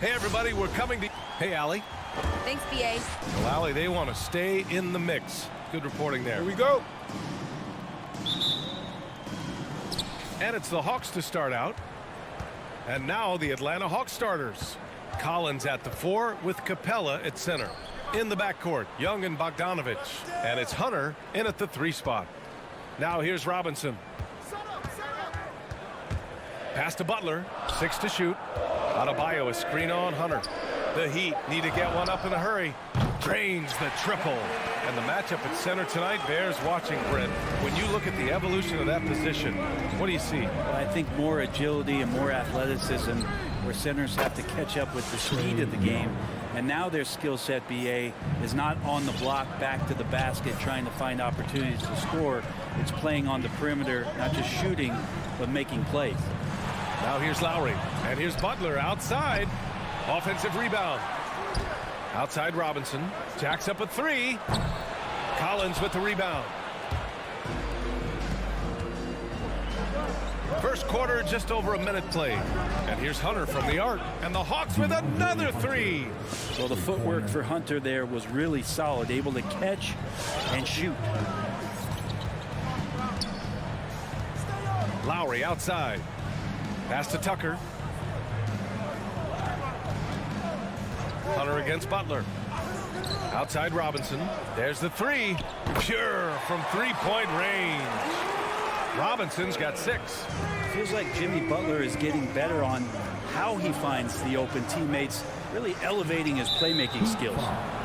Hey, everybody, we're coming to... Hey, Allie. Thanks, BA. Well, Allie, they want to stay in the mix. Good reporting there. Here we go. And it's the Hawks to start out. And now the Atlanta Hawks starters. Collins at the 4 with Capella at center. In the backcourt, Young and Bogdanovich. And it's Hunter in at the 3 spot. Now here's Robinson. Pass to Butler. 6 to shoot. Adebayo a screen on Hunter. The Heat need to get one up in a hurry. Drains the triple. And the matchup at center tonight bears watching, Brent. When you look at the evolution of that position, what do you see? Well, I think more agility and more athleticism, where centers have to catch up with the speed of the game. And now their skill set, BA, is not on the block back to the basket trying to find opportunities to score. It's playing on the perimeter, not just shooting, but making plays. Now here's Lowry, and here's Butler outside. Offensive rebound. Outside Robinson. Jacks up a 3. Collins with the rebound. First quarter, just over a minute played. And here's Hunter from the arc. And the Hawks with another 3. Well, the footwork for Hunter there was really solid, able to catch and shoot. Lowry outside. Pass to Tucker. Hunter against Butler. Outside Robinson. There's the 3. Pure from 3-point range. Robinson's got 6. Feels like Jimmy Butler is getting better on how he finds the open teammates, really elevating his playmaking skills.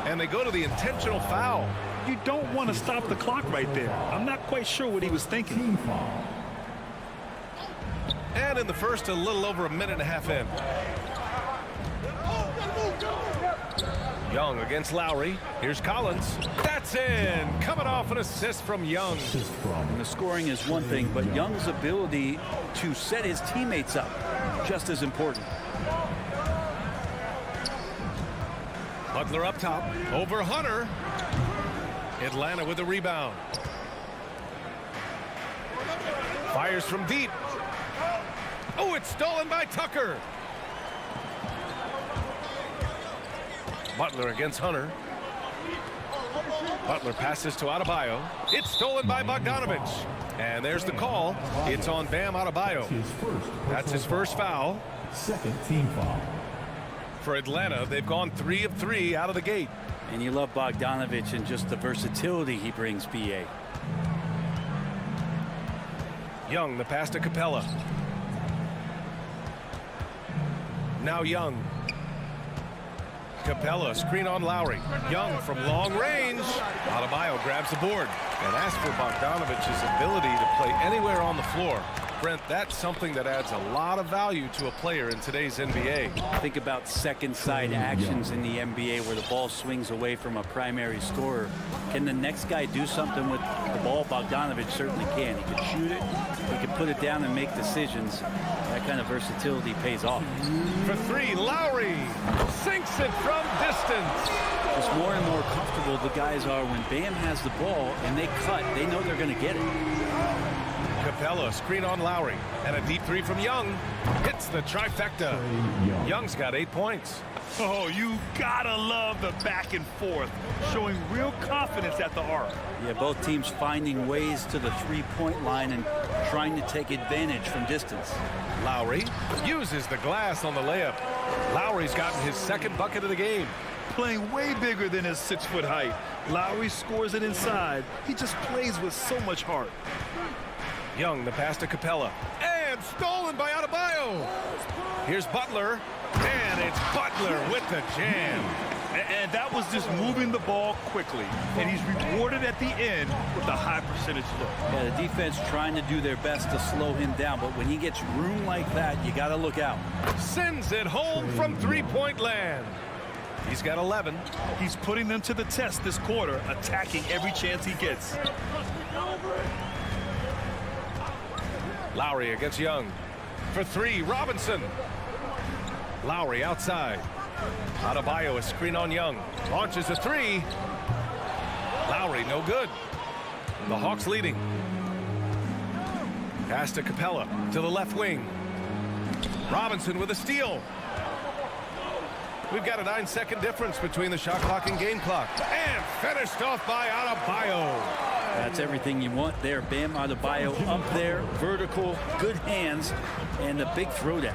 And they go to the intentional foul. You don't want to stop the clock right there. I'm not quite sure what he was thinking. And in the first, a little over a minute and a half in. Young against Lowry. Here's Collins. That's in. Coming off an assist from Young. And the scoring is one thing, but Young's ability to set his teammates up, just as important. Butler up top. Over Hunter. Atlanta with a rebound. Fires from deep. Oh, it's stolen by Tucker. Butler against Hunter. Butler passes to Adebayo. It's stolen by Bogdanovich. And there's the call. It's on Bam Adebayo. That's his first foul. Second team foul. For Atlanta, they've gone 3 of 3 out of the gate. And you love Bogdanovich and just the versatility he brings, BA. Young, the pass to Capella. Now Young. Capella, screen on Lowry. Young from long range. Adebayo grabs the board. And as for Bogdanovich's ability to play anywhere on the floor, Brent, that's something that adds a lot of value to a player in today's NBA. Think about second side actions in the NBA where the ball swings away from a primary scorer. Can the next guy do something with the ball? Bogdanovich certainly can. He can shoot it. He can put it down and make decisions. That kind of versatility pays off. For 3, Lowry sinks it from distance. Just more and more comfortable the guys are when Bam has the ball and they cut. They know they're going to get it. Capella, screen on Lowry. And a deep 3 from Young. Hits the trifecta. Young's got 8 points. Oh, you gotta love the back and forth, showing real confidence at the arc. Yeah, both teams finding ways to the three-point line and trying to take advantage from distance. Lowry uses the glass on the layup. Lowry's gotten his second bucket of the game. Playing way bigger than his 6-foot height. Lowry scores it inside. He just plays with so much heart. Young, the pass to Capella. And stolen by Adebayo. Here's Butler. And it's Butler with the jam. And that was just moving the ball quickly. And he's rewarded at the end with a high percentage look. Yeah, the defense trying to do their best to slow him down. But when he gets room like that, you got to look out. Sends it home from three-point land. He's got 11. He's putting them to the test this quarter, attacking every chance he gets. Lowry against Young. For 3, Robinson. Lowry outside. Adebayo, a screen on Young. Launches a 3. Lowry, no good. The Hawks leading. Pass to Capella to the left wing. Robinson with a steal. We've got a 9-second difference between the shot clock and game clock. And finished off by Adebayo. That's everything you want there. Bam Adebayo up there, vertical, good hands, and a big throwdown.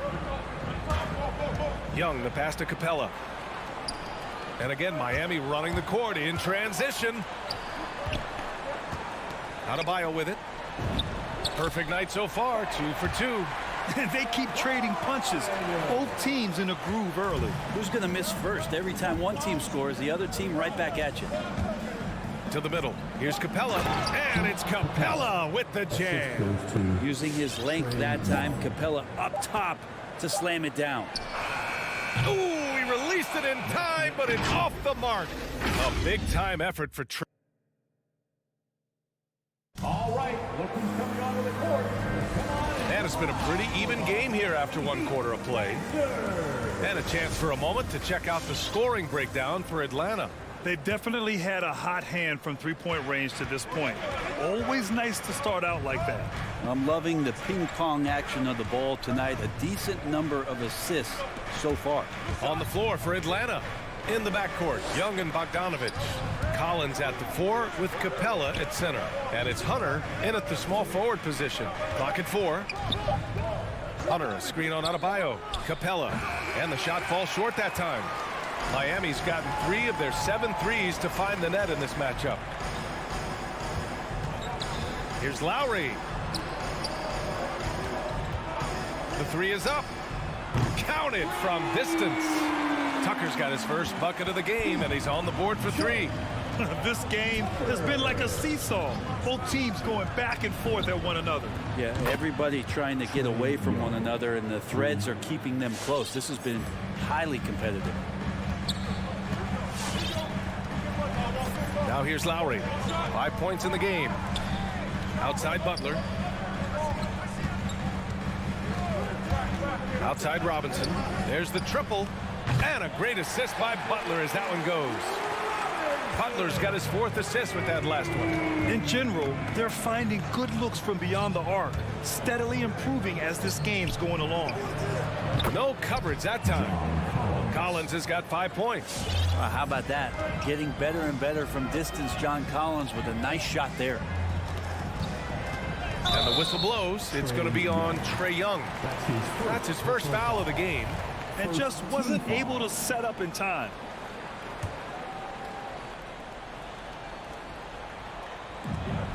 Young, the pass to Capella. And again, Miami running the court in transition. Adebayo with it. Perfect night so far, 2 for 2. They keep trading punches. Both teams in a groove early. Who's going to miss first? Every time one team scores, the other team right back at you. To the middle. Here's Capella. And it's Capella with the jam. Using his length that time, Capella up top to slam it down. Ooh, he released it in time, but it's off the mark. A big-time effort for Trey. All right, look who's coming onto the court. And it's been a pretty even game here after 1 quarter of play. And a chance for a moment to check out the scoring breakdown for Atlanta. They've definitely had a hot hand from three-point range to this point. Always nice to start out like that. I'm loving the ping pong action of the ball tonight. A decent number of assists so far. On the floor for Atlanta. In the backcourt, Young and Bogdanovich. Collins at the 4 with Capella at center. And it's Hunter in at the small forward position. Clock at 4. Hunter, a screen on Adebayo. Capella. And the shot falls short that time. Miami's gotten 3 of their 7 threes to find the net in this matchup. Here's Lowry. The 3 is up. Counted from distance. Tucker's got his first bucket of the game, and he's on the board for 3. This game has been like a seesaw. Both teams going back and forth at one another. Yeah, everybody trying to get away from one another, and the threads are keeping them close. This has been highly competitive. Now here's Lowry. 5 points in the game. Outside Butler. Outside Robinson. There's the triple. And a great assist by Butler as that one goes. Butler's got his 4th assist with that last one. In general, they're finding good looks from beyond the arc, steadily improving as this game's going along. No coverage that time. Collins has got 5 points. How about that? Getting better and better from distance, John Collins with a nice shot there. And the whistle blows. It's going to be on Trae Young. That's his first foul of the game. And just wasn't able to set up in time.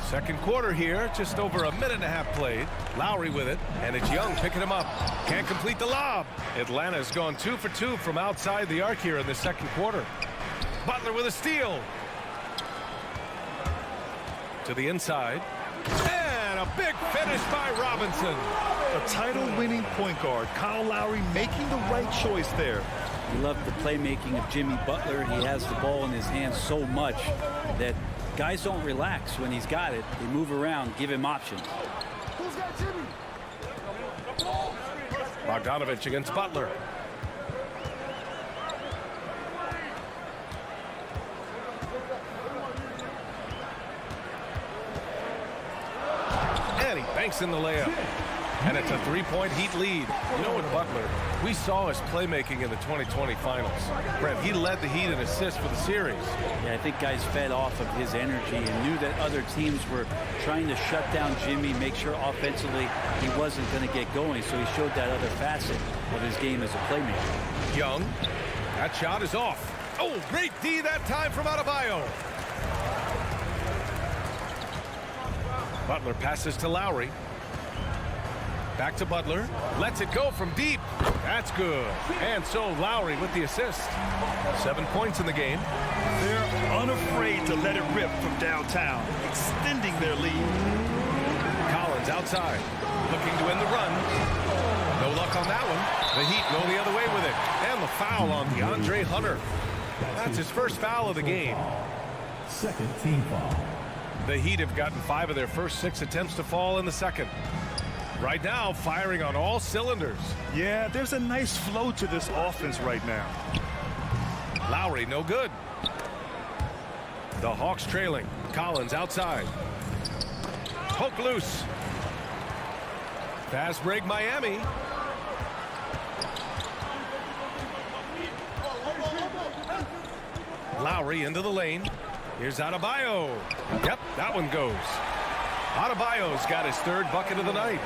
Second quarter here, just over a minute and a half played. Lowry with it, and it's Young picking him up. Can't complete the lob. Atlanta's gone 2 for 2 from outside the arc here in the second quarter. Butler with a steal. To the inside. And a big finish by Robinson. A title-winning point guard, Kyle Lowry, making the right choice there. You love the playmaking of Jimmy Butler. He has the ball in his hands so much that guys don't relax when he's got it. They move around, give him options. Bogdanovich against Butler. And he banks in the layup. And it's a 3-point Heat lead. You know what, Butler, we saw his playmaking in the 2020 finals. Brent, he led the Heat in assists for the series. Yeah, I think guys fed off of his energy and knew that other teams were trying to shut down Jimmy, make sure offensively he wasn't going to get going. So he showed that other facet of his game as a playmaker. Young, that shot is off. Oh, great D that time from Adebayo. Butler passes to Lowry. Back to Butler. Lets it go from deep. That's good. And so Lowry with the assist. 7 points in the game. They're unafraid to let it rip from downtown, extending their lead. Collins outside. Looking to end the run. No luck on that one. The Heat go the other way with it. And the foul on DeAndre Hunter. That's his first foul of the game. Second team foul. The Heat have gotten 5 of their first 6 attempts to fall in the second. Right now, firing on all cylinders. Yeah, there's a nice flow to this offense right now. Lowry, no good. The Hawks trailing. Collins outside. Poke loose. Fast break, Miami. Lowry into the lane. Here's Adebayo. Yep, that one goes. Adebayo's got his 3rd bucket of the night.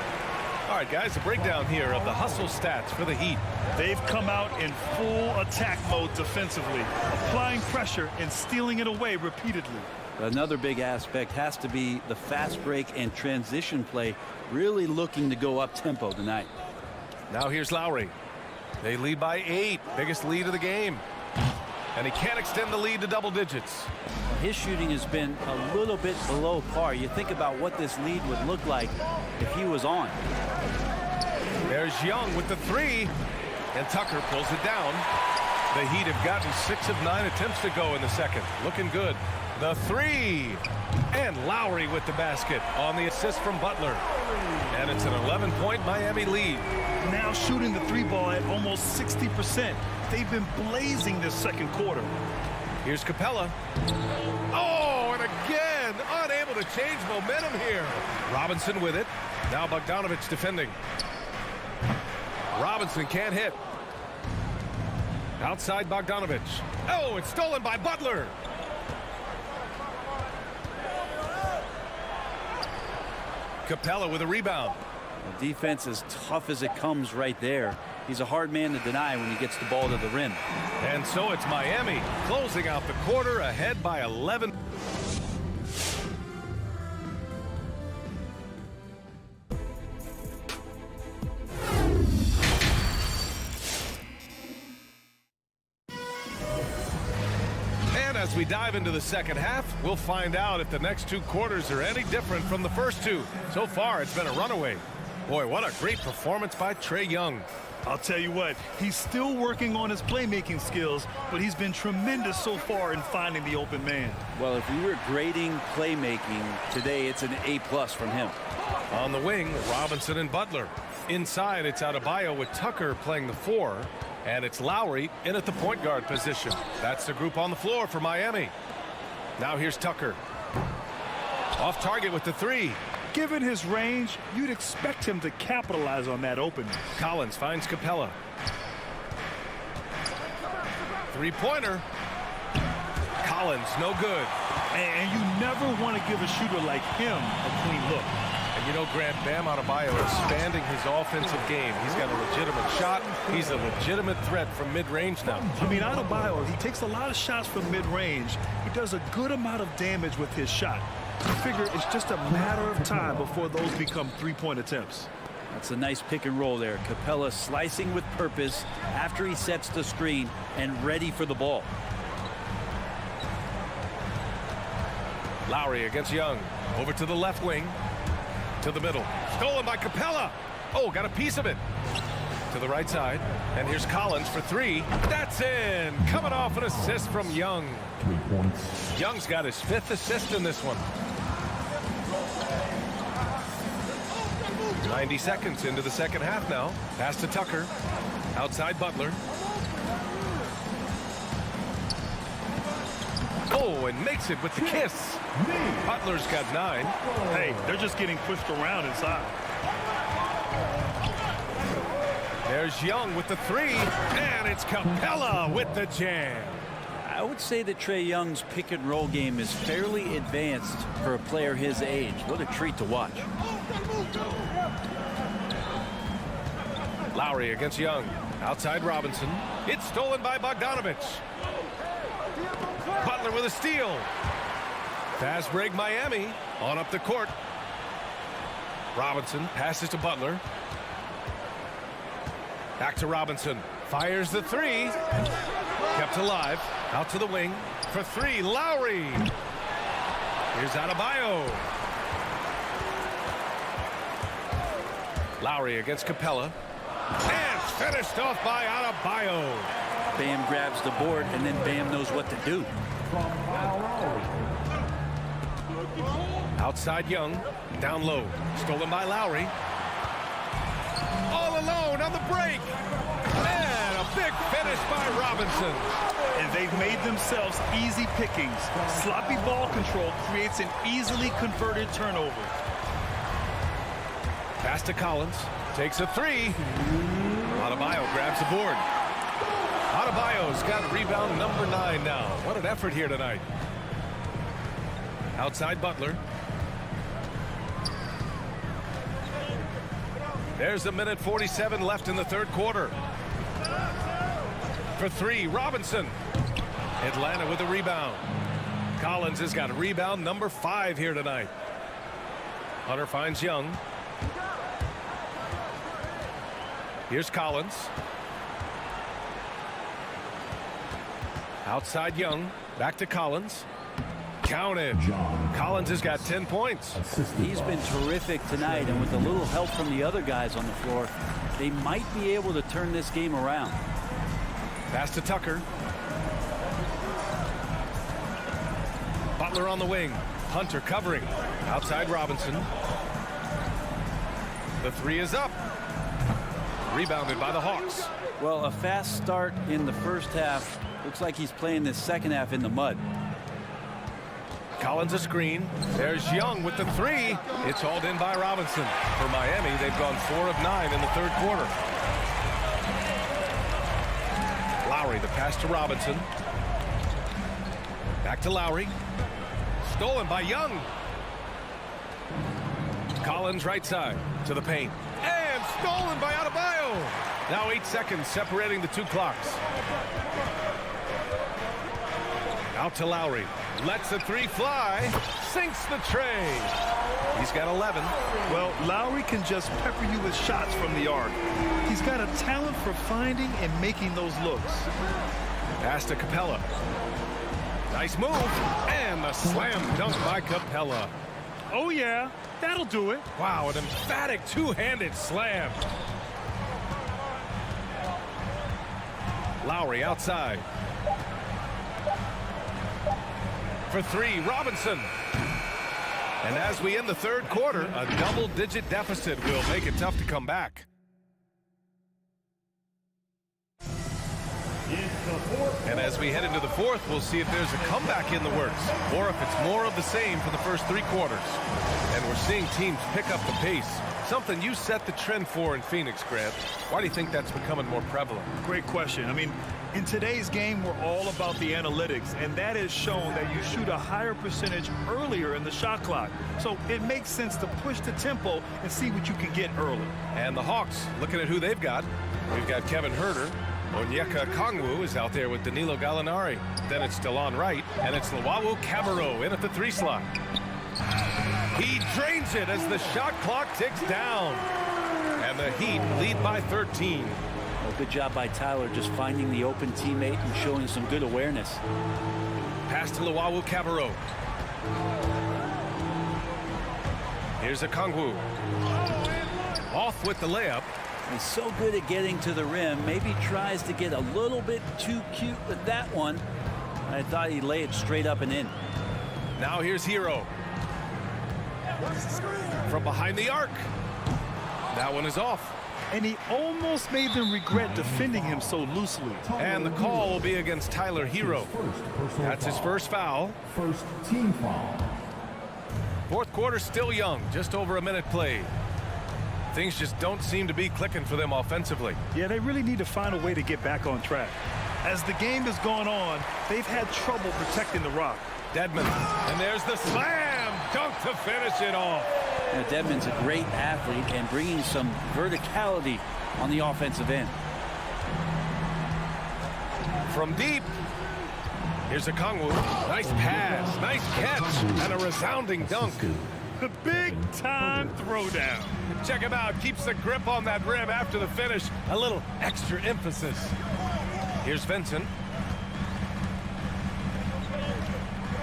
All right, guys, a breakdown here of the hustle stats for the Heat. They've come out in full attack mode defensively, applying pressure and stealing it away repeatedly. Another big aspect has to be the fast break and transition play, really looking to go up tempo tonight. Now here's Lowry. They lead by 8, biggest lead of the game. And he can't extend the lead to double digits. His shooting has been a little bit below par. You think about what this lead would look like if he was on. There's Young with the 3, and Tucker pulls it down. The Heat have gotten 6 of 9 attempts to go in the second. Looking good. The 3, and Lowry with the basket on the assist from Butler. And it's an 11-point Miami lead. Now shooting the 3 ball at almost 60%. They've been blazing this second quarter. Here's Capella. Oh, and again, unable to change momentum here. Robinson with it. Now Bogdanovic defending. Robinson can't hit. Outside Bogdanovic. Oh, it's stolen by Butler. Capella with a rebound. The defense as tough as it comes right there. He's a hard man to deny when he gets the ball to the rim. And so it's Miami closing out the quarter ahead by 11. And as we dive into the second half, we'll find out if the next 2 quarters are any different from the first 2. So far, it's been a runaway. Boy, what a great performance by Trae Young. I'll tell you what, he's still working on his playmaking skills, but he's been tremendous so far in finding the open man. Well, if we were grading playmaking today, it's an A+ from him. On the wing, Robinson and Butler. Inside, it's Adebayo with Tucker playing the 4, and it's Lowry in at the point guard position. That's the group on the floor for Miami. Now here's Tucker. Off target with the 3. Given his range, you'd expect him to capitalize on that opening. Collins finds Capella. 3-pointer. Collins, no good. And you never want to give a shooter like him a clean look. And you know, Grant, Bam Adebayo expanding his offensive game. He's got a legitimate shot. He's a legitimate threat from mid-range now. I mean, Adebayo, he takes a lot of shots from mid-range. He does a good amount of damage with his shot. I figure it's just a matter of time before those become 3-point attempts. That's a nice pick and roll there. Capella slicing with purpose after he sets the screen and ready for the ball. Lowry against Young. Over to the left wing. To the middle. Stolen by Capella. Oh, got a piece of it. To the right side. And here's Collins for 3. That's in. Coming off an assist from Young. 3 points. Young's got his 5th assist in this one. 90 seconds into the second half now. Pass to Tucker. Outside Butler. Oh, and makes it with the kiss. Butler's got 9. Hey, they're just getting pushed around inside. There's Young with the 3, and it's Capella with the jam. I would say that Trae Young's pick and roll game is fairly advanced for a player his age. What a treat to watch. Lowry against Young. Outside Robinson. It's stolen by Bogdanovic. Butler with a steal. Fast break Miami. On up the court. Robinson passes to Butler. Back to Robinson. Fires the 3. Kept alive. Out to the wing. For 3, Lowry. Here's Adebayo. Lowry against Capella. And finished off by Adebayo. Bam grabs the board, and then Bam knows what to do. Outside Young. Down low. Stolen by Lowry. All alone on the break. And a big finish by Robinson. And they've made themselves easy pickings. Sloppy ball control creates an easily converted turnover. Pass to Collins. Takes a 3. Adebayo grabs the board. Adebayo's got rebound number 9 now. What an effort here tonight. Outside Butler. There's a minute 47 left in the third quarter. For 3, Robinson. Atlanta with a rebound. Collins has got rebound number 5 here tonight. Hunter finds Young. Here's Collins. Outside Young. Back to Collins. Counted. Collins has got 10 points. He's been terrific tonight, and with a little help from the other guys on the floor, they might be able to turn this game around. Pass to Tucker. Butler on the wing. Hunter covering. Outside Robinson. The 3 is up. Rebounded by the Hawks. Well, a fast start in the first half. Looks like he's playing this second half in the mud. Collins a screen. There's Young with the 3. It's hauled in by Robinson. For Miami, they've gone 4 of 9 in the third quarter. Lowry, the pass to Robinson. Back to Lowry. Stolen by Young. Collins right side to the paint. And stolen by Adebayo. Now 8 seconds separating the 2 clocks. Out to Lowry. Lets the 3 fly. Sinks the tray. He's got 11. Well, Lowry can just pepper you with shots from the arc. He's got a talent for finding and making those looks. Pass to Capella. Nice move. And the slam dunk by Capella. Oh, yeah. That'll do it. Wow, an emphatic two-handed slam. Lowry outside. For 3, Robinson. And as we end the third quarter, a double-digit deficit will make it tough to come back. And as we head into the fourth, we'll see if there's a comeback in the works or if it's more of the same for the first 3 quarters. And we're seeing teams pick up the pace, something you set the trend for in Phoenix, Grant. Why do you think that's becoming more prevalent? Great question. I mean, in today's game, we're all about the analytics, and that has shown that you shoot a higher percentage earlier in the shot clock. So it makes sense to push the tempo and see what you can get early. And the Hawks, looking at who they've got. We've got Kevin Huerter. Onyeka Okongwu is out there with Danilo Gallinari. Then it's Delon Wright, and it's Luwawu Cabarrot in at the 3 slot. He drains it as the shot clock ticks down. And the Heat lead by 13. Well, good job by Tyler just finding the open teammate and showing some good awareness. Pass to Luwawu Cabarrot. Here's Okongwu. Off with the layup. He's so good at getting to the rim. Maybe tries to get a little bit too cute with that one. I thought he'd lay it straight up and in. Now here's Hero. From behind the arc. That one is off. And he almost made them regret defending him so loosely. And the call will be against Tyler Hero. That's his first foul. First team foul. Fourth quarter still young, just over a minute played. Things just don't seem to be clicking for them offensively. Yeah, they really need to find a way to get back on track. As the game has gone on, they've had trouble protecting the rock. Dedmon, and there's the slam dunk to finish it off. You know, Dedmon's a great athlete and bringing some verticality on the offensive end. From deep, here's Okongwu. Nice pass, nice catch, and a resounding dunk. The big-time throwdown. Check him out. Keeps the grip on that rim after the finish. A little extra emphasis. Here's Vincent.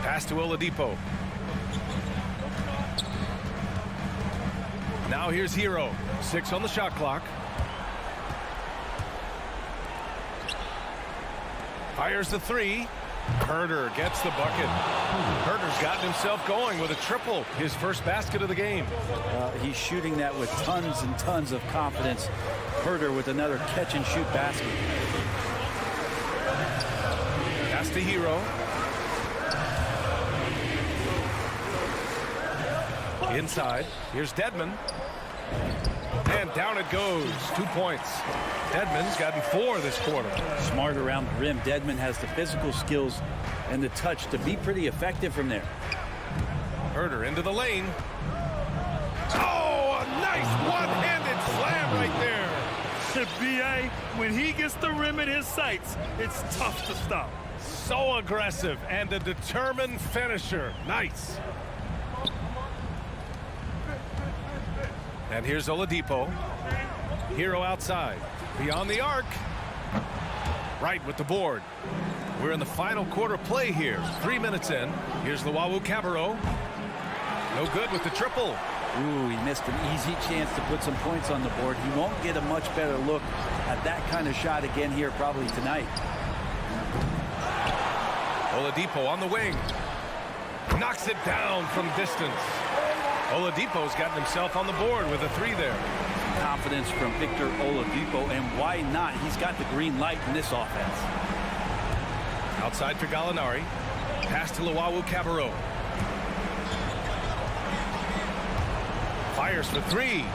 Pass to Oladipo. Now here's Hero. 6 on the shot clock. Fires the 3. Huerter gets the bucket. Huerter's gotten himself going with a triple, his first basket of the game. He's shooting that with tons and tons of confidence. Huerter with another catch-and-shoot basket. Pass to Hero. Inside, here's Dedmon. And down it goes. 2 points. Dedmon's gotten 4 this quarter. Smart around the rim. Dedmon has the physical skills and the touch to be pretty effective from there. Herder into the lane. Oh, a nice one-handed slam right there. B.A., when he gets the rim in his sights, it's tough to stop. So aggressive and a determined finisher. Nice. And here's Oladipo. Hero outside. Beyond the arc. Right with the board. We're in the final quarter play here. 3 minutes in. Here's Luwawu-Cabarrot. No good with the triple. Ooh, he missed an easy chance to put some points on the board. He won't get a much better look at that kind of shot again here probably tonight. Oladipo on the wing. Knocks it down from distance. Oladipo's gotten himself on the board with a 3 there. Confidence from Victor Oladipo, and why not? He's got the green light in this offense. Outside for Gallinari. Pass to Luwawu-Cabarrot. Fires for 3.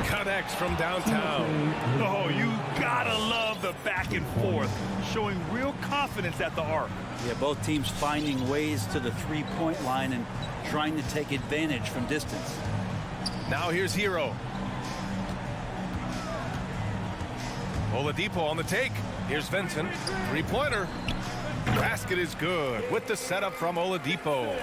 Connects from downtown. Oh, you gotta love the back and forth, showing real confidence at the arc. Yeah, both teams finding ways to the three-point line and trying to take advantage from distance. Now here's Hero. Oladipo on the take. Here's Vincent. Three-pointer. Basket is good with the setup from Oladipo.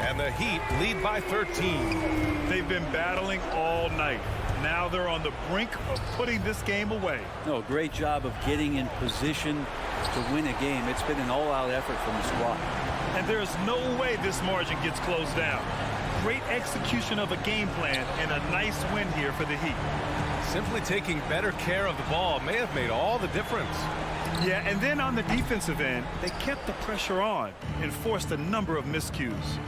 And the Heat lead by 13. They've been battling all night. Now they're on the brink of putting this game away. No, great job of getting in position to win a game. It's been an all-out effort from the squad. And there's no way this margin gets closed down. Great execution of a game plan and a nice win here for the Heat. Simply taking better care of the ball may have made all the difference. Yeah, and then on the defensive end, they kept the pressure on and forced a number of miscues.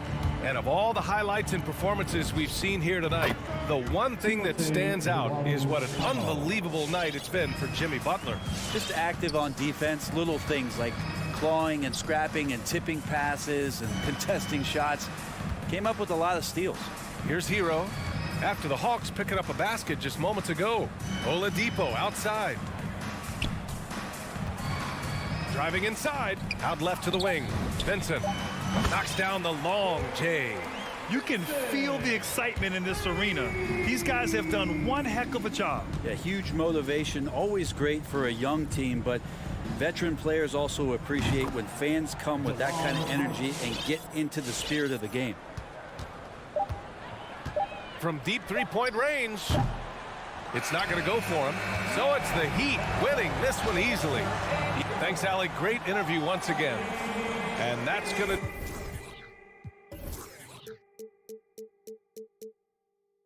And of all the highlights and performances we've seen here tonight, the one thing that stands out is what an unbelievable night it's been for Jimmy Butler. Just active on defense, little things like clawing and scrapping and tipping passes and contesting shots. Came up with a lot of steals. Here's Hero. After the Hawks picking up a basket just moments ago. Oladipo outside. Driving inside. Out left to the wing. Vincent knocks down the long J. You can feel the excitement in this arena. These guys have done one heck of a job. Yeah, huge motivation. Always great for a young team, but veteran players also appreciate when fans come with that kind of energy and get into the spirit of the game. From deep three-point range. It's not going to go for him. So it's the Heat winning this one easily. Thanks, Allie. Great interview once again. And that's going to